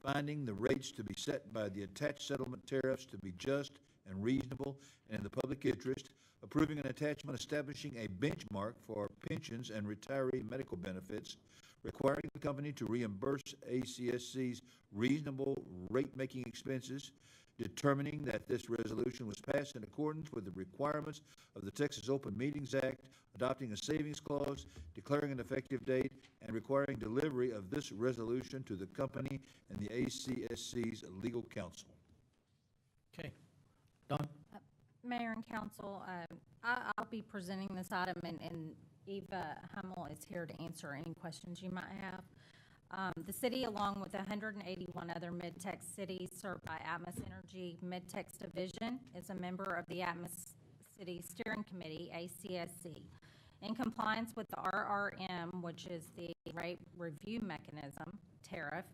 finding the rates to be set by the attached settlement tariffs to be just and reasonable and in the public interest, approving an attachment establishing a benchmark for pensions and retiree medical benefits, requiring the company to reimburse ACSC's reasonable rate-making expenses, determining that this resolution was passed in accordance with the requirements of the Texas Open Meetings Act, adopting a savings clause, declaring an effective date, and requiring delivery of this resolution to the company and the ACSC's legal counsel. Okay. Don? Mayor and council, I'll be presenting this item, and Eva Hummel is here to answer any questions you might have. The city, along with 181 other Mid-Tex cities served by Atmos Energy Mid-Tex Division, is a member of the Atmos City Steering Committee, ACSC. In compliance with the RRM, which is the rate review mechanism tariff,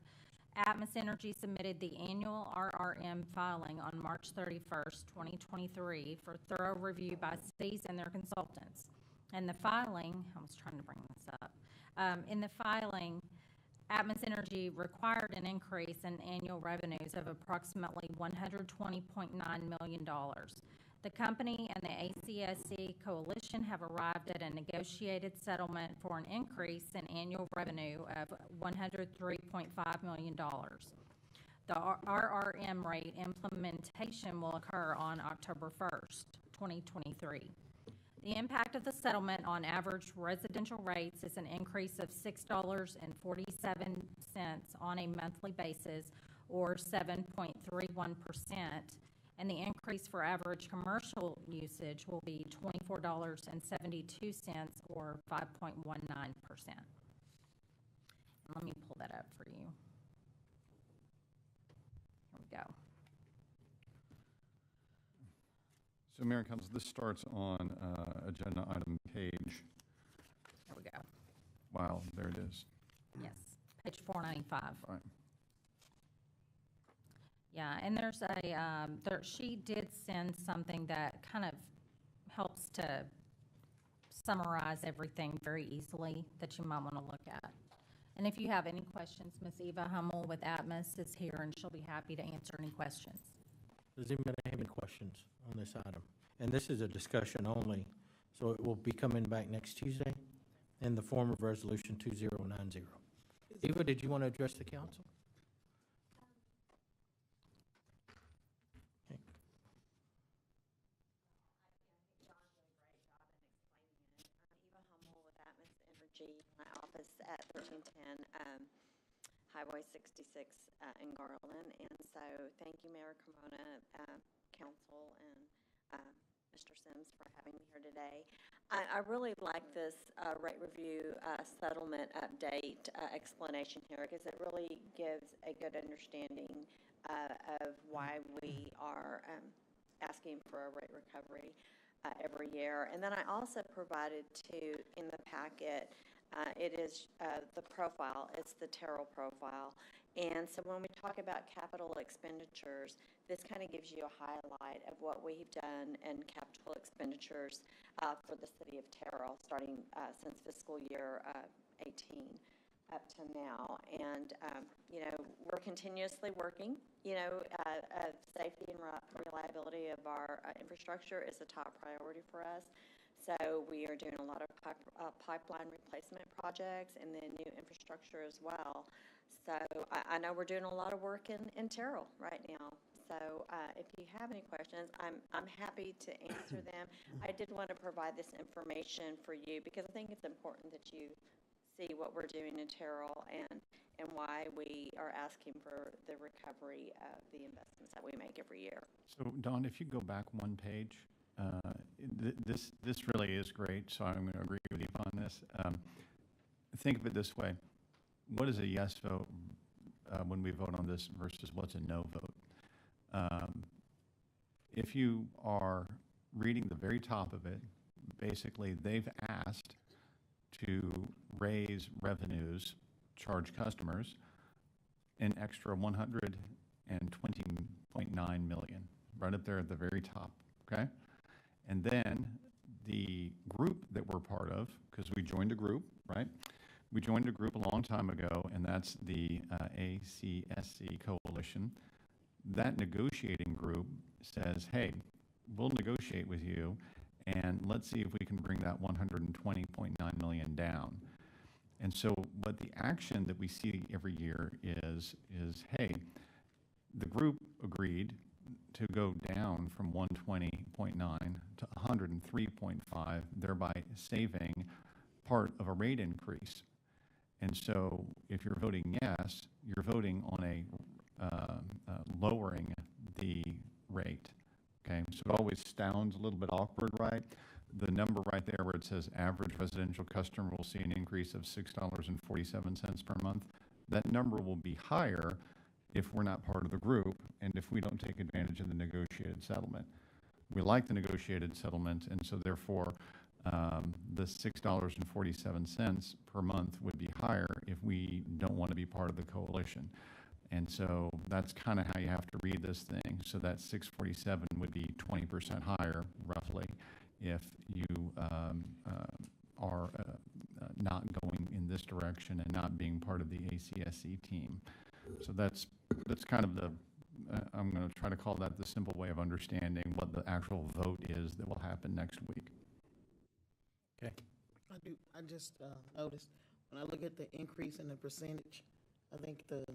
Atmos Energy submitted the annual RRM filing on March 31st, 2023 for thorough review by cities and their consultants. And the filing, I was trying to bring this up, in the filing, Atmos Energy required an increase in annual revenues of approximately $120.9 million. The company and the ACSC coalition have arrived at a negotiated settlement for an increase in annual revenue of $103.5 million. The RRM rate implementation will occur on October 1st, 2023. The impact of the settlement on average residential rates is an increase of $6.47 on a monthly basis, or 7.31%, and the increase for average commercial usage will be $24.72, or 5.19%. Let me pull that up for you. Here we go. So, Mayor and Council, this starts on agenda item page. There we go. Wow, there it is. Yes, page 495. Right. Yeah, and there's she did send something that kind of helps to summarize everything very easily that you might want to look at. And if you have any questions, Ms. Eva Hummel with Atmos is here, and she'll be happy to answer any questions. Does anybody have any questions on this item? And this is a discussion only, so it will be coming back next Tuesday in the form of Resolution 2090. Eva, did you want to address the council? Okay. Eva Hummel with Atmos Energy, my office at 1310 Highway 66 in Garland. And so thank you, Mayor Carmona, Council, and Mr. Sims, for having me here today. I really like this rate review settlement update explanation here, because it really gives a good understanding of why we are asking for a rate recovery every year. And then I also provided in the packet, it is the profile, it's the Terrell profile. And so when we talk about capital expenditures, this kind of gives you a highlight of what we've done in capital expenditures for the city of Terrell, starting since fiscal year 18 up to now. And, we're continuously working, safety and reliability of our infrastructure is a top priority for us. So we are doing a lot of pipeline replacement projects and then new infrastructure as well. So I know we're doing a lot of work in Terrell right now. So if you have any questions, I'm happy to answer them. I did want to provide this information for you because I think it's important that you see what we're doing in Terrell and why we are asking for the recovery of the investments that we make every year. So, Dawn, if you go back one page, this really is great, so I'm going to agree with you on this. Think of it this way. What is a yes vote when we vote on this versus what's a no vote? If you are reading the very top of it, basically they've asked to raise revenues, charge customers an extra $120.9 million, right up there at the very top, okay? And then the group that we're part of, because we joined a group, right? We joined a group a long time ago, and that's the ACSC Coalition. That negotiating group says, hey, we'll negotiate with you, and let's see if we can bring that $120.9 million down. And so what the action that we see every year is hey, the group agreed to go down from 120.9 to 103.5, thereby saving part of a rate increase. And so if you're voting yes, you're voting on a lowering the rate. Okay, so it always sounds a little bit awkward, right? The number right there where it says average residential customer will see an increase of $6.47 per month, that number will be higher if we're not part of the group and if we don't take advantage of the negotiated settlement. We like the negotiated settlement, and so therefore the $6.47 per month would be higher if we don't want to be part of the coalition. And so that's kind of how you have to read this thing. So that 647 would be 20% higher, roughly, if you are not going in this direction and not being part of the ACSC team. So that's kind of the, I'm going to try to call that the simple way of understanding what the actual vote is that will happen next week. Okay. I just noticed, when I look at the increase in the percentage, I think the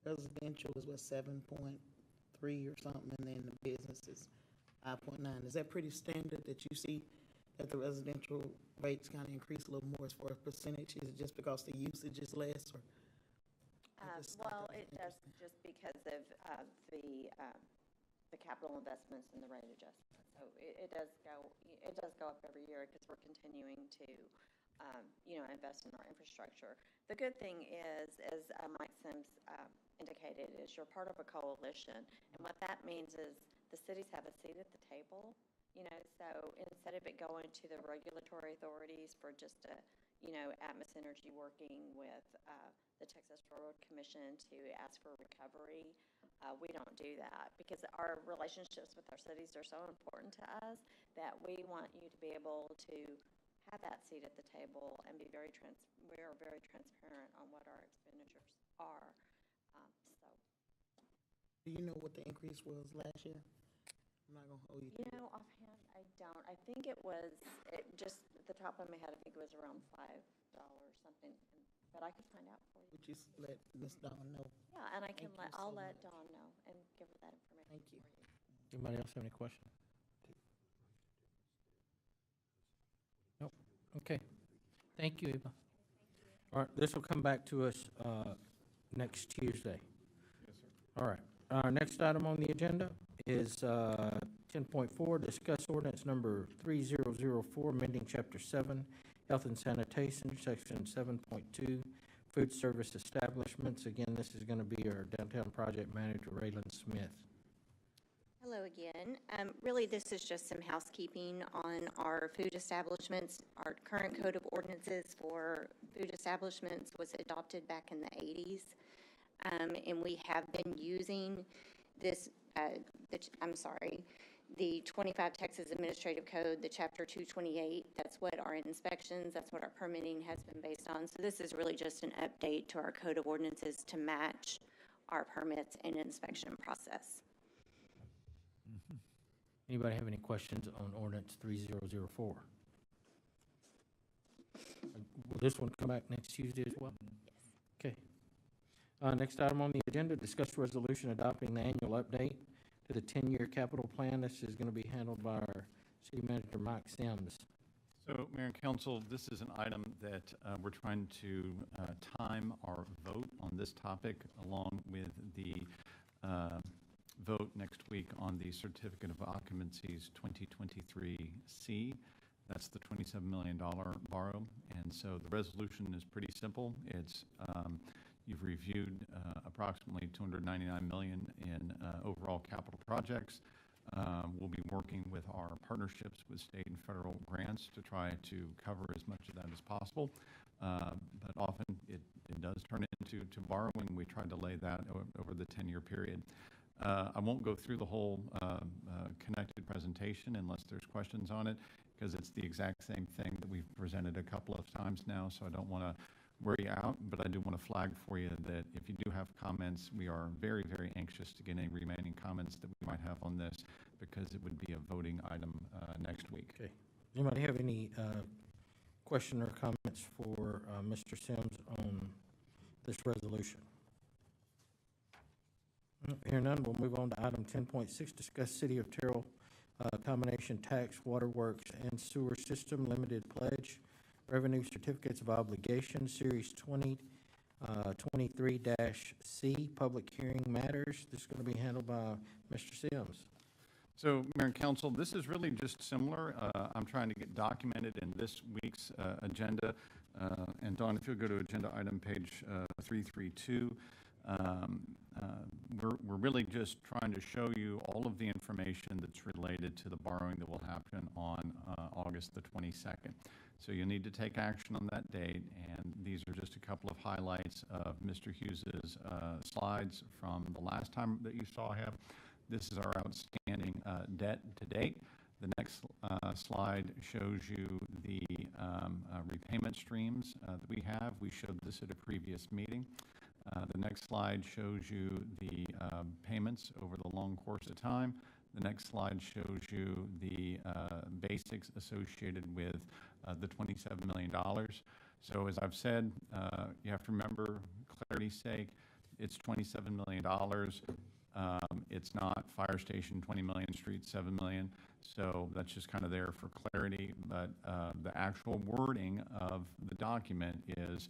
residential is what, 7.3 or something, and then the business is 5.9. Is that pretty standard that you see that the residential rates kind of increase a little more as far as percentage? Is it just because the usage is less, or? Well, it does just because of the capital investments and the rate adjustment. So it does go up every year because we're continuing to invest in our infrastructure. The good thing is, as Mike Sims indicated, is you're part of a coalition, and what that means is the cities have a seat at the table. So instead of it going to the regulatory authorities for just Atmos Energy working with the Texas Railroad Commission to ask for recovery, we don't do that because our relationships with our cities are so important to us that we want you to be able to have that seat at the table and be we are very transparent on what our expenditures are. Do you know what the increase was last year? I'm not going to hold you to it. Offhand, I don't. I think it was, just at the top of my head, I think it was around $5 something, but I could find out for you. Would you let Ms. Dawn know? Yeah, and I'll so let much. Dawn know and give her that information. Thank you. Anybody else have any questions? Nope. Okay. Thank you, Eva. All right, this will come back to us next Tuesday. Yes, sir. All right. Our next item on the agenda is 10.4, discuss ordinance number 3004, amending Chapter 7, Health and Sanitation, Section 7.2, Food Service Establishments. Again, this is going to be our downtown project manager, Raylan Smith. Hello again. Really, this is just some housekeeping on our food establishments. Our current code of ordinances for food establishments was adopted back in the 80s. And we have been using this, the 25 Texas Administrative Code, the Chapter 228. That's what our inspections, that's what our permitting has been based on. So this is really just an update to our code of ordinances to match our permits and inspection process. Anybody have any questions on ordinance 3004? Will this one come back next Tuesday as well? Yes. Okay. Next item on the agenda, discuss resolution adopting the annual update to the 10-year capital plan. This is going to be handled by our city manager, Mike Sims. So, Mayor and Council, this is an item that we're trying to time our vote on this topic along with the vote next week on the Certificate of Occupancies 2023C. That's the $27 million borrow. And so the resolution is pretty simple. It's you've reviewed approximately $299 million in overall capital projects. We'll be working with our partnerships with state and federal grants to try to cover as much of that as possible. But often it does turn into borrowing. We tried to lay that over the 10-year period. I won't go through the whole connected presentation unless there's questions on it, because it's the exact same thing that we've presented a couple of times now, so I don't want to wear you out, but I do want to flag for you that if you do have comments, we are very, very anxious to get any remaining comments that we might have on this, because it would be a voting item next week. Okay. Anybody have any question or comments for Mr. Sims on this resolution? Hearing none, we'll move on to item 10.6, discuss City of Terrell combination tax, waterworks, and sewer system limited pledge, revenue certificates of obligation, Series 2023-C, public hearing matters. This is going to be handled by Mr. Sims. So, Mayor and Council, this is really just similar. I'm trying to get documented in this week's agenda. And Dawn, if you'll go to agenda item page 332, we're really just trying to show you all of the information that's related to the borrowing that will happen on August the 22nd. So you'll need to take action on that date, and these are just a couple of highlights of Mr. Hughes's slides from the last time that you saw him. This is our outstanding debt to date. The next slide shows you the repayment streams that we have. We showed this at a previous meeting. The next slide shows you the payments over the long course of time. The next slide shows you the basics associated with the $27 million. So as I've said, you have to remember, clarity's sake, it's $27 million. It's not fire station 20 million, street 7 million. So that's just kind of there for clarity. But the actual wording of the document is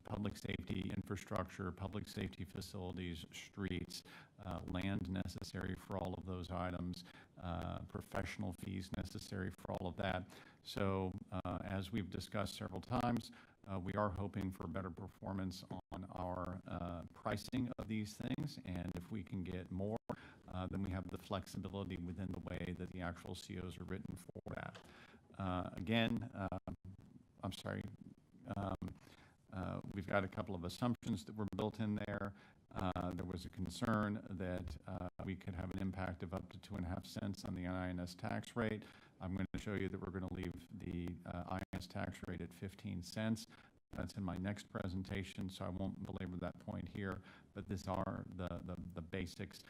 public safety infrastructure, public safety facilities, streets, land necessary for all of those items, professional fees necessary for all of that. So as we've discussed several times, we are hoping for better performance on our pricing of these things, and if we can get more, then we have the flexibility within the way that the actual COs are written for that. We've got a couple of assumptions that were built in there. There was a concern that we could have an impact of up to 2.5 cents on the INS tax rate. I'm going to show you that we're going to leave the INS tax rate at 15 cents. That's in my next presentation, so I won't belabor that point here, but these are the basics.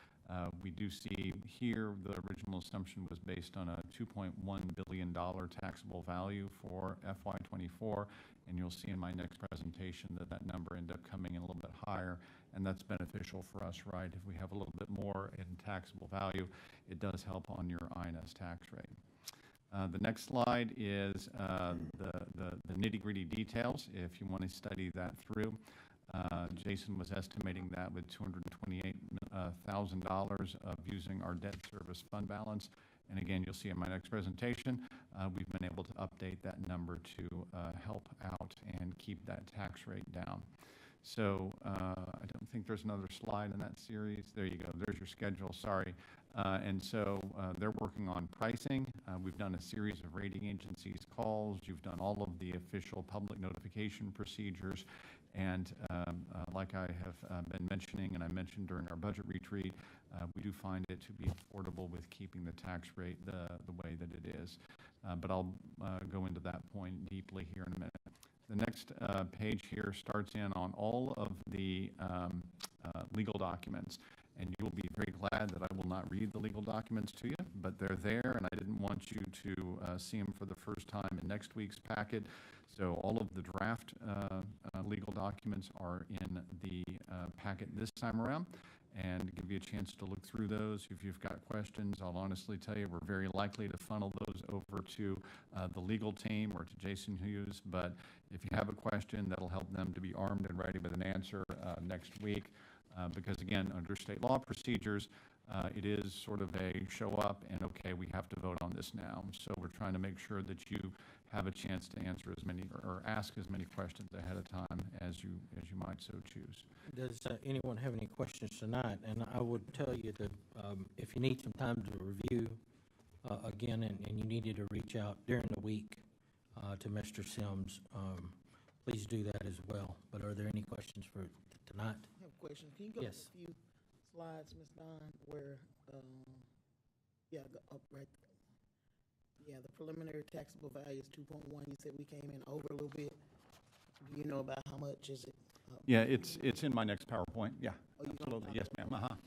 We do see here the original assumption was based on a $2.1 billion taxable value for FY24, and you'll see in my next presentation that that number ended up coming in a little bit higher, and that's beneficial for us, right? If we have a little bit more in taxable value, it does help on your INS tax rate. The next slide is the nitty-gritty details, if you want to study that through. Jason was estimating that with $228 $1,000 of using our debt service fund balance. And again, you'll see in my next presentation, we've been able to update that number to help out and keep that tax rate down. So I don't think there's another slide in that series. There you go. There's your schedule. Sorry. And so they're working on pricing. We've done a series of rating agencies calls. You've done all of the official public notification procedures. And like I have been mentioning, and I mentioned during our budget retreat, we do find it to be affordable with keeping the tax rate the way that it is. But I'll go into that point deeply here in a minute. The next page here starts in on all of the legal documents. And you'll be very glad that I will not read the legal documents to you, but they're there, and I didn't want you to see them for the first time in next week's packet. So all of the draft legal documents are in the packet this time around, and give you a chance to look through those. If you've got questions, I'll honestly tell you we're very likely to funnel those over to the legal team or to Jason Hughes, but if you have a question, that'll help them to be armed and ready with an answer next week. Because again, under state law procedures, it is sort of a show up and okay, we have to vote on this now. So we're trying to make sure that you have a chance to answer as many or ask as many questions ahead of time as you might so choose. Does anyone have any questions tonight? And I would tell you that if you need some time to review again and you needed to reach out during the week to Mr. Sims, please do that as well. But are there any questions for tonight? I have a question. Can you go Yes. a few slides, Ms. Don, where, yeah, up right there. Yeah, the preliminary taxable value is 2.1. You said we came in over a little bit. Do you know about how much is it? Yeah, it's in my next PowerPoint. Yeah, Oh, you know absolutely. about Yes, that? ma'am.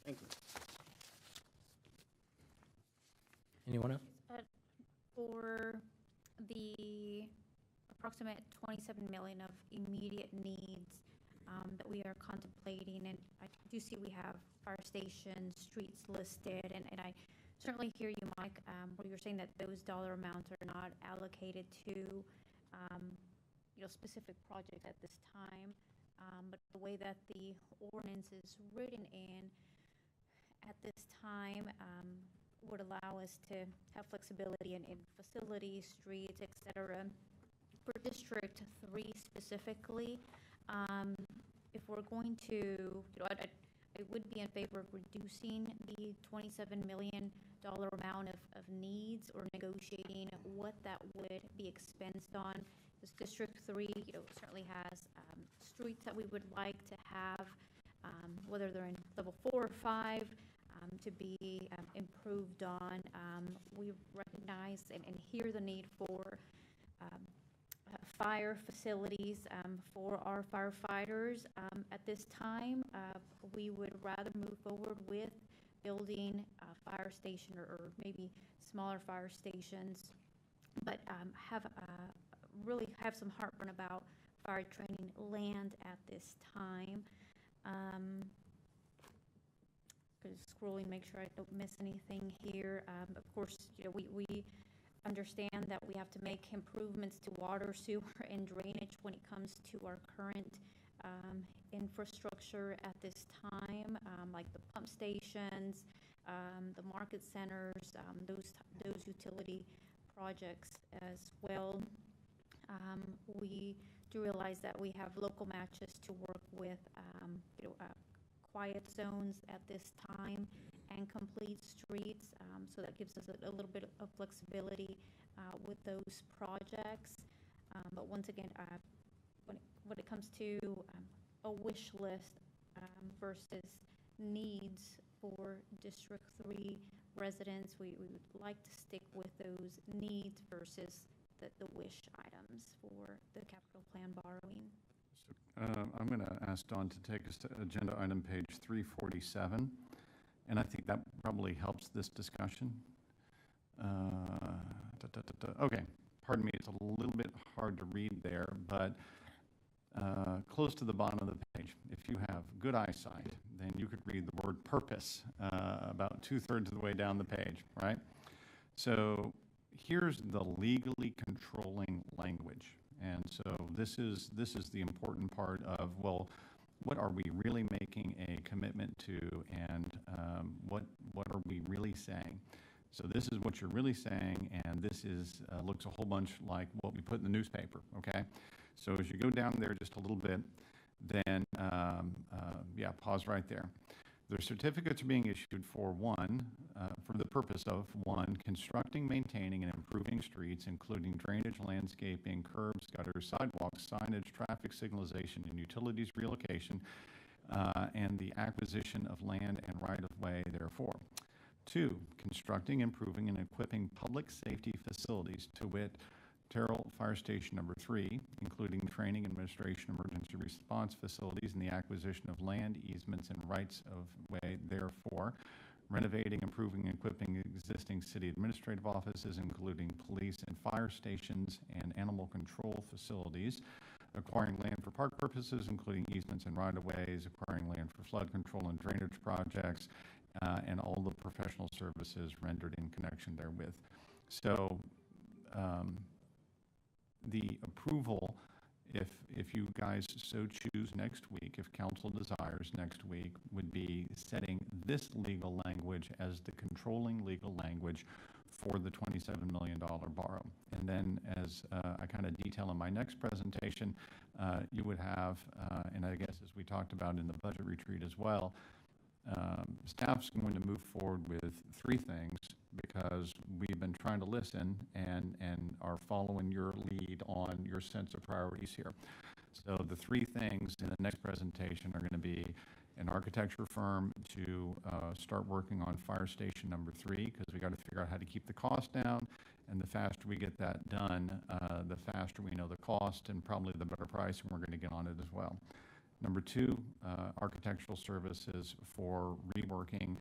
Thank you. Anyone else? For the approximate 27 million of immediate needs that we are contemplating, and I do see we have fire stations, streets listed, and I certainly hear you, Mike, where you're saying that those dollar amounts are not allocated to, specific projects at this time. But the way that the ordinance is written in at this time would allow us to have flexibility in facilities, streets, et cetera. For District 3 specifically, if we're going to, I would be in favor of reducing the $27 million amount of needs or negotiating what that would be expensed on. This District 3, certainly has streets that we would like to have, whether they're in level 4 or 5, to be improved on. We recognize and hear the need for fire facilities for our firefighters. At this time, we would rather move forward with building a fire station or maybe smaller fire stations, but really have some heartburn about fire training land at this time. Just scrolling, make sure I don't miss anything here. Of course, we understand that we have to make improvements to water, sewer, and drainage when it comes to our current infrastructure at this time, like the pump stations, the market centers, those utility projects as well. We do realize that we have local matches to work with, quiet zones at this time and complete streets, so that gives us a little bit of flexibility with those projects. But once again, when it comes to a wish list versus needs for District 3 residents, we would like to stick with those needs versus the wish items for the capital plan borrowing. I'm going to ask Dawn to take us to agenda item page 347, and I think that probably helps this discussion. Okay, pardon me, it's a little bit hard to read there, but close to the bottom of the page, if you have good eyesight, then you could read the word purpose about 2/3 of the way down the page, right? So here's the legally controlling language. And so this is the important part of, well, what are we really making a commitment to, and what are we really saying? So this is what you're really saying, and this is looks a whole bunch like what we put in the newspaper, okay? So as you go down there just a little bit, then, yeah, pause right there. The certificates are being issued for for the purpose of, one, constructing, maintaining, and improving streets, including drainage, landscaping, curbs, gutters, sidewalks, signage, traffic signalization, and utilities relocation, and the acquisition of land and right-of-way therefore. Two, constructing, improving, and equipping public safety facilities, to wit, Terrell Fire Station Number 3, including training, administration, emergency response facilities, and the acquisition of land, easements, and rights of way therefore. Renovating, improving, and equipping existing city administrative offices, including police and fire stations and animal control facilities. Acquiring land for park purposes, including easements and right-of-ways. Acquiring land for flood control and drainage projects, and all the professional services rendered in connection therewith. So, the approval, if you guys so choose next week, if council desires next week, would be setting this legal language as the controlling legal language for the $27 million borrow. And then, as I kind of detail in my next presentation, you would have, and I guess as we talked about in the budget retreat as well, staff's going to move forward with three things, because we've been trying to listen and are following your lead on your sense of priorities here. So the three things in the next presentation are going to be an architecture firm to start working on Fire Station Number 3, because we got to figure out how to keep the cost down, and the faster we get that done, the faster we know the cost and probably the better price we're going to get on it as well. Number two, architectural services for reworking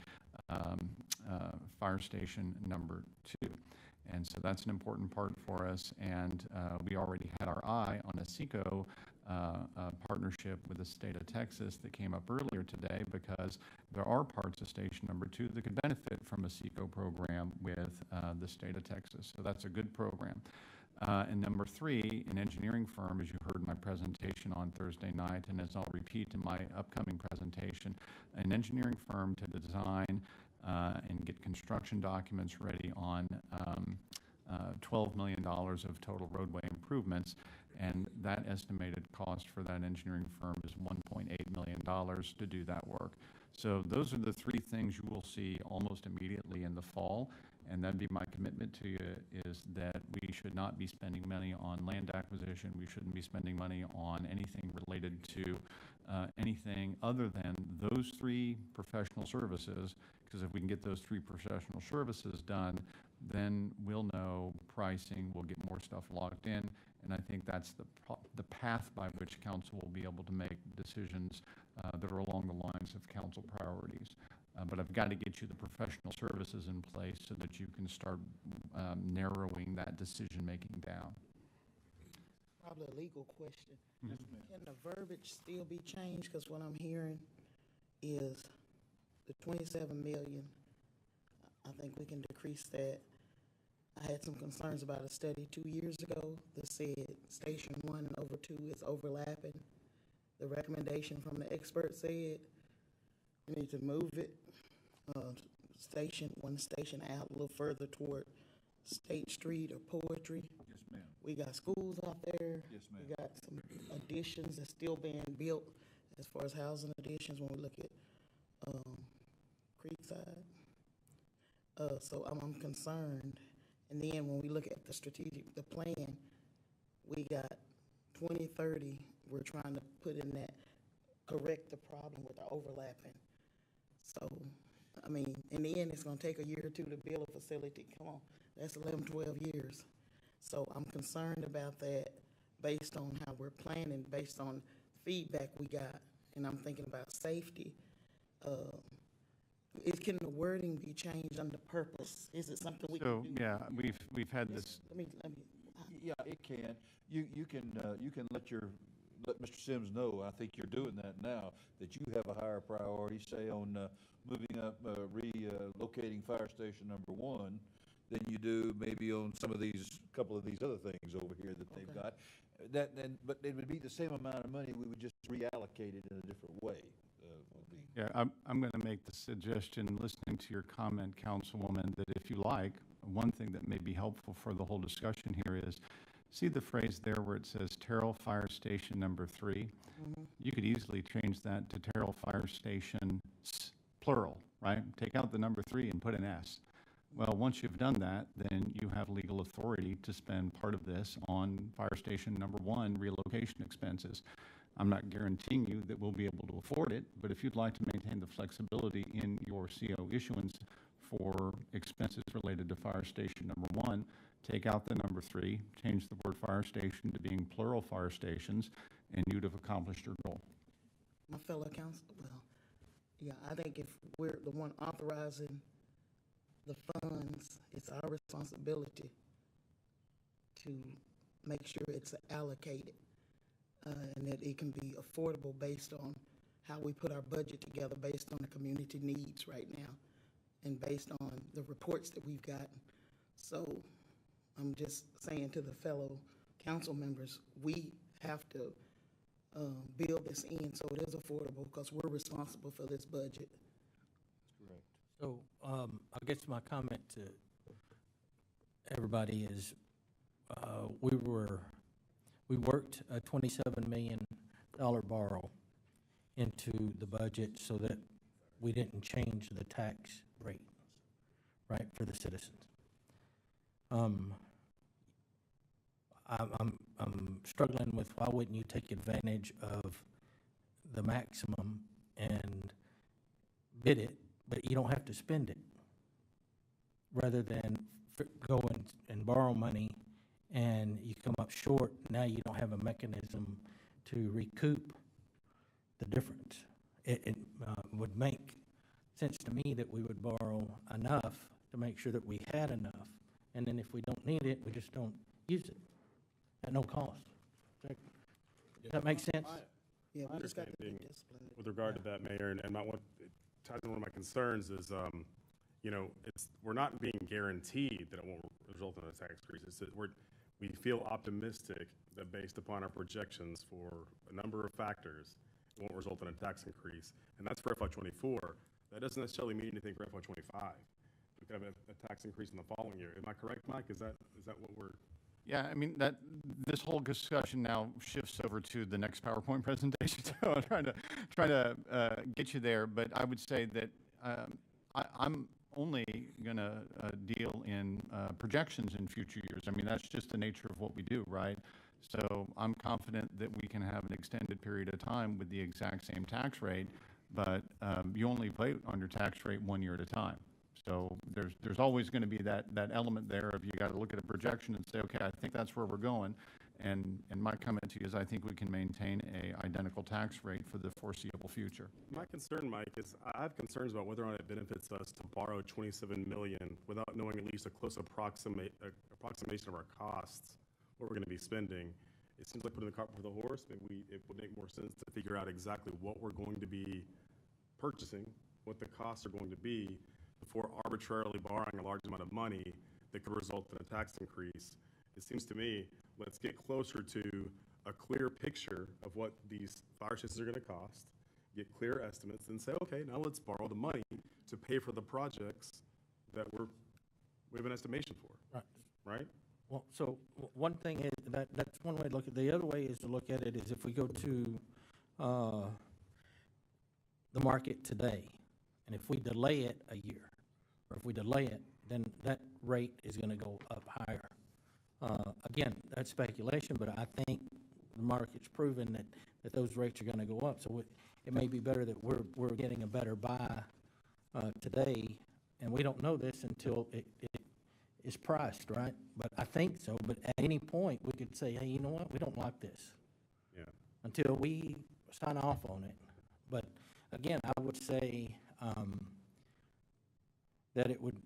Fire Station Number 2. And so that's an important part for us, and we already had our eye on a SECO partnership with the state of Texas that came up earlier today, because there are parts of Station Number 2 that could benefit from a SECO program with the state of Texas. So that's a good program. And number three, an engineering firm, as you heard in my presentation on Thursday night, and as I'll repeat in my upcoming presentation, an engineering firm to design and get construction documents ready on $12 million of total roadway improvements, and that estimated cost for that engineering firm is $1.8 million to do that work. So those are the three things you will see almost immediately in the fall, and that'd be my commitment to you, is that we should not be spending money on land acquisition. We shouldn't be spending money on anything related to anything other than those three professional services, because if we can get those three professional services done, then we'll know pricing, we'll get more stuff locked in, and I think that's the path by which council will be able to make decisions that are along the lines of council priorities. But I've got to get you the professional services in place so that you can start narrowing that decision-making down. Probably a legal question. Can the verbiage still be changed? Because what I'm hearing is the 27 million, I think we can decrease that. I had some concerns about a study 2 years ago that said Station 1 and over 2 is overlapping. The recommendation from the expert said we need to move it, one station out a little further toward State Street or Poetry. Yes, ma'am. We got schools out there. Yes, ma'am. We got some additions that's still being built as far as housing additions when we look at Creekside. So I'm concerned. And then when we look at the plan, we got 2030, we're trying to put in that, correct the problem with the overlapping. So, I mean, in the end, it's gonna take a year or two to build a facility. Come on, that's 11, 12 years. So I'm concerned about that based on how we're planning, based on feedback we got. And I'm thinking about safety. Can the wording be changed under purpose? Is it something we can do? So, yeah, we've had this. Let me. Yeah, it can. You can let Mr. Sims know, I think you're doing that now, that you have a higher priority, say on moving up, relocating Fire Station Number 1, than you do maybe on some of these, couple of these other things over here that they've got. But it would be the same amount of money, we would just reallocate it in a different way. Yeah, I'm going to make the suggestion, listening to your comment, Councilwoman, that if you like, one thing that may be helpful for the whole discussion here is, see the phrase there where it says Terrell Fire Station number 3? You could easily change that to Terrell Fire Station, plural, right? Take out the number 3 and put an S. Well, once you've done that, then you have legal authority to spend part of this on Fire Station number 1 relocation expenses. I'm not guaranteeing you that we'll be able to afford it, but if you'd like to maintain the flexibility in your CO issuance for expenses related to Fire Station number 1, take out the number 3, change the word fire station to being plural fire stations, and you'd have accomplished your goal. My fellow council, well, yeah, I think if we're the one authorizing the funds, it's our responsibility to make sure it's allocated, and that it can be affordable based on how we put our budget together, based on the community needs right now, and based on the reports that we've gotten. So I'm just saying to the fellow council members, we have to build this in so it is affordable, because we're responsible for this budget. Correct. So I guess my comment to everybody is we worked a $27 million borrow into the budget so that we didn't change the tax rate, right, for the citizens. I'm struggling with why wouldn't you take advantage of the maximum and bid it, but you don't have to spend it, rather than go and borrow money and you come up short. Now you don't have a mechanism to recoup the difference. It would make sense to me that we would borrow enough to make sure that we had enough, and then if we don't need it, we just don't use it at no cost. Does that make sense? Yeah, My we just got to be understanding disciplined. with regard to that, Mayor, and what ties in one of my concerns is, we're not being guaranteed that it won't result in a tax increase. It's that we feel optimistic that based upon our projections for a number of factors, it won't result in a tax increase, and that's for FY24. That doesn't necessarily mean anything for FY25. We could have a tax increase in the following year. Am I correct, Mike? Is that what we're? Yeah, I mean, this whole discussion now shifts over to the next PowerPoint presentation, so I'm trying to get you there, but I would say that I'm only going to deal in projections in future years. I mean, that's just the nature of what we do, right? So I'm confident that we can have an extended period of time with the exact same tax rate, but you only vote on your tax rate 1 year at a time. So there's always going to be that element there of you got to look at a projection and say, okay, I think that's where we're going. And my comment to you is I think we can maintain a identical tax rate for the foreseeable future. My concern, Mike, is I have concerns about whether or not it benefits us to borrow $27 million without knowing at least a close approximation of our costs, what we're going to be spending. It seems like putting the cart before the horse. Maybe it would make more sense to figure out exactly what we're going to be purchasing, what the costs are going to be, before arbitrarily borrowing a large amount of money that could result in a tax increase. It seems to me, let's get closer to a clear picture of what these fire stations are going to cost, get clear estimates, and say, okay, now let's borrow the money to pay for the projects that we have an estimation for. Right? Well, so one thing is that's one way to look at it. The other way is to look at it is if we go to the market today, and if we delay it a year, or if we delay it, then that rate is going to go up higher. Again, that's speculation, but I think the market's proven that those rates are going to go up. So it may be better that we're getting a better buy today, and we don't know this until it is priced, right? But I think so. But at any point, we could say, hey, you know what? We don't like this. Yeah. Until we sign off on it. But again, I would say that it would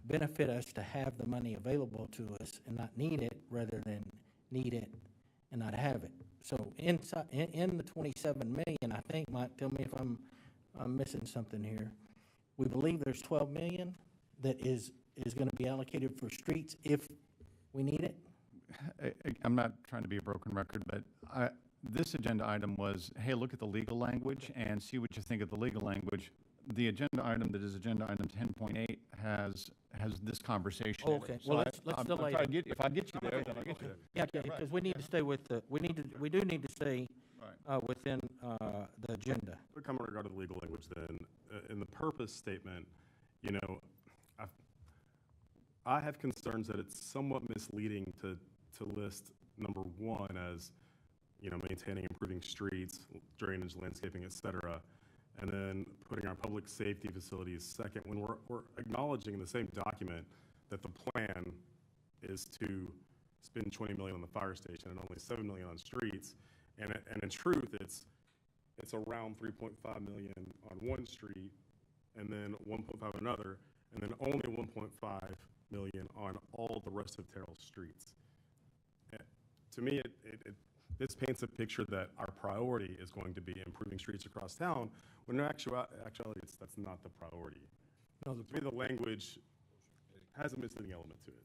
benefit us to have the money available to us and not need it, rather than need it and not have it. So in the 27 million, I think, Mike, tell me if I'm missing something here. We believe there's 12 million that is is gonna be allocated for streets if we need it? I'm not trying to be a broken record, but this agenda item was, hey, look at the legal language and see what you think of the legal language. The agenda item that is agenda item 10.8 has this conversation. in it. Okay, So well, let's delay if I it. if I get you there, then I'll get you there. Yeah, because we need to stay with the, we do need to stay within the agenda. We'll come in regard to the legal language then. In the purpose statement, you know, I have concerns that it's somewhat misleading to list number one as, you know, maintaining, improving streets, drainage, landscaping, et cetera, and then putting our public safety facilities second, when we're acknowledging in the same document that the plan is to spend 20 million on the fire station and only 7 million on streets, and in truth, it's around 3.5 million on one street, and then 1.5 on another, and then only 1.5 million on all the rest of Terrell's streets. To me, this paints a picture that our priority is going to be improving streets across town, when in actuality, that's not the priority. No, to me, the language has a misleading element to it.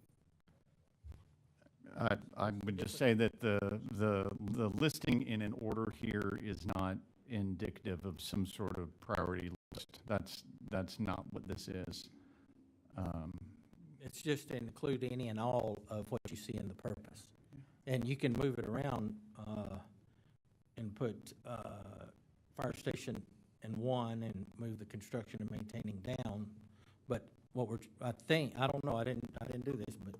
I would just say that the listing in an order here is not indicative of some sort of priority list. That's not what this is. It's just to include any and all of what you see in the purpose. And you can move it around and put fire station in one and move the construction and maintaining down. But what I don't know, I didn't do this, but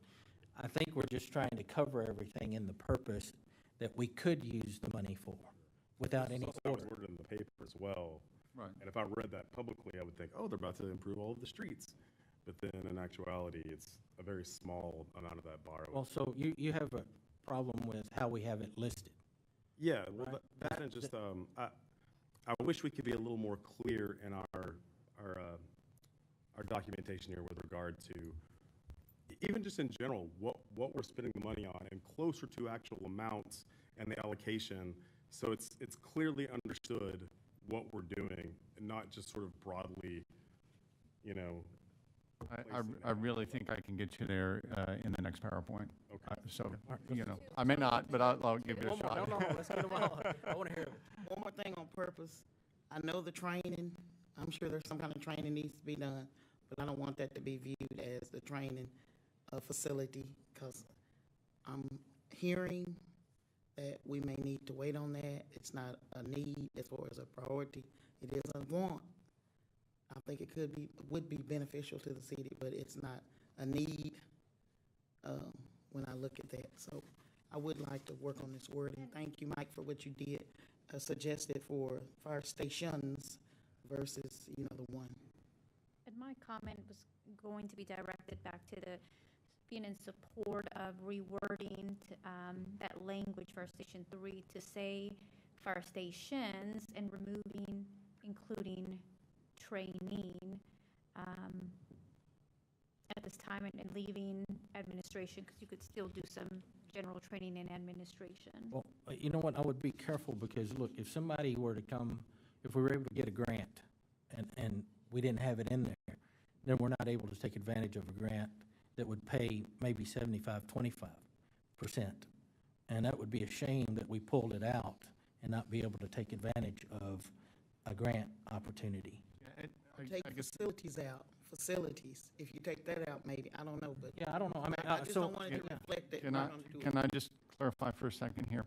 I think we're just trying to cover everything in the purpose that we could use the money for without any That was worded in the paper as well. Right. And if I read that publicly, I would think, oh, they're about to improve all of the streets. But then in actuality, it's a very small amount of that borrowing. Well, so you have a problem with how we have it listed. Yeah, well, that and just, I wish we could be a little more clear in our documentation here with regard to, even just in general, what we're spending the money on, and closer to actual amounts and the allocation, so it's clearly understood what we're doing, and not just sort of broadly, you know. I really think I can get you there in the next PowerPoint. Okay. So, you know, I may not, but I'll give it a shot. No, let's get them all. I want to hear it. One more thing on purpose. I know the training, I'm sure there's some kind of training needs to be done, but I don't want that to be viewed as the training facility, because I'm hearing that we may need to wait on that. It's not a need as far as a priority. It is a want. I think it would be beneficial to the city, but it's not a need when I look at that. So I would like to work on this wording. Thank you, Mike, for what you did, suggested for fire stations versus, you know, the one. And my comment was going to be directed back to being in support of rewording that language, Fire Station 3, to say fire stations and removing, including training at this time, and leaving administration, because you could still do some general training and administration. Well, you know what, I would be careful, because look, if somebody were to come, if we were able to get a grant and we didn't have it in there, then we're not able to take advantage of a grant that would pay maybe 75-25%. And that would be a shame that we pulled it out and not be able to take advantage of a grant opportunity. Take facilities out, facilities. If you take that out, maybe, I don't know, but. Yeah, I don't know. I mean, I just don't want it to reflect that. Can I just clarify for a second here?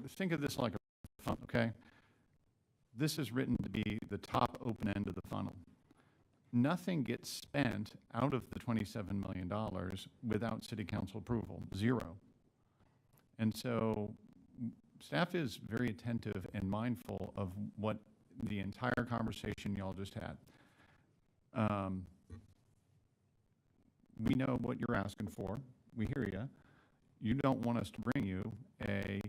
Think of this like a funnel, okay? This is written to be the top open end of the funnel. Nothing gets spent out of the $27 million without city council approval, zero. And so staff is very attentive and mindful of what the entire conversation y'all just had. We know what you're asking for. We hear you. You don't want us to bring you a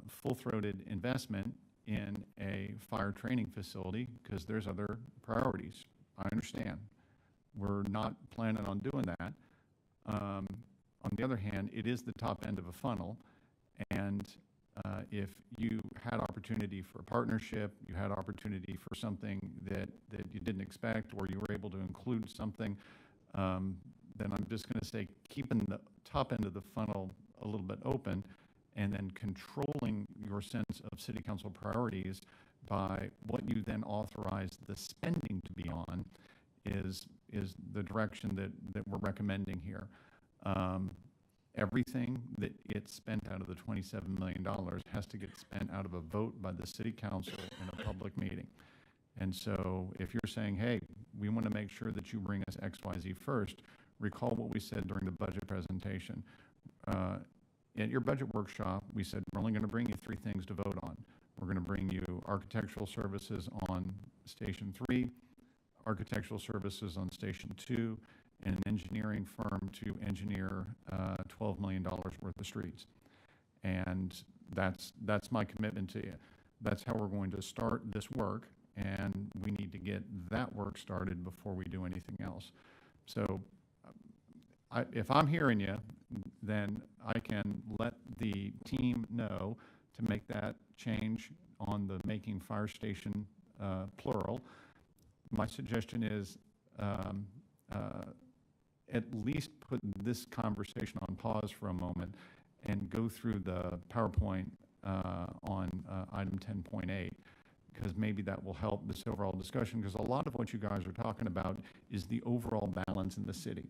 full-throated investment in a fire training facility because there's other priorities. I understand. We're not planning on doing that. On the other hand, it is the top end of a funnel, and if you had opportunity for a partnership, you had opportunity for something that you didn't expect, or you were able to include something, then I'm just going to say keeping the top end of the funnel a little bit open, and then controlling your sense of city council priorities by what you then authorize the spending to be on is the direction that we're recommending here. Everything that gets spent out of the $27 million has to get spent out of a vote by the city council in a public meeting. And so if you're saying, hey, we want to make sure that you bring us X, Y, Z first, recall what we said during the budget presentation. At your budget workshop, we said we're only going to bring you 3 things to vote on. We're going to bring you architectural services on Station 3, architectural services on Station 2, and an engineering firm to engineer $12 million worth of streets. And that's my commitment to you. That's how we're going to start this work, and we need to get that work started before we do anything else. So if I'm hearing you, then I can let the team know to make that change on the making fire station plural. My suggestion is at least put this conversation on pause for a moment and go through the PowerPoint on item 10.8, because maybe that will help this overall discussion, because a lot of what you guys are talking about is the overall balance in the city.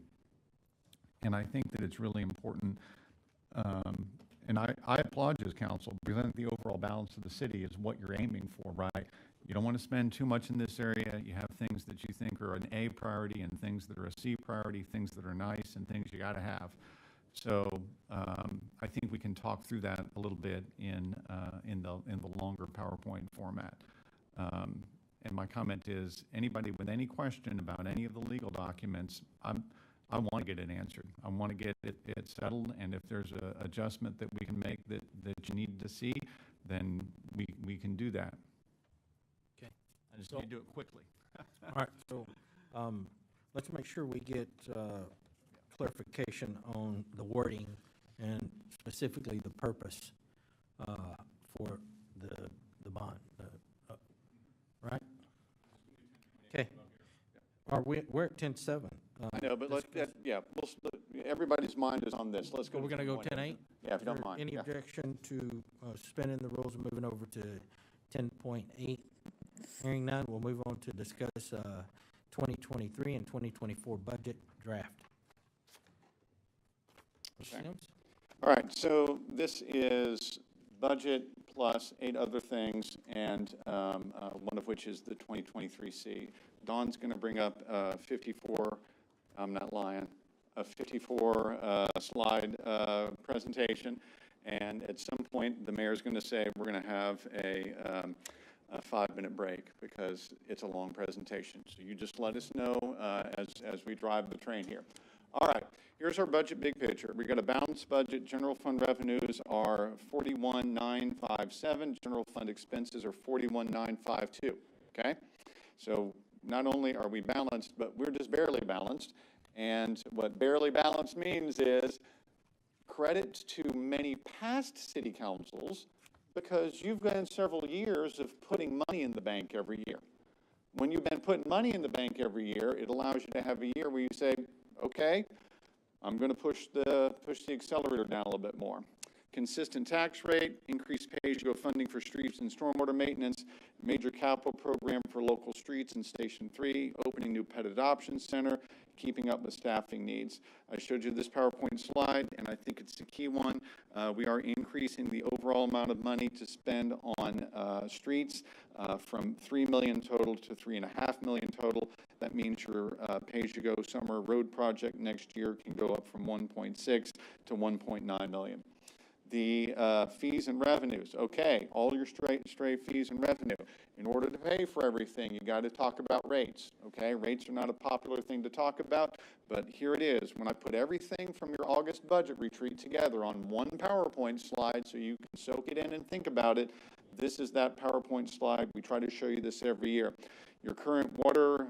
And I think that it's really important, and I applaud you as council, because I think the overall balance of the city is what you're aiming for, right? You don't want to spend too much in this area. You have things that you think are an A priority and things that are a C priority, things that are nice and things you got to have. So I think we can talk through that a little bit in the longer PowerPoint format. And my comment is, anybody with any question about any of the legal documents, I want to get it answered. I want to get it settled, and if there's an adjustment that we can make that you need to see, then we can do that. Okay. I just need to do it quickly. All right, so let's make sure we get clarification on the wording and specifically the purpose for the bond, right? Okay. We're at 10.7. I know, but let's, everybody's mind is on this. Let's go. We're going to go 10.8? Yeah, if you don't mind. Any objection to suspending the rules and moving over to 10.8? Hearing none, we'll move on to discuss 2023 and 2024 budget draft. Okay. All right, so this is budget plus 8 other things, and one of which is the 2023C. Dawn's going to bring up 54, I'm not lying, a 54 slide presentation, and at some point the mayor's going to say we're going to have a 5-minute break because it's a long presentation. So you just let us know as we drive the train here. All right, here's our budget big picture. We got a balanced budget. General fund revenues are 41,957. General fund expenses are 41,952. Okay, so not only are we balanced, but we're just barely balanced. And what barely balanced means is credit to many past city councils, because you've been several years of putting money in the bank every year. When you've been putting money in the bank every year, it allows you to have a year where you say, okay, I'm going to push the accelerator down a little bit more. Consistent tax rate, increased pay-as-you-go funding for streets and stormwater maintenance, major capital program for local streets in Station 3, opening new pet adoption center, keeping up with staffing needs. I showed you this PowerPoint slide, and I think it's the key one. We are increasing the overall amount of money to spend on streets from $3 million total to $3.5 million total. That means your pay-as-you-go summer road project next year can go up from 1.6 to 1.9 million. The fees and revenues. Okay, all your stray fees and revenue. In order to pay for everything, you got to talk about rates. Okay, rates are not a popular thing to talk about, but here it is. When I put everything from your August budget retreat together on one PowerPoint slide so you can soak it in and think about it, this is that PowerPoint slide. We try to show you this every year. your current water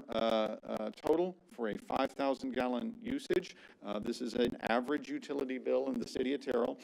total for a 5,000 gallon usage. This is an average utility bill in the city of Terrell.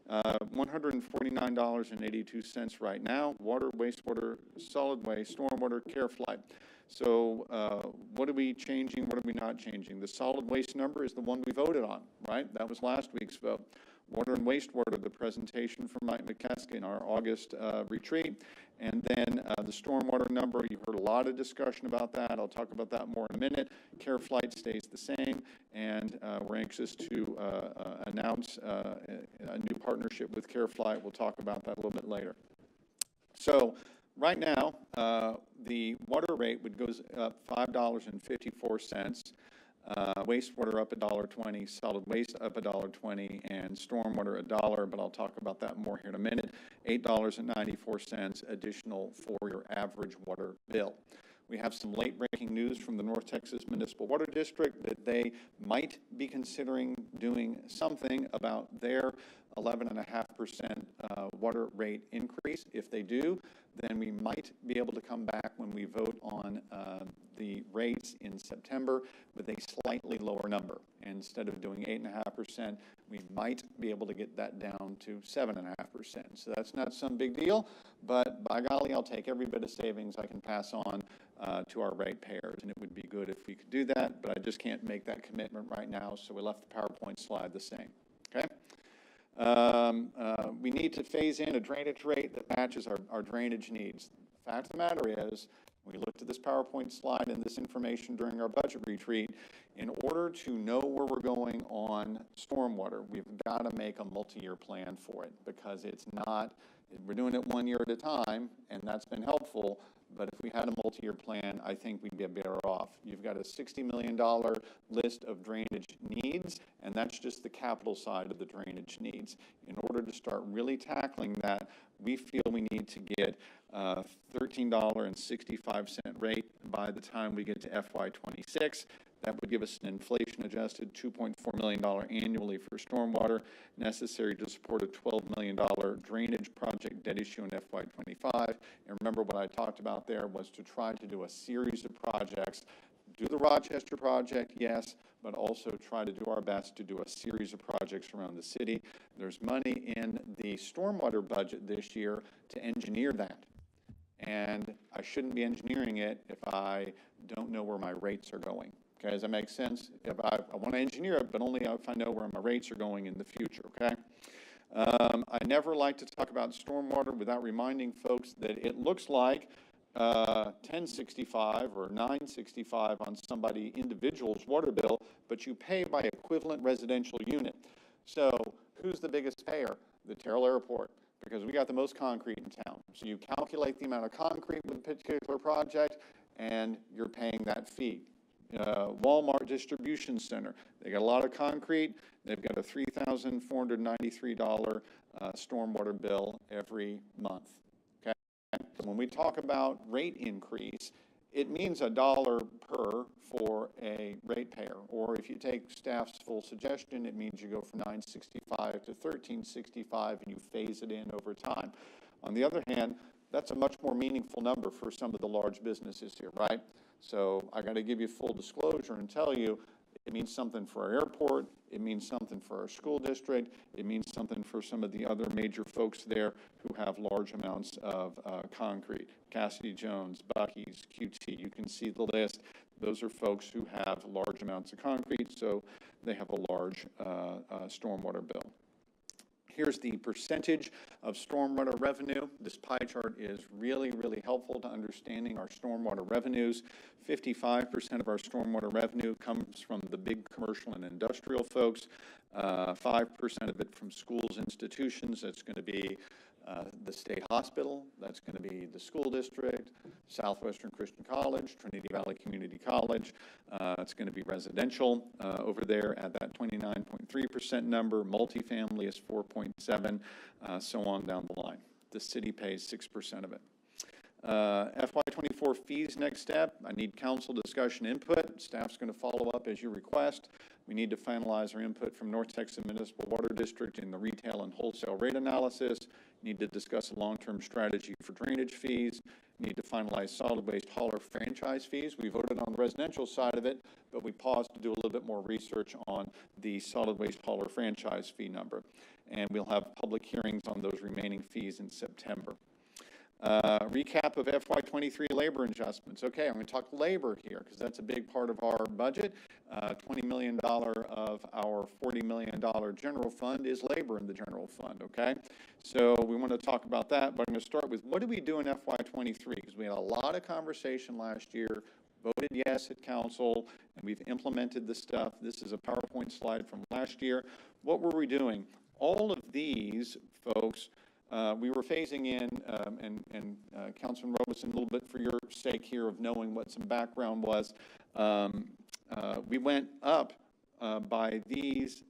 $149.82 right now. Water, wastewater, solid waste, stormwater, CareFlight. So what are we changing? What are we not changing? The solid waste number is the one we voted on, right? That was last week's vote. Water and wastewater, the presentation from Mike McCaskey in our August retreat. And then the stormwater number, you've heard a lot of discussion about that. I'll talk about that more in a minute. CareFlight stays the same, and we're anxious to announce a new partnership with CareFlight. We'll talk about that a little bit later. So right now, the water rate would go up $5.54. Wastewater up $1.20, solid waste up $1.20, and stormwater $1, but I'll talk about that more here in a minute. $8.94 additional for your average water bill. We have some late-breaking news from the North Texas Municipal Water District that they might be considering doing something about their 11.5% water rate increase. If they do, then we might be able to come back when we vote on the rates in September with a slightly lower number. Instead of doing 8.5%, we might be able to get that down to 7.5%. So that's not some big deal, but by golly, I'll take every bit of savings I can pass on to our ratepayers, and it would be good if we could do that, but I just can't make that commitment right now, so we left the PowerPoint slide the same, okay? We need to phase in a drainage rate that matches our drainage needs. The fact of the matter is, we looked at this PowerPoint slide and this information during our budget retreat. In order to know where we're going on stormwater, we've got to make a multi-year plan for it, because it's not, we're doing it 1 year at a time, and that's been helpful. But if we had a multi-year plan, I think we'd be better off. You've got a $60 million list of drainage needs, and that's just the capital side of the drainage needs. In order to start really tackling that, we feel we need to get $13.65 rate by the time we get to FY26. That would give us an inflation-adjusted $2.4 million annually for stormwater, necessary to support a $12 million drainage project debt issue in FY25. And remember, what I talked about there was to try to do a series of projects. Do the Rochester project, yes, but also try to do our best to do a series of projects around the city. There's money in the stormwater budget this year to engineer that. And I shouldn't be engineering it if I don't know where my rates are going. Okay, does that make sense? If I want to engineer it, but only if I know where my rates are going in the future, okay? I never like to talk about stormwater without reminding folks that it looks like 1065 or 965 on somebody individual's water bill, but you pay by equivalent residential unit. So who's the biggest payer? The Terrell Airport, because we got the most concrete in town. So you calculate the amount of concrete with a particular project, and you're paying that fee. Walmart Distribution Center, they got a lot of concrete. They've got a $3,493 stormwater bill every month. Okay, when we talk about rate increase, it means $1 per for a ratepayer. Or if you take staff's full suggestion, it means you go from $9.65 to $13.65, and you phase it in over time. On the other hand, that's a much more meaningful number for some of the large businesses here, right? So I got to give you full disclosure and tell you it means something for our airport, it means something for our school district, it means something for some of the other major folks there who have large amounts of concrete. Cassidy Jones, Buc-ee's, QT, you can see the list. Those are folks who have large amounts of concrete, so they have a large stormwater bill. Here's the percentage of stormwater revenue. This pie chart is really, really helpful to understanding our stormwater revenues. 55% of our stormwater revenue comes from the big commercial and industrial folks. 5% of it from schools, institutions. That's going to be the state hospital, that's going to be the school district, Southwestern Christian College, Trinity Valley Community College. It's going to be residential over there at that 29.3% number. Multifamily is 4.7%, so on down the line. The city pays 6% of it. FY24 fees next step. I need council discussion input. Staff's going to follow up as you request. We need to finalize our input from North Texas Municipal Water District in the retail and wholesale rate analysis. Need to discuss a long-term strategy for drainage fees. need to finalize solid waste hauler franchise fees. We voted on the residential side of it, but we paused to do a little bit more research on the solid waste hauler franchise fee number. And we'll have public hearings on those remaining fees in September. Recap of FY23 labor adjustments. Okay, I'm going to talk labor here because that's a big part of our budget. $20 million of our $40 million general fund is labor in the general fund, okay? So we want to talk about that, but I'm going to start with what did we do in FY23? Because we had a lot of conversation last year, voted yes at council, and we've implemented the stuff. This is a PowerPoint slide from last year. What were we doing? All of these, folks, we were phasing in, and Councilman Robeson, a little bit for your sake here of knowing what some background was, we went up by these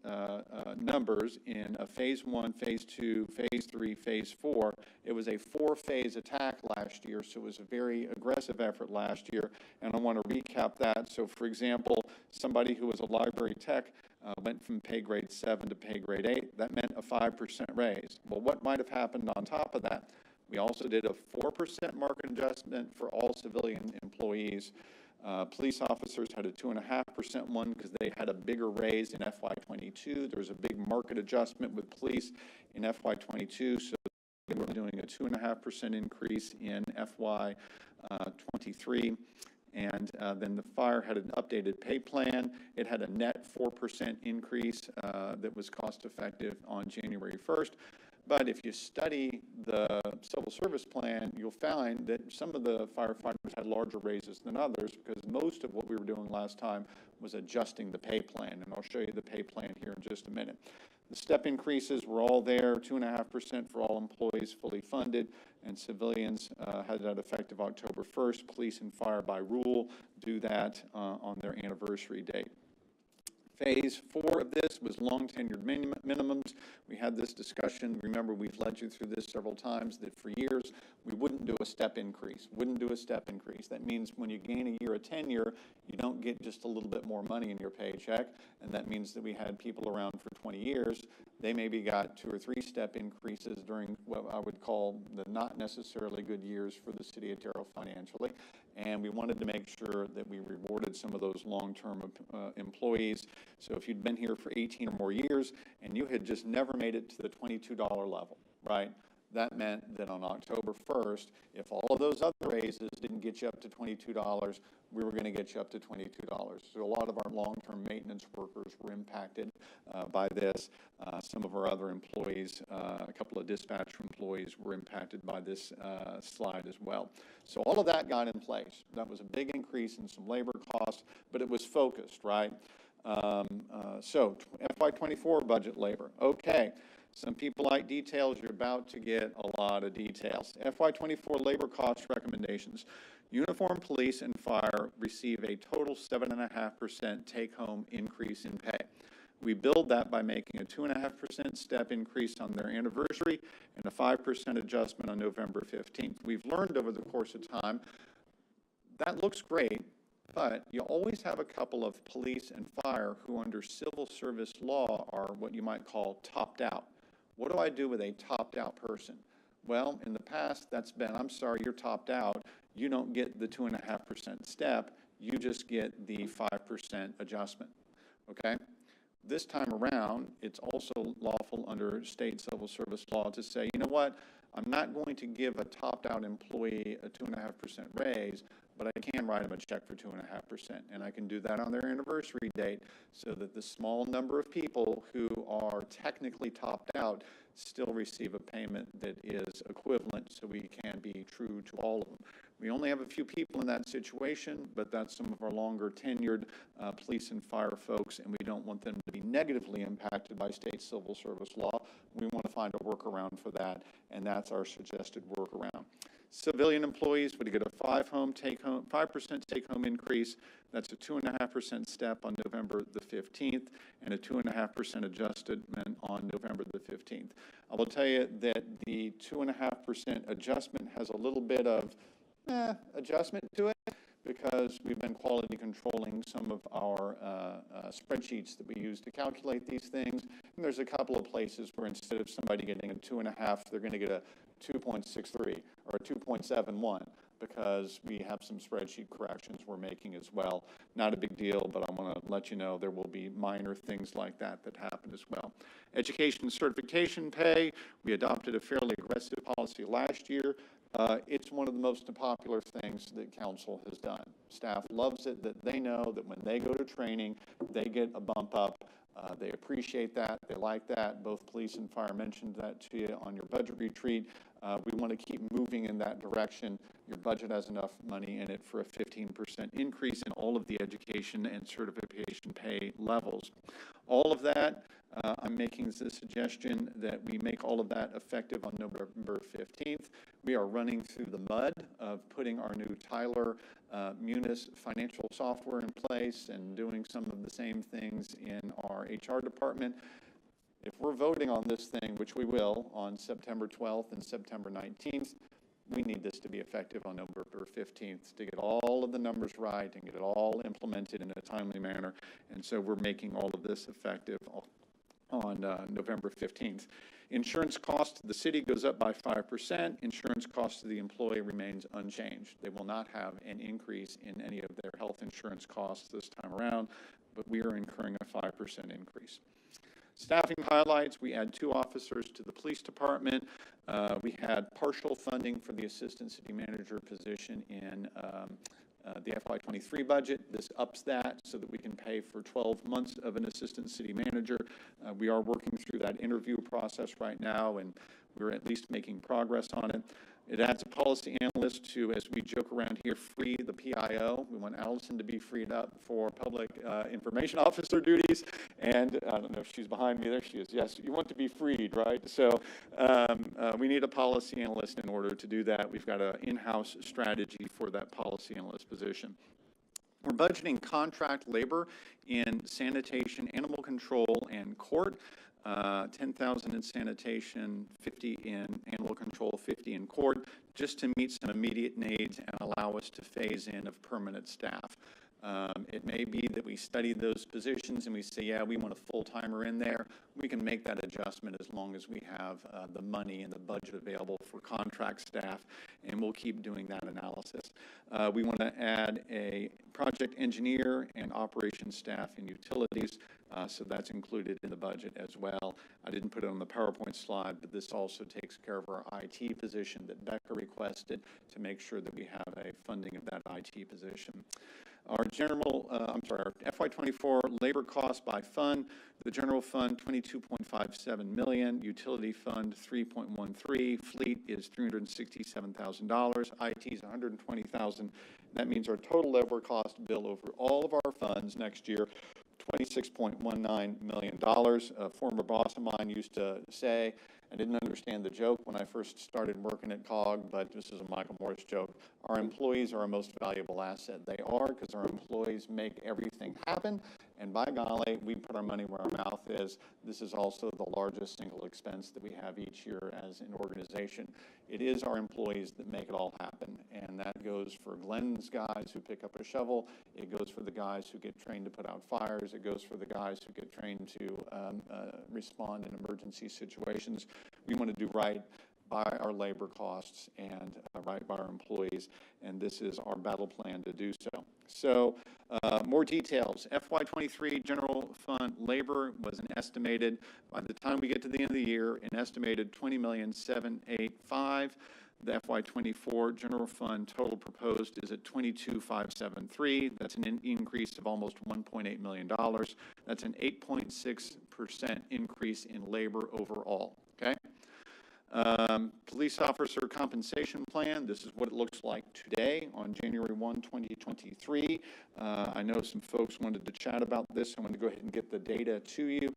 numbers in a phase 1, phase 2, phase 3, phase 4. It was a 4-phase attack last year, so it was a very aggressive effort last year, and I want to recap that. So, for example, somebody who was a library tech went from pay grade 7 to pay grade 8. That meant a 5% raise. Well, what might have happened on top of that? We also did a 4% market adjustment for all civilian employees. Police officers had a 2.5% one because they had a bigger raise in FY22. There was a big market adjustment with police in FY22, so they were doing a 2.5% increase in FY23. And then the fire had an updated pay plan. It had a net 4% increase that was cost effective on January 1st. But if you study the civil service plan, you'll find that some of the firefighters had larger raises than others because most of what we were doing last time was adjusting the pay plan. And I'll show you the pay plan here in just a minute. The step increases were all there, 2.5% for all employees fully funded, and civilians had that effective October 1st. Police and fire by rule do that on their anniversary date. Phase 4 of this was long tenured minimums. We had this discussion. Remember, we've led you through this several times that for years we wouldn't do a step increase. That means when you gain a year of tenure, you don't get just a little bit more money in your paycheck. And that means that we had people around for 20 years. They maybe got 2 or 3 step increases during what I would call the not necessarily good years for the city of Terrell financially. And we wanted to make sure that we rewarded some of those long-term employees. So if you'd been here for 18 or more years and you had just never made it to the $22 level, right? That meant that on October 1st, if all of those other raises didn't get you up to $22, we were going to get you up to $22. So a lot of our long-term maintenance workers were impacted by this. Some of our other employees, a couple of dispatch employees were impacted by this slide as well. So all of that got in place. That was a big increase in some labor costs, but it was focused, right? So FY24 budget labor. Okay. Some people like details. You're about to get a lot of details. FY24 labor cost recommendations. Uniform police and fire receive a total 7.5% take-home increase in pay. We build that by making a 2.5% step increase on their anniversary and a 5% adjustment on November 15th. We've learned over the course of time that looks great, but you always have a couple of police and fire who under civil service law are what you might call topped out. What do I do with a topped out person? Well, in the past, that's been, I'm sorry, you're topped out. You don't get the 2.5% step. You just get the 5% adjustment, okay? This time around, it's also lawful under state civil service law to say, you know what, I'm not going to give a topped out employee a 2.5% raise, but I can write them a check for 2.5%, and I can do that on their anniversary date so that the small number of people who are technically topped out still receive a payment that is equivalent, so we can be true to all of them. We only have a few people in that situation, but that's some of our longer tenured police and fire folks, and we don't want them to be negatively impacted by state civil service law. We want to find a workaround for that, and that's our suggested workaround. Civilian employees would get a 5% take-home increase. That's a 2.5% step on November the 15th and a 2.5% adjustment on November the 15th. I will tell you that the 2.5% adjustment has a little bit of adjustment to it because we've been quality controlling some of our spreadsheets that we use to calculate these things. And there's a couple of places where instead of somebody getting a 2.5, they're going to get a 2.63 or a 2.71. because we have some spreadsheet corrections we're making as well. Not a big deal, but I want to let you know there will be minor things like that happen as well. Education certification pay, we adopted a fairly aggressive policy last year. It's one of the most popular things that council has done. Staff loves it, that they know that when they go to training, they get a bump up. They appreciate that. They like that. Both police and fire mentioned that to you on your budget retreat. We want to keep moving in that direction. Your budget has enough money in it for a 15% increase in all of the education and certification pay levels. All of that, I'm making the suggestion that we make all of that effective on November 15th. We are running through the mud of putting our new Tyler Munis financial software in place and doing some of the same things in our HR department. If we're voting on this thing, which we will, on September 12th and September 19th, we need this to be effective on November 15th to get all of the numbers right and get it all implemented in a timely manner. And so we're making all of this effective on November 15th. Insurance cost to the city goes up by 5%. Insurance cost to the employee remains unchanged. They will not have an increase in any of their health insurance costs this time around, but we are incurring a 5% increase. Staffing highlights, we add 2 officers to the police department. We had partial funding for the assistant city manager position in the FY23 budget. This ups that so that we can pay for 12 months of an assistant city manager. We are working through that interview process right now, and we're at least making progress on it. It adds a policy analyst to, as we joke around here, free the PIO. We want Allison to be freed up for public information officer duties. And I don't know if she's behind me. There she is. Yes, you want to be freed, right? So we need a policy analyst in order to do that. We've got an in-house strategy for that policy analyst position. We're budgeting contract labor in sanitation, animal control, and court. 10,000 in sanitation, 50 in animal control, 50 in court, just to meet some immediate needs and allow us to phase in of permanent staff. It may be that we study those positions and we say, yeah, we want a full-timer in there. We can make that adjustment as long as we have the money and the budget available for contract staff, and we'll keep doing that analysis. We want to add a project engineer and operations staff and utilities, so that's included in the budget as well. I didn't put it on the PowerPoint slide, but this also takes care of our IT position that Becca requested to make sure that we have a funding of that IT position. Our our FY24 labor costs by fund, the general fund, $22.57 million, utility fund, $3.13, fleet is $367,000, IT is $120,000. That means our total labor cost bill over all of our funds next year, $26.19 million. A former boss of mine used to say, I didn't understand the joke when I first started working at COG, but this is a Michael Morris joke. Our employees are our most valuable asset. They are, because our employees make everything happen. And by golly, we put our money where our mouth is. This is also the largest single expense that we have each year as an organization. It is our employees that make it all happen. And that goes for Glenn's guys who pick up a shovel. It goes for the guys who get trained to put out fires. It goes for the guys who get trained to respond in emergency situations. We want to do right by our labor costs and right by our employees, and this is our battle plan to do so. So more details. FY23 general fund labor was an estimated, by the time we get to the end of the year, an estimated $20,785,000. The FY24 general fund total proposed is at $22,573,000. That's an increase of almost $1.8 million. That's an 8.6% increase in labor overall, okay? Police officer compensation plan. This is what it looks like today on January 1, 2023. I know some folks wanted to chat about this. I want to go ahead and get the data to you.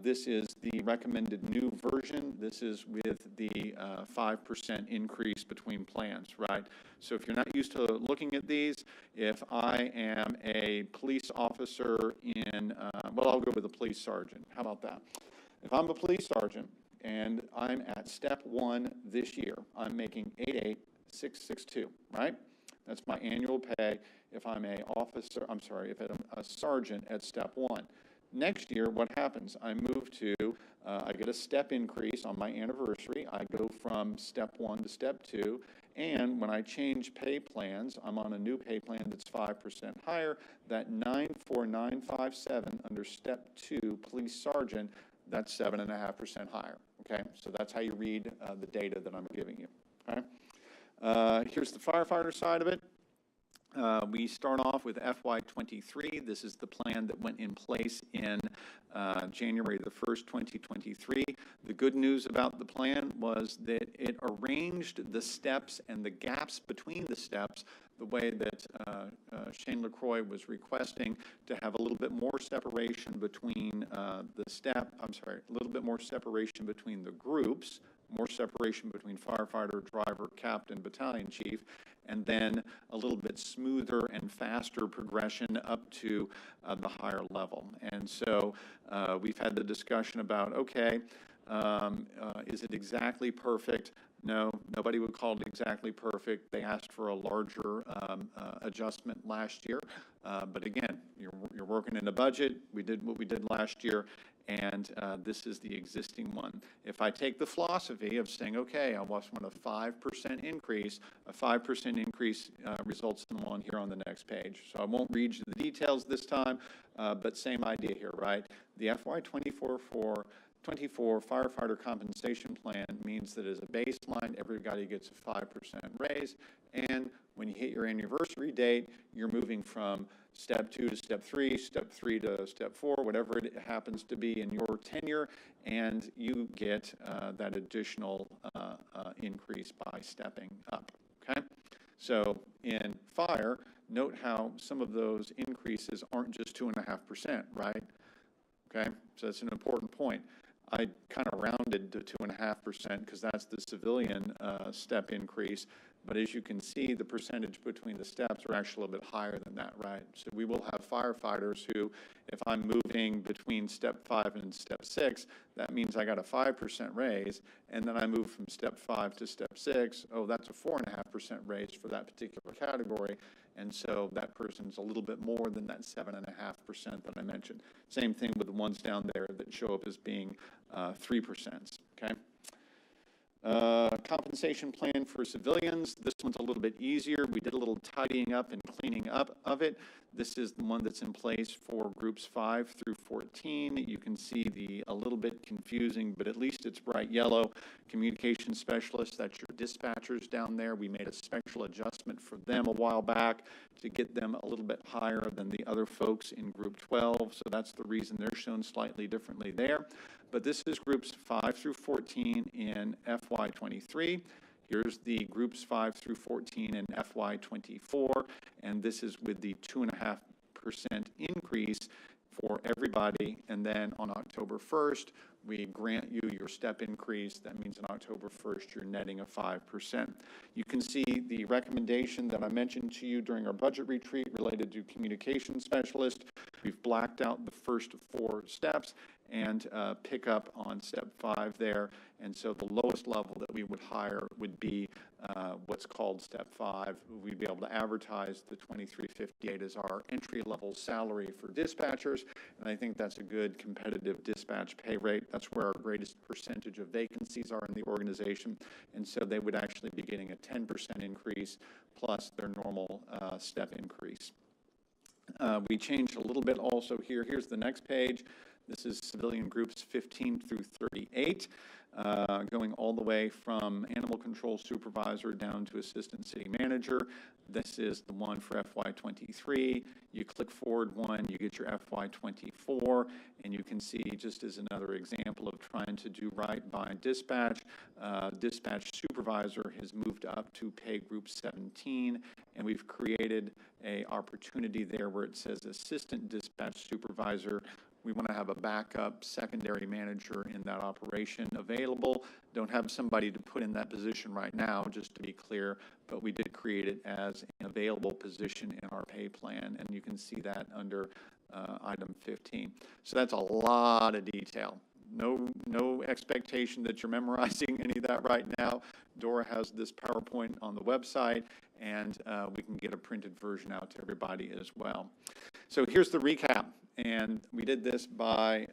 This is the recommended new version. This is with the 5% increase between plans, right? So if you're not used to looking at these, if I am a police officer in, well, I'll go with a police sergeant. How about that? If I'm a police sergeant, and I'm at step 1 this year, I'm making $88,662, right? That's my annual pay if I'm if I'm a sergeant at step 1. Next year, what happens? I move to, I get a step increase on my anniversary. I go from step 1 to step 2. And when I change pay plans, I'm on a new pay plan that's 5% higher. That 94957 under step 2, police sergeant, that's 7.5% higher. Okay, so that's how you read the data that I'm giving you. Okay, here's the firefighter side of it. We start off with FY23. This is the plan that went in place in January the 1st, 2023. The good news about the plan was that it arranged the steps and the gaps between the steps the way that Shane LaCroix was requesting, to have a little bit more separation between a little bit more separation between the groups, more separation between firefighter, driver, captain, battalion chief, and then a little bit smoother and faster progression up to the higher level. And so we've had the discussion about, okay, is it exactly perfect? No, nobody would call it exactly perfect. They asked for a larger adjustment last year. But again, you're working in a budget. We did what we did last year, and this is the existing one. If I take the philosophy of saying, okay, I just want a 5% increase, a 5% increase results in one here on the next page. So I won't read you the details this time, but same idea here, right? The FY24 firefighter compensation plan means that as a baseline, everybody gets a 5% raise, and when you hit your anniversary date, you're moving from step 2 to step 3, step 3 to step 4, whatever it happens to be in your tenure, and you get that additional increase by stepping up, okay? So in fire, note how some of those increases aren't just 2.5%, right? Okay, so that's an important point. I kind of rounded to 2.5% because that's the civilian step increase. But as you can see, the percentage between the steps are actually a little bit higher than that, right? So we will have firefighters who, if I'm moving between step 5 and step 6, that means I got a 5% raise, and then I move from step 5 to step 6, oh, that's a 4.5% raise for that particular category, and so that person's a little bit more than that 7.5% that I mentioned. Same thing with the ones down there that show up as being 3%, okay? Compensation plan for civilians. This one's a little bit easier. We did a little tidying up and cleaning up of it. This is the one that's in place for groups 5 through 14. You can see a little bit confusing, but at least it's bright yellow. Communication specialists, that's your dispatchers down there. We made a special adjustment for them a while back to get them a little bit higher than the other folks in group 12. So that's the reason they're shown slightly differently there. But this is groups 5 through 14 in FY23. Here's the groups 5 through 14 in FY24, and this is with the 2.5% increase for everybody. And then on October 1st, we grant you your step increase. That means on October 1st, you're netting a 5%. You can see the recommendation that I mentioned to you during our budget retreat related to communication specialist. We've blacked out the first 4 steps and pick up on step 5 there. And so the lowest level that we would hire would be what's called step 5. We'd be able to advertise the $23.58 as our entry-level salary for dispatchers, and I think that's a good competitive dispatch pay rate. That's where our greatest percentage of vacancies are in the organization, and so they would actually be getting a 10% increase plus their normal step increase. We changed a little bit also here. Here's the next page. This is civilian groups 15 through 38, going all the way from animal control supervisor down to assistant city manager. This is the one for FY23. You click forward one, you get your FY24, and you can see, just as another example of trying to do right by dispatch, dispatch supervisor has moved up to pay group 17, and we've created an opportunity there where it says assistant dispatch supervisor. We want to have a backup secondary manager in that operation available. Don't have somebody to put in that position right now, just to be clear, but we did create it as an available position in our pay plan, and you can see that under item 15. So that's a lot of detail. No expectation that you're memorizing any of that right now. Dora has this PowerPoint on the website, and we can get a printed version out to everybody as well. So here's the recap. And we did this by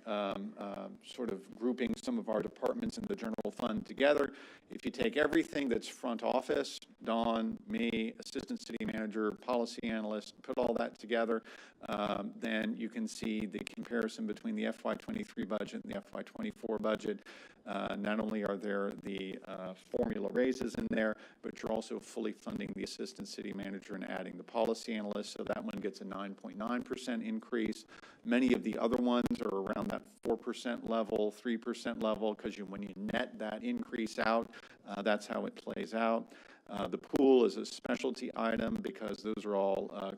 sort of grouping some of our departments in the general fund together. If you take everything that's front office, Dawn, me, assistant city manager, policy analyst, put all that together, then you can see the comparison between the FY23 budget and the FY24 budget. Not only are there the formula raises in there, but you're also fully funding the assistant city manager and adding the policy analyst, so that one gets a 9.9% increase. Many of the other ones are around that 4% level, 3% level, because when you net that increase out, that's how it plays out. The pool is a specialty item because those are all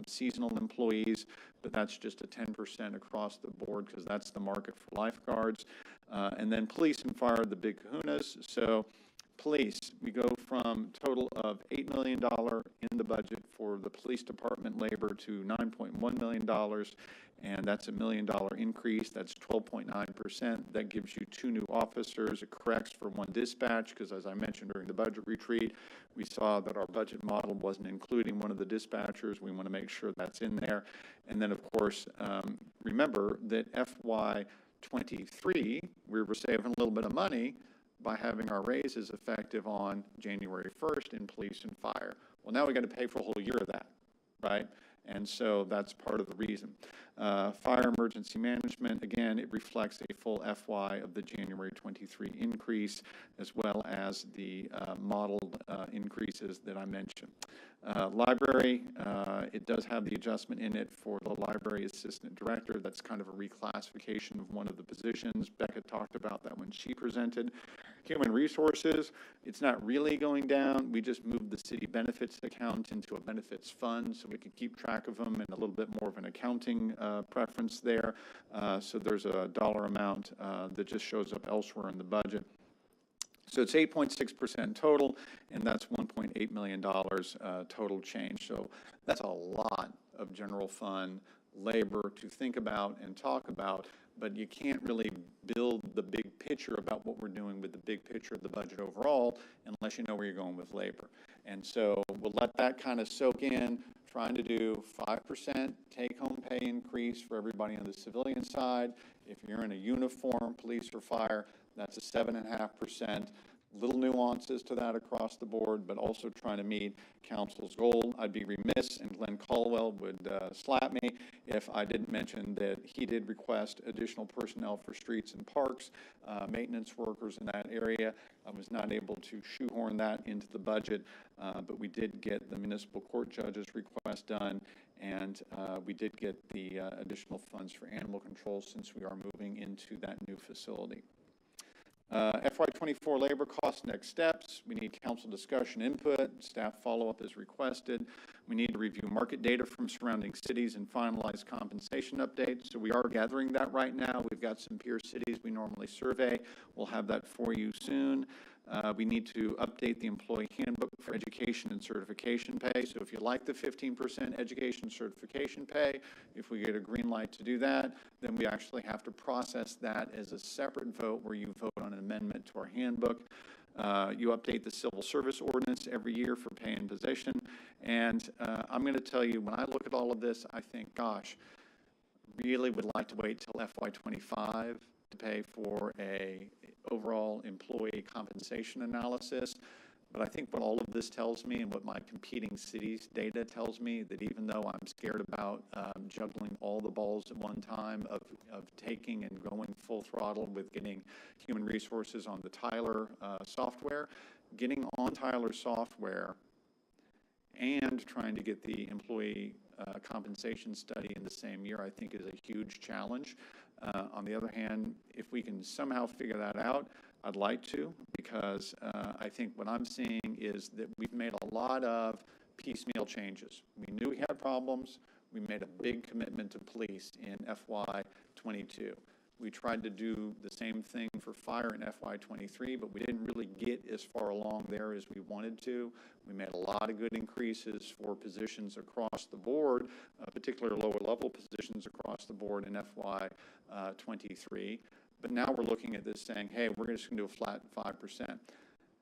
seasonal employees, but that's just a 10% across the board because that's the market for lifeguards. And then police and fire, the big kahunas. So police, we go from total of $8 million in the budget for the police department labor to $9.1 million, and that's $1 million increase. That's 12.9%. That gives you 2 new officers. It corrects for 1 dispatch because, as I mentioned during the budget retreat, we saw that our budget model wasn't including one of the dispatchers. We want to make sure that's in there. And then, of course, remember that FY23, we were saving a little bit of money by having our raises effective on January 1st in police and fire. Well, now we got to pay for a whole year of that, right? And so that's part of the reason. Fire emergency management, again, it reflects a full FY of the January 23 increase, as well as the modeled increases that I mentioned. Library, it does have the adjustment in it for the library assistant director. That's kind of a reclassification of one of the positions. Becca talked about that when she presented. Human resources, it's not really going down. We just moved the city benefits account into a benefits fund so we can keep track of them and a little bit more of an accounting preference there. So there's a dollar amount that just shows up elsewhere in the budget. So it's 8.6% total, and that's $1.8 million total change. So that's a lot of general fund labor to think about and talk about, but you can't really build the big picture about what we're doing with the big picture of the budget overall unless you know where you're going with labor. And so we'll let that kind of soak in, trying to do 5% take-home pay increase for everybody on the civilian side. If you're in a uniform, police or fire, that's a 7.5%. Little nuances to that across the board, but also trying to meet council's goal. I'd be remiss, and Glenn Caldwell would slap me if I didn't mention that he did request additional personnel for streets and parks, maintenance workers in that area. I was not able to shoehorn that into the budget, but we did get the municipal court judge's request done, and we did get the additional funds for animal control since we are moving into that new facility. FY24 labor costs, next steps. We need council discussion input. Staff follow-up is requested. We need to review market data from surrounding cities and finalize compensation updates. So we are gathering that right now. We've got some peer cities we normally survey. We'll have that for you soon. We need to update the employee handbook for education and certification pay. So if you like the 15% education certification pay, if we get a green light to do that, then we actually have to process that as a separate vote where you vote on an amendment to our handbook. You update the civil service ordinance every year for pay and position. And I'm going to tell you, when I look at all of this, I think, gosh, really would like to wait till FY25 to pay for a overall employee compensation analysis. But I think what all of this tells me and what my competing cities data tells me, that even though I'm scared about juggling all the balls at one time of taking and going full throttle with getting human resources on the Tyler software, getting on Tyler software and trying to get the employee compensation study in the same year, I think is a huge challenge. On the other hand, if we can somehow figure that out, I'd like to, because I think what I'm seeing is that we've made a lot of piecemeal changes. We knew we had problems. We made a big commitment to police in FY22. We tried to do the same thing for fire in FY23, but we didn't really get as far along there as we wanted to. We made a lot of good increases for positions across the board, particularly lower level positions across the board in FY23. But now we're looking at this saying, hey, we're just going to do a flat 5%.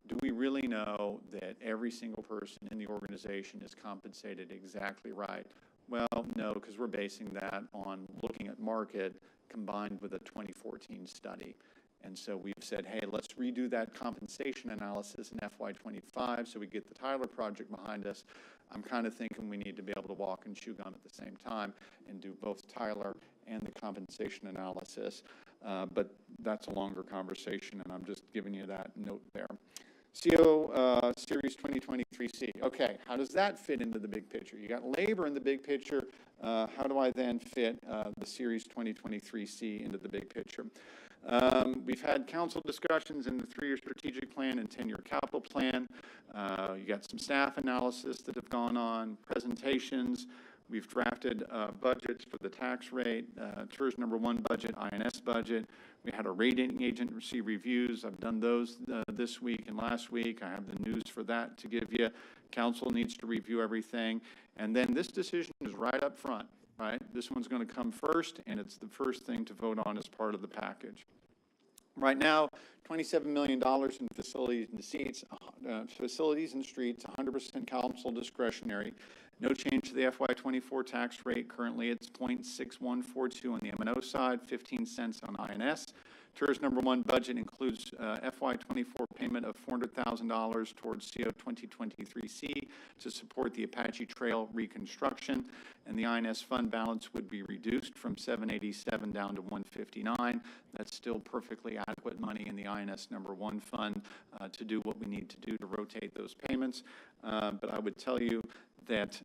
Do we really know that every single person in the organization is compensated exactly right? Well, no, because we're basing that on looking at market combined with a 2014 study. And so we've said, hey, let's redo that compensation analysis in FY25 so we get the Tyler project behind us. I'm kind of thinking we need to be able to walk and chew gum at the same time and do both Tyler and the compensation analysis. But that's a longer conversation, and I'm just giving you that note there. CO Series 2023C. Okay, how does that fit into the big picture? You got labor in the big picture. How do I then fit the Series 2023C into the big picture? We've had council discussions in the 3-year strategic plan and 10-year capital plan. You got some staff analysis that have gone on, presentations. We've drafted budgets for the tax rate, TERS number 1 budget, INS budget. We had a rating agency reviews. I've done those this week and last week. I have the news for that to give you. Council needs to review everything. And then this decision is right up front, right? This one's going to come first, and it's the first thing to vote on as part of the package. Right now, $27 million in facilities and seats, facilities and streets, 100% council discretionary. No change to the FY24 tax rate. Currently, it's 0.6142 on the M&O side, 15 cents on INS. TERS number 1 budget includes FY24 payment of $400,000 towards CO 2023C to support the Apache Trail reconstruction, and the INS fund balance would be reduced from 787 down to 159. That's still perfectly adequate money in the INS number 1 fund to do what we need to do to rotate those payments. But I would tell you that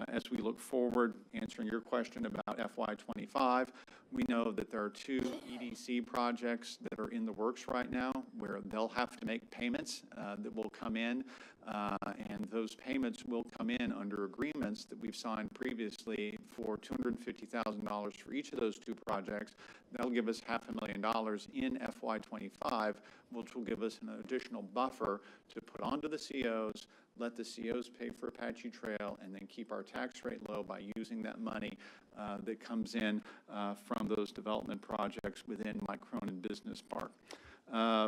as we look forward, answering your question about FY25, we know that there are 2 EDC projects that are in the works right now where they'll have to make payments that will come in, and those payments will come in under agreements that we've signed previously for $250,000 for each of those 2 projects. That'll give us $500,000 in FY25, which will give us an additional buffer to put onto the COs, let the COs pay for Apache Trail, and then keep our tax rate low by using that money that comes in from those development projects within Mike Cronin Business Park.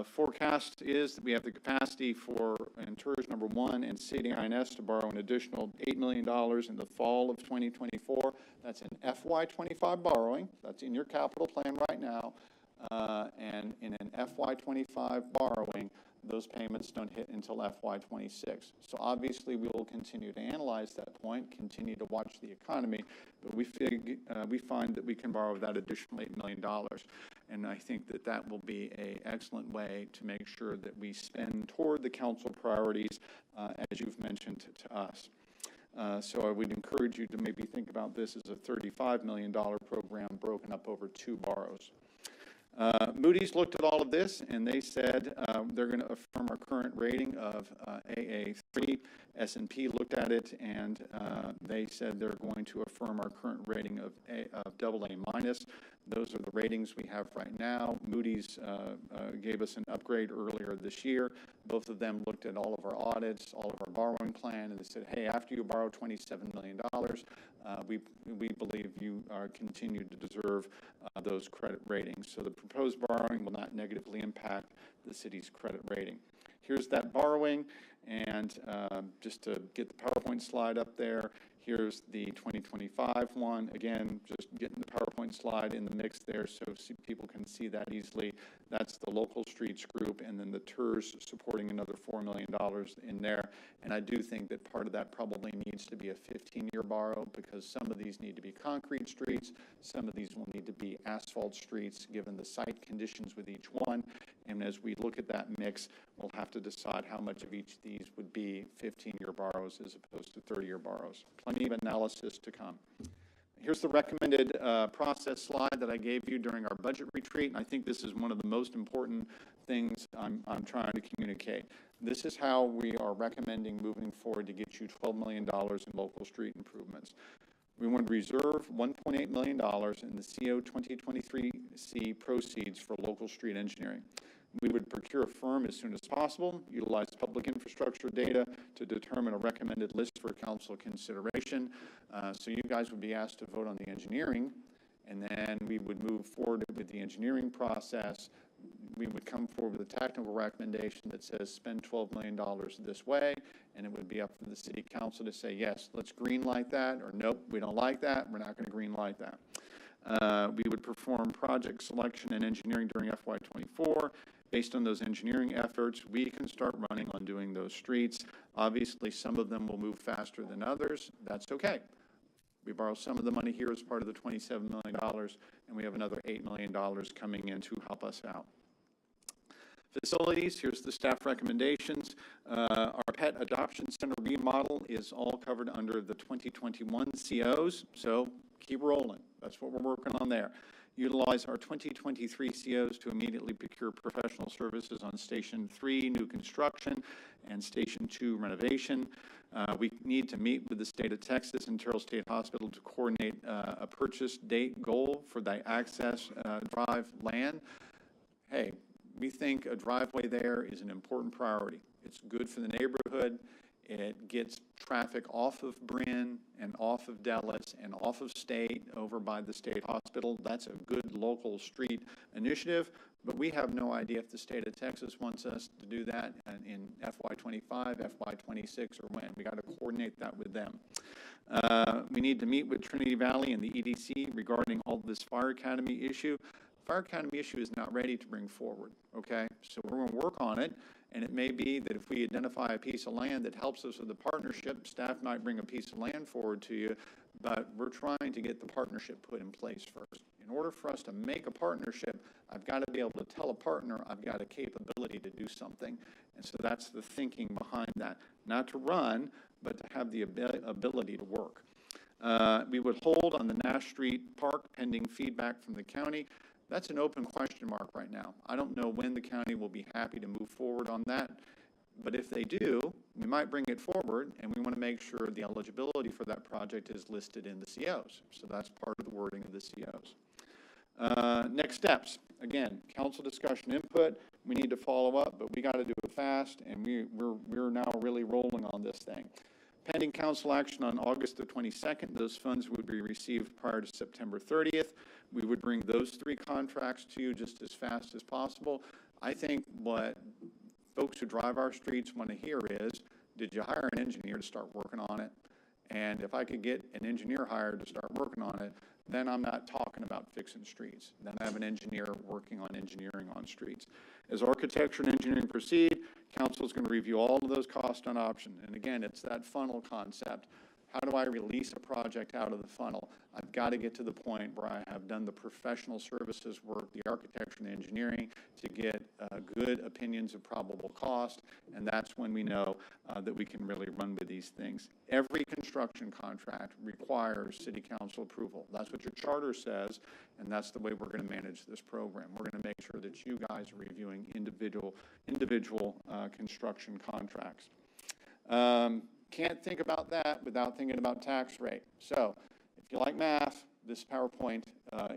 Forecast is that we have the capacity for TERS number 1 and City INS to borrow an additional $8 million in the fall of 2024. That's an FY25 borrowing. That's in your capital plan right now. And in an FY25 borrowing, those payments don't hit until FY26. So obviously we will continue to analyze that point, continue to watch the economy, but we find that we can borrow that additional $8 million. And I think that that will be an excellent way to make sure that we spend toward the council priorities, as you've mentioned to us. So I would encourage you to maybe think about this as a $35 million program broken up over 2 borrows. Moody's looked at all of this, and they said they're going to affirm our current rating of AA3. S&P looked at it, and they said they're going to affirm our current rating of AA-. Those are the ratings we have right now. Moody's gave us an upgrade earlier this year. Both of them looked at all of our audits, all of our borrowing plan, and they said, hey, after you borrow $27 million, we believe you continue to deserve those credit ratings. So the proposed borrowing will not negatively impact the city's credit rating. Here's that borrowing, and just to get the PowerPoint slide up there, here's the 2025 one. Again, just getting the PowerPoint slide in the mix there so people can see that easily. That's the local streets group, and then the TERS supporting another $4 million in there. And I do think that part of that probably needs to be a 15-year borrow, because some of these need to be concrete streets, some of these will need to be asphalt streets given the site conditions with each one. And as we look at that mix, we'll have to decide how much of each of these would be 15-year borrows as opposed to 30-year borrows. Plenty of analysis to come. Here's the recommended process slide that I gave you during our budget retreat, and I think this is one of the most important things I'm trying to communicate. This is how we are recommending moving forward to get you $12 million in local street improvements. We want to reserve $1.8 million in the CO 2023C proceeds for local street engineering. We would procure a firm as soon as possible, utilize public infrastructure data to determine a recommended list for council consideration. So you guys would be asked to vote on the engineering, and then we would move forward with the engineering process. we would come forward with a technical recommendation that says spend $12 million this way, and it would be up to the city council to say, yes, let's green light that, or nope, we don't like that, we're not going to green light that. We would perform project selection and engineering during FY24. Based on those engineering efforts, we can start running on doing those streets. Obviously, some of them will move faster than others. That's okay. We borrow some of the money here as part of the $27 million, and we have another $8 million coming in to help us out. Facilities, here's the staff recommendations. Our pet adoption center remodel is all covered under the 2021 COs, so keep rolling. That's what we're working on there. Utilize our 2023 COs to immediately procure professional services on Station 3 new construction and Station 2 renovation. We need to meet with the state of Texas and Terrell State Hospital to coordinate a purchase date goal for the access drive land. Hey, we think a driveway there is an important priority. It's good for the neighborhood. It gets traffic off of Bryn and off of Dallas and off of State over by the state hospital. That's a good local street initiative, but we have no idea if the state of Texas wants us to do that in FY25, FY26, or when. We got to coordinate that with them. We need to meet with Trinity Valley and the EDC regarding all this fire academy issue. Fire academy issue is not ready to bring forward, okay? So we're going to work on it, and it may be that if we identify a piece of land that helps us with the partnership, staff might bring a piece of land forward to you, but we're trying to get the partnership put in place first. In order for us to make a partnership, I've got to be able to tell a partner I've got a capability to do something. And so that's the thinking behind that. Not to run, but to have the ability to work. We would hold on the Nash Street Park pending feedback from the county. That's an open question mark right now. I don't know when the county will be happy to move forward on that, but if they do, we might bring it forward, and we want to make sure the eligibility for that project is listed in the COs. So that's part of the wording of the COs. Next steps. Again, council discussion input. We need to follow up, but we got to do it fast, and we're now really rolling on this thing. Pending council action on August the 22nd, those funds would be received prior to September 30th. We would bring those 3 contracts to you just as fast as possible. I think what folks who drive our streets want to hear is, did you hire an engineer to start working on it? And if I could get an engineer hired to start working on it, then I'm not talking about fixing streets. Then I have an engineer working on engineering on streets. As architecture and engineering proceed, council is going to review all of those costs on option. And again, it's that funnel concept. How do I release a project out of the funnel? I've got to get to the point where I have done the professional services work, the architecture and the engineering, to get good opinions of probable cost, and that's when we know that we can really run with these things. Every construction contract requires city council approval. That's what your charter says, and that's the way we're going to manage this program. We're going to make sure that you guys are reviewing individual construction contracts. Can't think about that without thinking about tax rate. So if you like math, this PowerPoint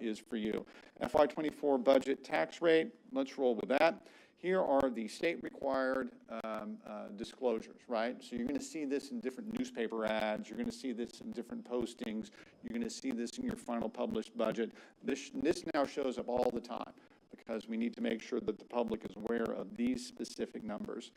is for you. FY24 budget tax rate, let's roll with that. Here are the state required disclosures, right? So you're going to see this in different newspaper ads. You're going to see this in different postings. You're going to see this in your final published budget. This now shows up all the time because we need to make sure that the public is aware of these specific numbers.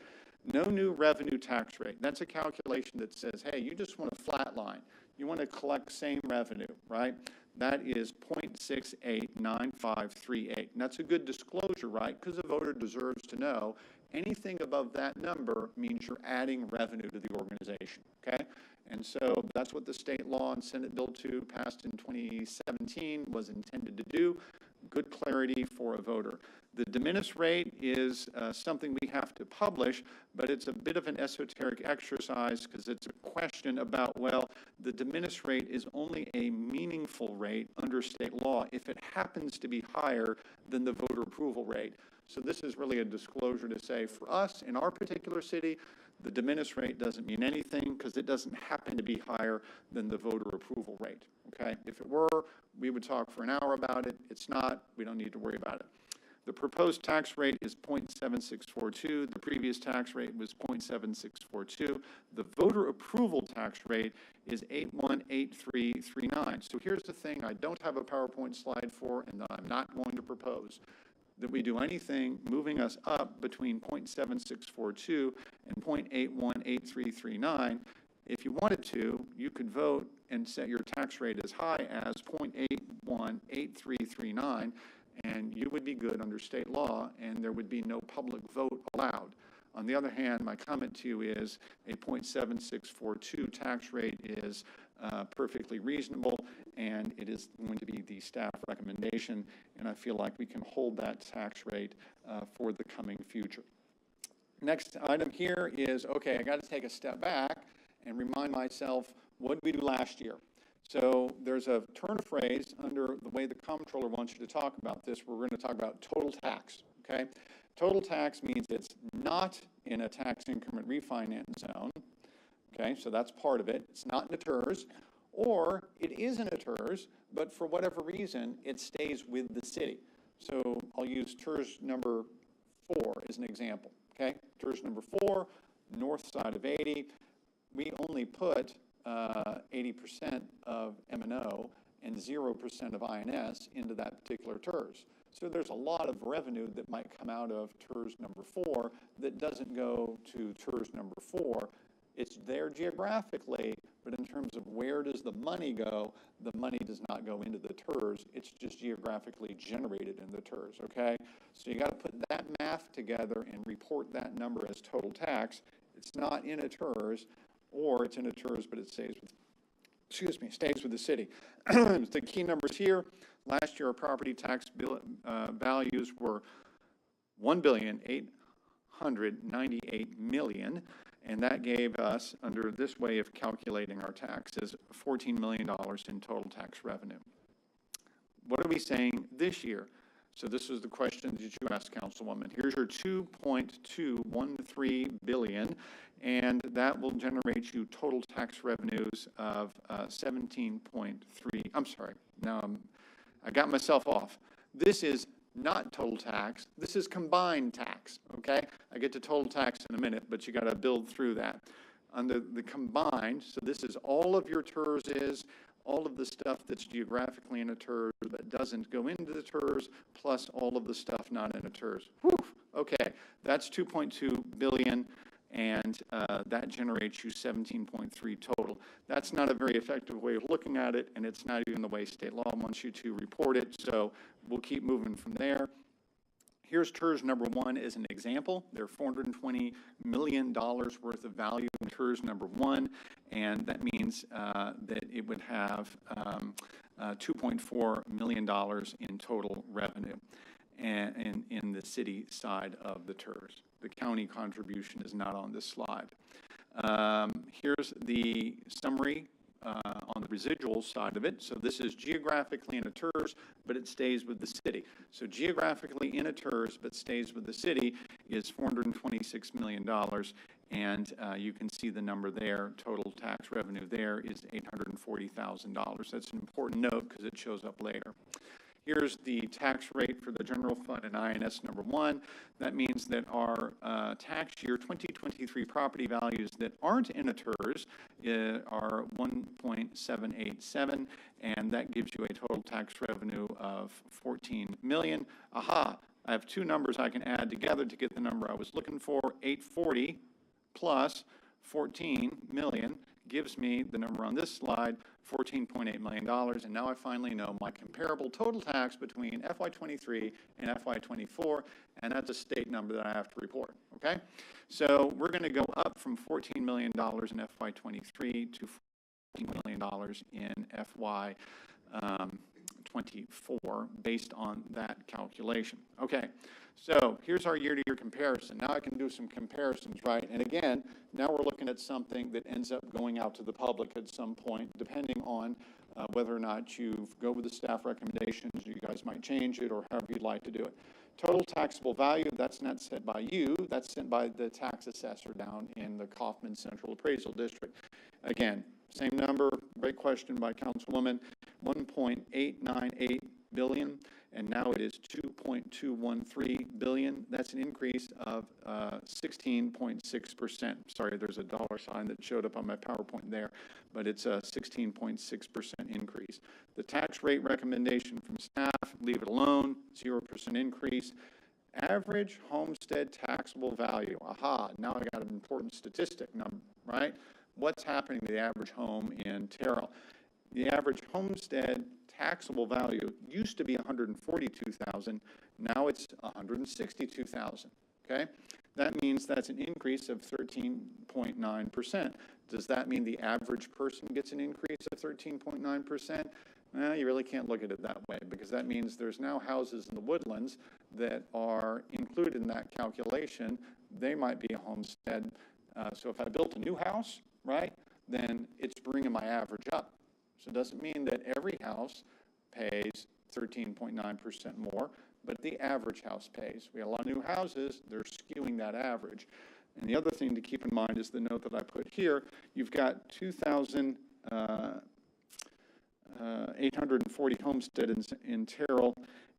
No new revenue tax rate. That's a calculation that says, hey, you just want a flat line. You want to collect same revenue, right? That is 0.689538. And that's a good disclosure, right? Because the voter deserves to know anything above that number means you're adding revenue to the organization, okay? And so that's what the state law and Senate Bill 2 passed in 2017 was intended to do. Good clarity for a voter. The de minimis rate is something we have to publish, but it's a bit of an esoteric exercise because it's a question about, well, the de minimis rate is only a meaningful rate under state law if it happens to be higher than the voter approval rate. So this is really a disclosure to say, for us in our particular city, the de minimis rate doesn't mean anything because it doesn't happen to be higher than the voter approval rate, okay? If it were, we would talk for an hour about it. It's not. We don't need to worry about it. The proposed tax rate is 0.7642. The previous tax rate was 0.7642. The voter approval tax rate is 818339. So here's the thing I don't have a PowerPoint slide for and that I'm not going to propose. that we do anything moving us up between 0.7642 and 0.818339. If you wanted to, you could vote and set your tax rate as high as 0.818339, and you would be good under state law, and there would be no public vote allowed. On the other hand, my comment to you is a 0.7642 tax rate is perfectly reasonable, and it is going to be the staff recommendation, and I feel like we can hold that tax rate for the coming future. Next item here is, okay, I got to take a step back and remind myself, what did we do last year? So there's a turn of phrase under the way the comptroller wants you to talk about this, where we're going to talk about total tax, okay? Total tax means it's not in a tax increment refinance zone, okay? So that's part of it. It's not in a TERS, or it is in a TERS, but for whatever reason, it stays with the city. So I'll use TERS number 4 as an example, okay? TERS number 4, north side of 80. We only put 80% of M&O and 0% of INS into that particular TERS. So there's a lot of revenue that might come out of TERS number 4 that doesn't go to TERS number 4. It's there geographically, but in terms of where does the money go, the money does not go into the TERS. It's just geographically generated in the TERS, okay? So you got to put that math together and report that number as total tax. It's not in a TERS, or it's in a TERS, but it stays with, stays with the city. The key numbers here, last year our property tax values were $1,898,000,000, and that gave us, under this way of calculating our taxes, $14 million in total tax revenue. What are we saying this year? So this is the question that you asked, Councilwoman. Here's your $2.213 billion, and that will generate you total tax revenues of 17.3. I'm sorry. Now I got myself off. This is not total tax. This is combined tax. Okay. I get to total tax in a minute, but you got to build through that. Under the combined, so this is all of your TERS is. All of the stuff that's geographically in a TERS that doesn't go into the TERS, plus all of the stuff not in a TERS. Whew, okay, that's $2.2 billion, and that generates you 17.3 total. That's not a very effective way of looking at it, and it's not even the way state law wants you to report it, so we'll keep moving from there. Here's TERS number 1 as an example. There are $420 million worth of value in TERS number 1, and that means that it would have $2.4 million in total revenue and in the city side of the TERS. The county contribution is not on this slide. Here's the summary on the residual side of it. So this is geographically in a TERS, but it stays with the city. So geographically in a TERS, but stays with the city is $426 million. And you can see the number there. Total tax revenue there is $840,000. That's an important note because it shows up later. Here's the tax rate for the general fund and INS number 1. That means that our tax year 2023 property values that aren't in a TERS are 1.787, and that gives you a total tax revenue of $14 million. Aha, I have two numbers I can add together to get the number I was looking for. 840 plus 14 million gives me the number on this slide, $14.8 million, and now I finally know my comparable total tax between FY23 and FY24, and that's a state number that I have to report, okay? So we're going to go up from $14 million in FY23 to $14 million in FY24 based on that calculation. Okay, so here's our year-to-year comparison. Now I can do some comparisons, right? And again, now we're looking at something that ends up going out to the public at some point, depending on whether or not you go with the staff recommendations, you guys might change it, or however you'd like to do it. Total taxable value, that's not set by you, that's set by the tax assessor down in the Kaufman Central Appraisal District. Again, same number, great question by Councilwoman, $1.898 billion, and now it is 2.213 billion. That's an increase of 16.6%. Sorry, there's a dollar sign that showed up on my PowerPoint there, but it's a 16.6% increase. The tax rate recommendation from staff, leave it alone, 0% increase. Average homestead taxable value. Aha, now I got an important statistic number, right? What's happening to the average home in Terrell? The average homestead taxable value used to be $142,000. Now it's $162,000. Okay, that means that's an increase of 13.9%. Does that mean the average person gets an increase of 13.9%? Well, you really can't look at it that way, because that means there's now houses in the Woodlands that are included in that calculation. They might be a homestead. So if I built a new house, right, then it's bringing my average up. So it doesn't mean that every house pays 13.9% more, but the average house pays. We have a lot of new houses, they're skewing that average. And the other thing to keep in mind is the note that I put here. You've got 2,840 homesteads in Terrell,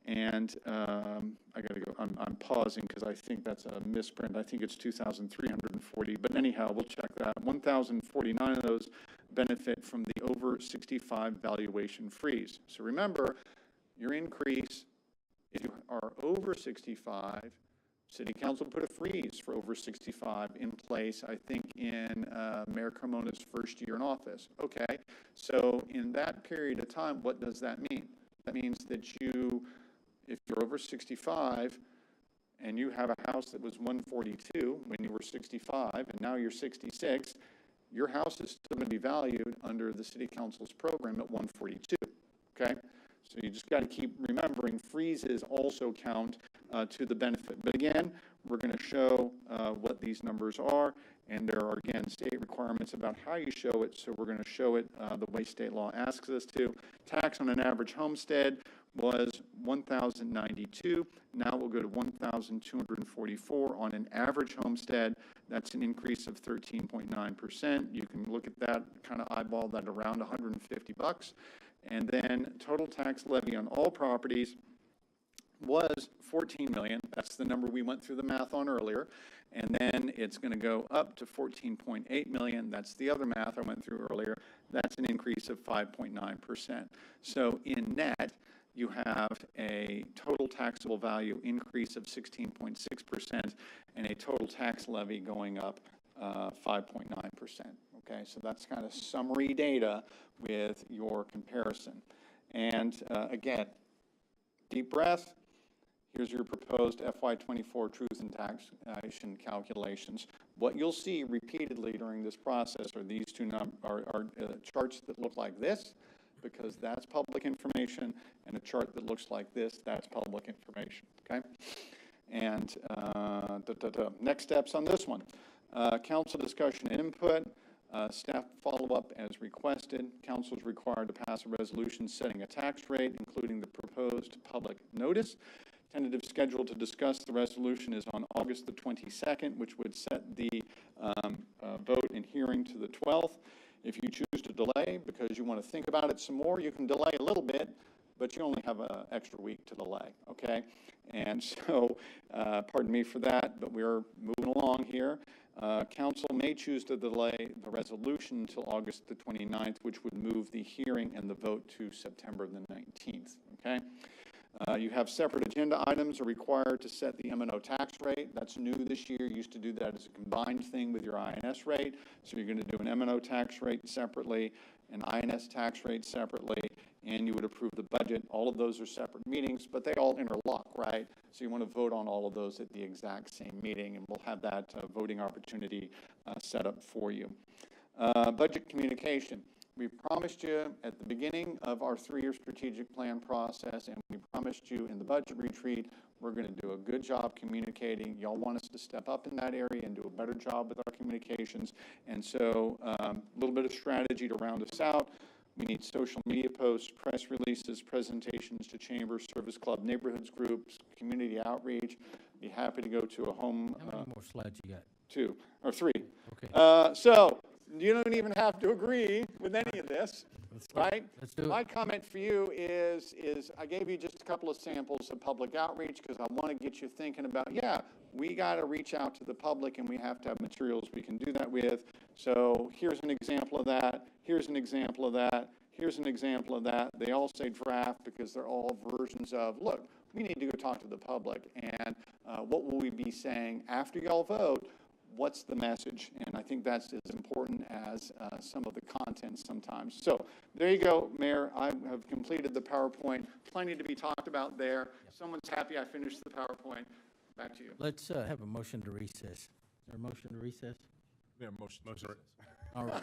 and I got to go. I'm pausing because I think that's a misprint. I think it's 2,340, but anyhow, we'll check that. 1,049 of those benefit from the over 65 valuation freeze. So remember, your increase, if you are over 65, City Council put a freeze for over 65 in place, I think, in Mayor Carmona's first year in office. Okay, so in that period of time, what does that mean? That means that you, if you're over 65 and you have a house that was 142 when you were 65 and now you're 66, your house is still going to be valued under the City Council's program at 142. Okay, so you just got to keep remembering freezes also count to the benefit. But again, we're going to show what these numbers are, and there are, again, state requirements about how you show it, so we're going to show it the way state law asks us to. Tax on an average homestead was $1,092. Now we'll go to $1,244 on an average homestead. That's an increase of 13.9%. You can look at that, kind of eyeball that around $150. And then total tax levy on all properties was $14 million. That's the number we went through the math on earlier. And then it's going to go up to $14.8 million. That's the other math I went through earlier. That's an increase of 5.9%. So in net, you have a total taxable value increase of 16.6% and a total tax levy going up 5.9%. Okay, so that's kind of summary data with your comparison. And again, deep breath. Here's your proposed FY24 truth and taxation calculations. What you'll see repeatedly during this process are these two charts that look like this, because that's public information, and a chart that looks like this, that's public information, okay? And next steps on this one. Council discussion and input. Staff follow-up as requested. Council is required to pass a resolution setting a tax rate, including the proposed public notice. Tentative schedule to discuss the resolution is on August the 22nd, which would set the vote and hearing to the 12th. If you choose to delay because you want to think about it some more, you can delay a little bit, but you only have an extra week to delay, okay? And so, pardon me for that, but we're moving along here. Council may choose to delay the resolution until August the 29th, which would move the hearing and the vote to September the 19th, okay? You have separate agenda items are required to set the M&O tax rate. That's new this year. You used to do that as a combined thing with your INS rate. So you're going to do an M&O tax rate separately, an INS tax rate separately, and you would approve the budget. All of those are separate meetings, but they all interlock, right? So you want to vote on all of those at the exact same meeting, and we'll have that voting opportunity set up for you. Budget communication. We promised you at the beginning of our 3-year strategic plan process, and we promised you in the budget retreat, we're going to do a good job communicating. Y'all want us to step up in that area and do a better job with our communications. And so a little bit of strategy to round us out. We need social media posts, press releases, presentations to chambers, service club, neighborhoods groups, community outreach. Be happy to go to a home. How many more slides you got? 2 or 3. Okay. So you don't even have to agree with any of this. right? Let's do it. My comment for you is I gave you just a couple of samples of public outreach because I want to get you thinking about, yeah, we got to reach out to the public and we have to have materials we can do that with. So here's an example of that. Here's an example of that. Here's an example of that. They all say draft because they're all versions of, look, we need to go talk to the public. And what will we be saying after y'all vote? What's the message? And I think that's as important as some of the content sometimes. So there you go, Mayor. I have completed the PowerPoint. Plenty to be talked about there. Someone's happy I finished the PowerPoint. Back to you. Let's have a motion to recess. Is there a motion to recess? Yeah, motion. All right.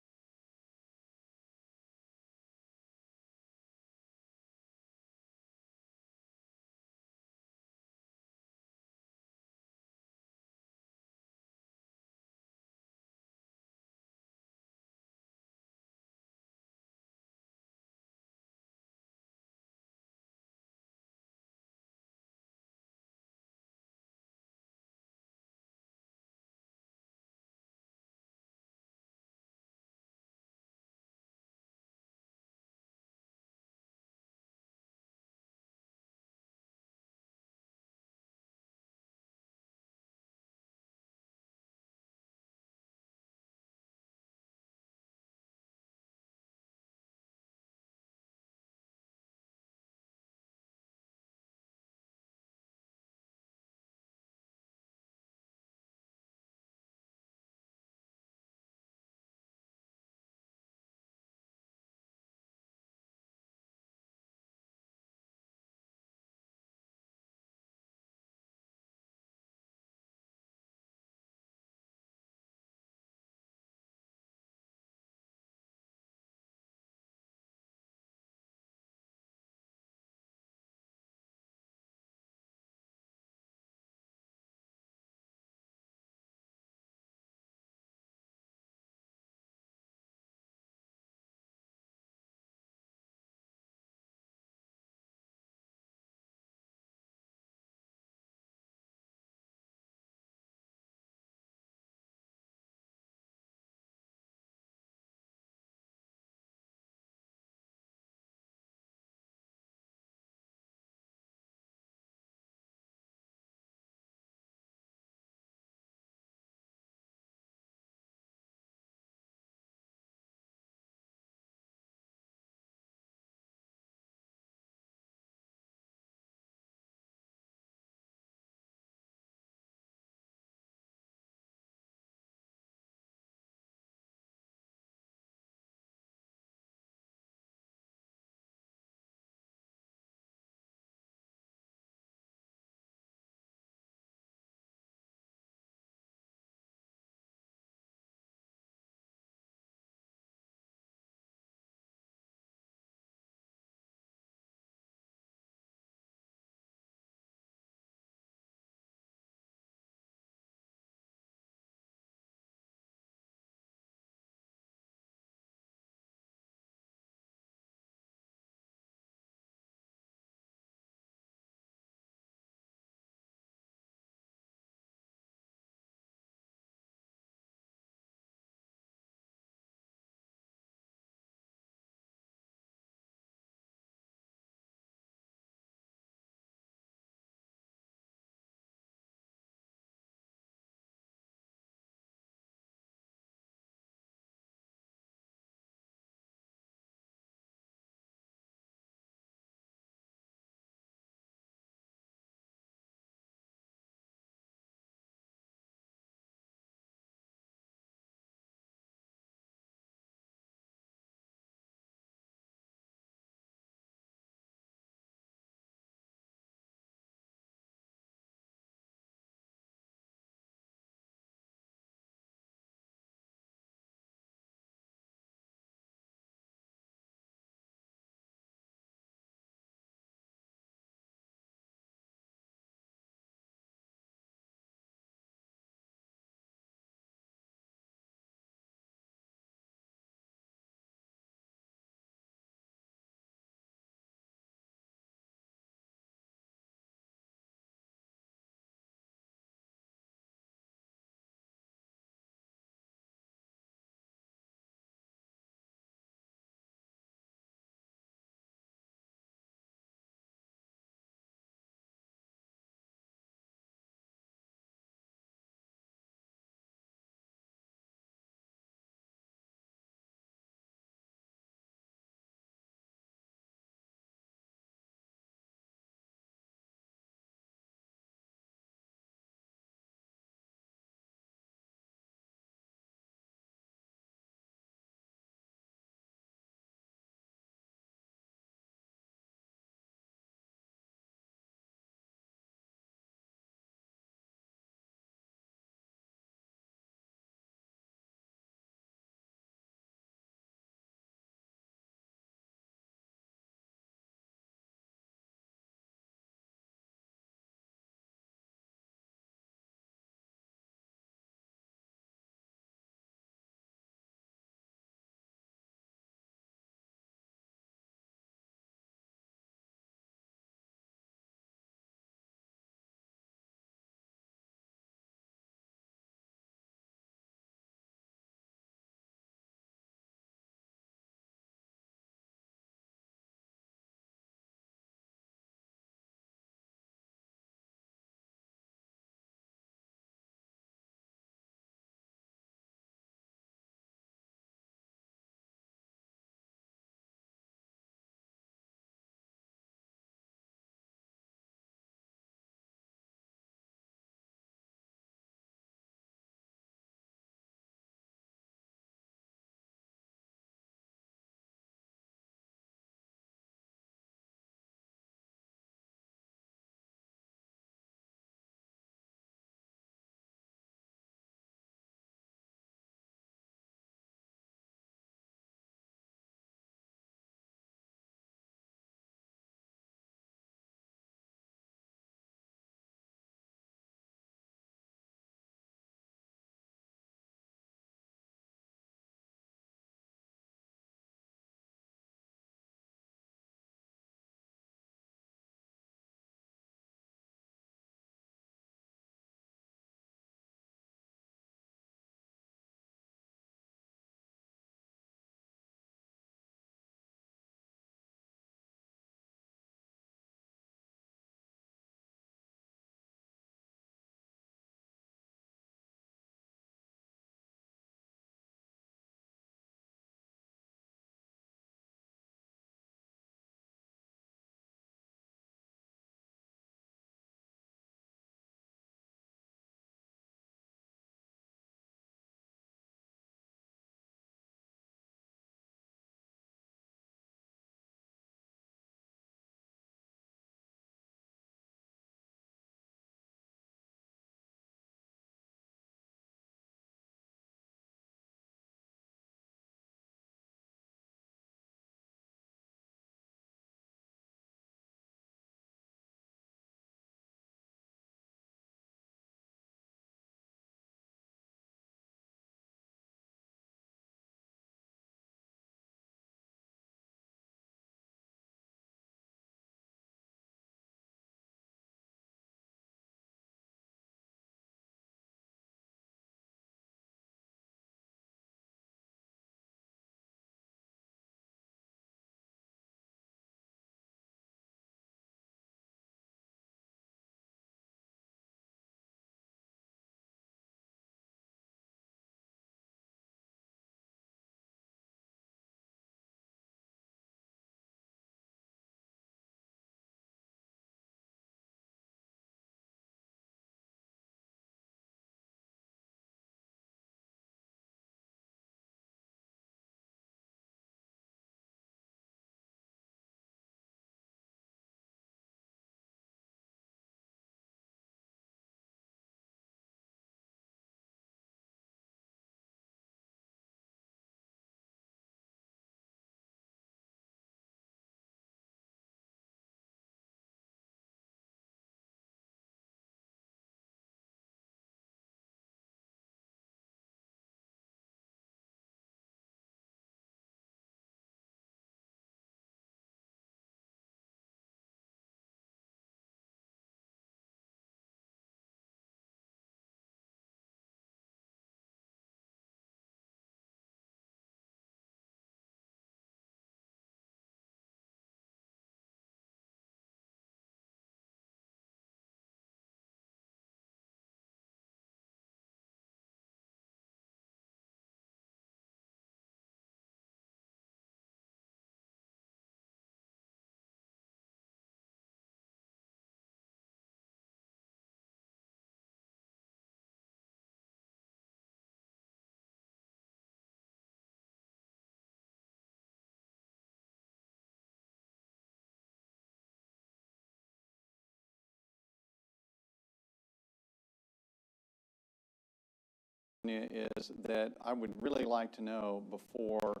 is that I would really like to know before,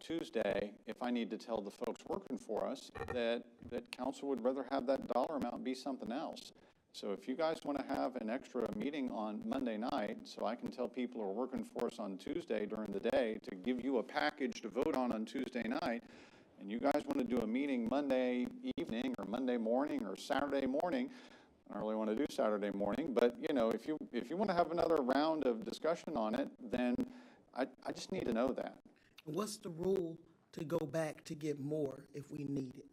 Tuesday, if I need to tell the folks working for us that council would rather have that dollar amount be something else. So if you guys want to have an extra meeting on Monday night, so I can tell people who are working for us on Tuesday during the day to give you a package to vote on Tuesday night, and you guys want to do a meeting Monday evening or Monday morning or Saturday morning, I don't really want to do Saturday morning, but if you want to have another round of discussion on it, then I just need to know that. What's the rule to go back to get more if we need it?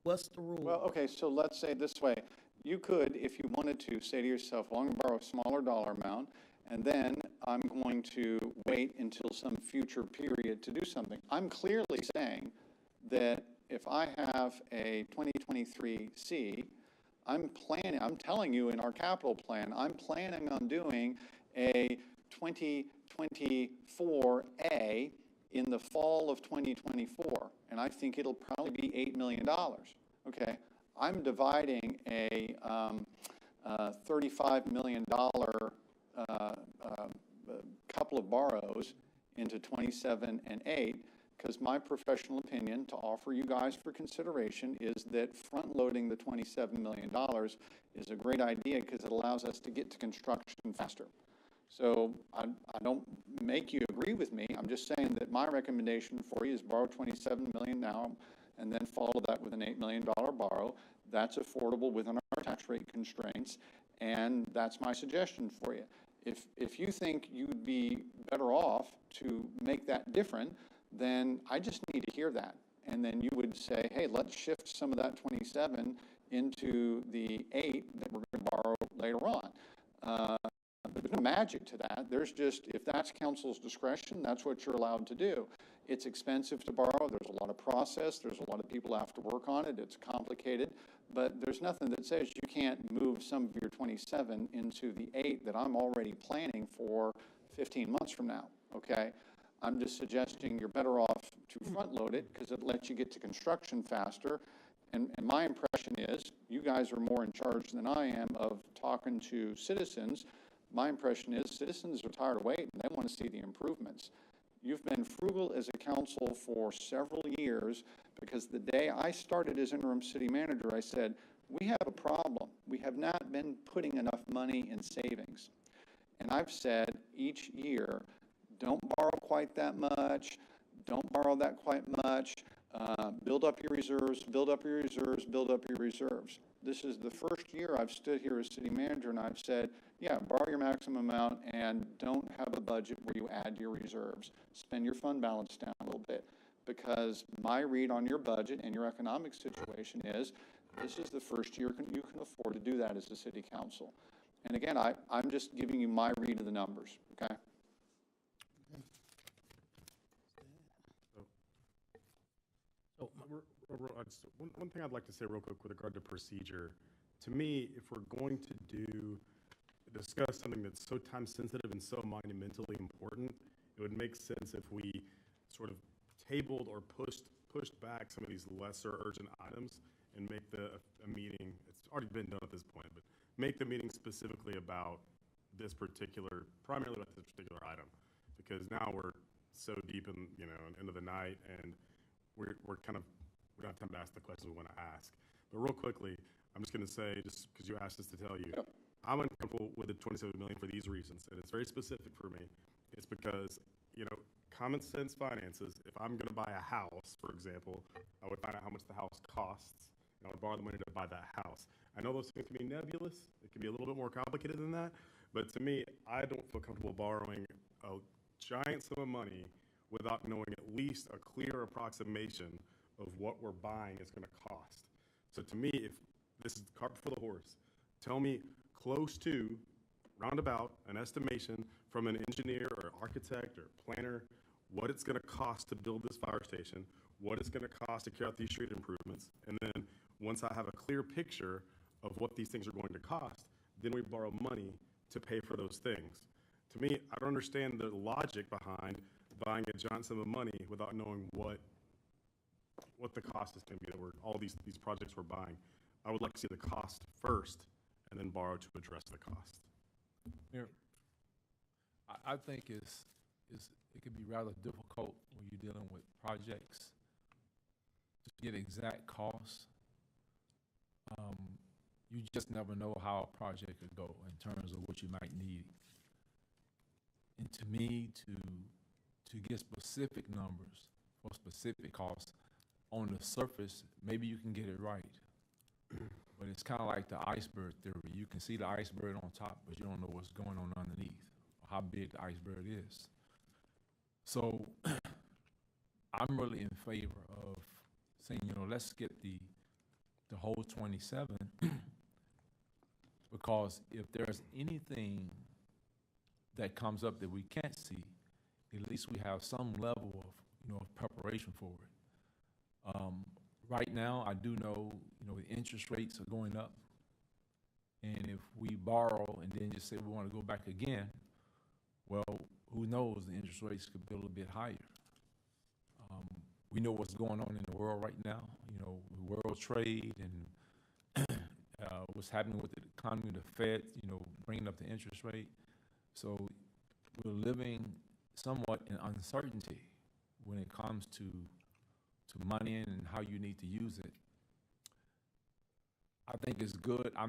What's the rule? Well, okay, so let's say it this way. You could, if you wanted to, say to yourself, well, I'm going to borrow a smaller dollar amount, and then I'm going to wait until some future period to do something. I'm clearly saying that if I have a 2023C, I'm telling you in our capital plan, I'm planning on doing a 2024A in the fall of 2024, and I think it'll probably be $8 million, okay? I'm dividing a $35 million couple of borrows into 27 and 8, because my professional opinion to offer you guys for consideration is that front-loading the $27 million is a great idea because it allows us to get to construction faster. So I don't make you agree with me. I'm just saying that my recommendation for you is borrow $27 million now and then follow that with an $8 million borrow. That's affordable within our tax rate constraints, and that's my suggestion for you. If you think you'd be better off to make that different, then I just need to hear that. And then you would say, hey, let's shift some of that 27 into the 8 that we're going to borrow later on. There's no magic to that. There's just, if that's council's discretion, that's what you're allowed to do. It's expensive to borrow. There's a lot of process. There's a lot of people have to work on it. It's complicated. But there's nothing that says you can't move some of your 27 into the 8 that I'm already planning for 15 months from now, okay? I'm just suggesting you're better off to front load it because it lets you get to construction faster. And my impression is you guys are more in charge than I am of talking to citizens. My impression is citizens are tired of waiting. They want to see the improvements. You've been frugal as a council for several years because the day I started as interim city manager, I said, we have a problem. We have not been putting enough money in savings. And I've said each year, don't borrow quite that much, don't borrow that quite much, build up your reserves, build up your reserves, build up your reserves. This is the first year I've stood here as city manager and I've said, yeah, borrow your maximum amount and don't have a budget where you add your reserves. Spend your fund balance down a little bit, because my read on your budget and your economic situation is this is the first year you can afford to do that as a city council. And again, I'm just giving you my read of the numbers, okay? One thing I'd like to say real quick with regard to procedure. To me, if we're going to discuss something that's so time sensitive and so monumentally important, it would make sense if we sort of tabled or pushed back some of these lesser urgent items and make a meeting, it's already been done at this point, but make the meeting specifically about primarily about this particular item, because now we're so deep in, into the night, and we don't have time to ask the questions we want to ask. But real quickly, I'm just going to say, just because you asked us to tell you, I'm uncomfortable with the $27 million for these reasons, and it's very specific for me. It's because, common sense finances, if I'm going to buy a house, for example, I would find out how much the house costs, and I would borrow the money to buy that house. I know those things can be nebulous. It can be a little bit more complicated than that, but to me, I don't feel comfortable borrowing a giant sum of money without knowing at least a clear approximation of what we're buying is going to cost. So to me, if this is the cart before the horse, tell me close to, roundabout, an estimation from an engineer or architect or planner, what it's going to cost to build this fire station, what it's going to cost to carry out these street improvements, and then once I have a clear picture of what these things are going to cost, then we borrow money to pay for those things. To me, I don't understand the logic behind buying a giant sum of money without knowing what the cost is going to be. All these projects we're buying, I would like to see the cost first and then borrow to address the cost. I think it can be rather difficult when you're dealing with projects to get exact costs. You just never know how a project could go in terms of what you might need. And to me, to get specific numbers for specific costs on the surface, maybe you can get it right. But it's kind of like the iceberg theory. You can see the iceberg on top, but you don't know what's going on underneath, or how big the iceberg is. So I'm really in favor of saying, let's get the whole 27, because if there's anything that comes up that we can't see, at least we have some level of preparation for it. Right now, I do know, the interest rates are going up, and if we borrow and then just say we want to go back again, well, who knows, the interest rates could be a little bit higher. We know what's going on in the world right now, world trade and what's happening with the economy, the Fed, bringing up the interest rate. So we're living somewhat in uncertainty when it comes to money and how you need to use it. I think it's good. I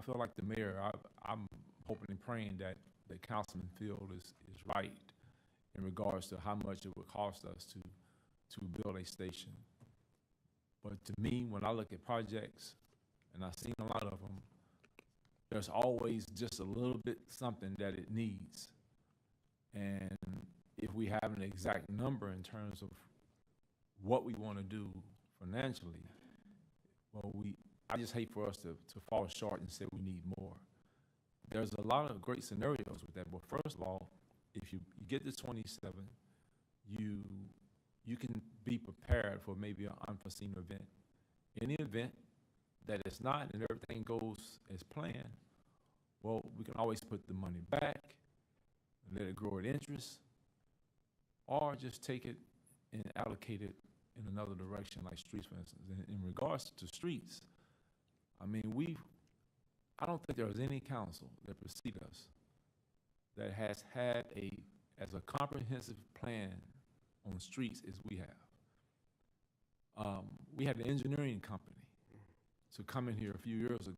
feel like the mayor. I'm hoping and praying that Councilman Field is right in regards to how much it would cost us to build a station. But to me, when I look at projects, and I've seen a lot of them, there's always just a little bit something that it needs. And if we have an exact number in terms of what we want to do financially, well, I just hate for us to fall short and say we need more. There's a lot of great scenarios with that. But first of all, if you get to 27, you can be prepared for maybe an unforeseen event. In the event that it's not and everything goes as planned, well, we can always put the money back and let it grow at interest, or just take it and allocate it in another direction, like streets, for instance. In regards to streets, I mean, I don't think there was any council that preceded us that has had as a comprehensive plan on streets as we have. We had an engineering company to come in here a few years ago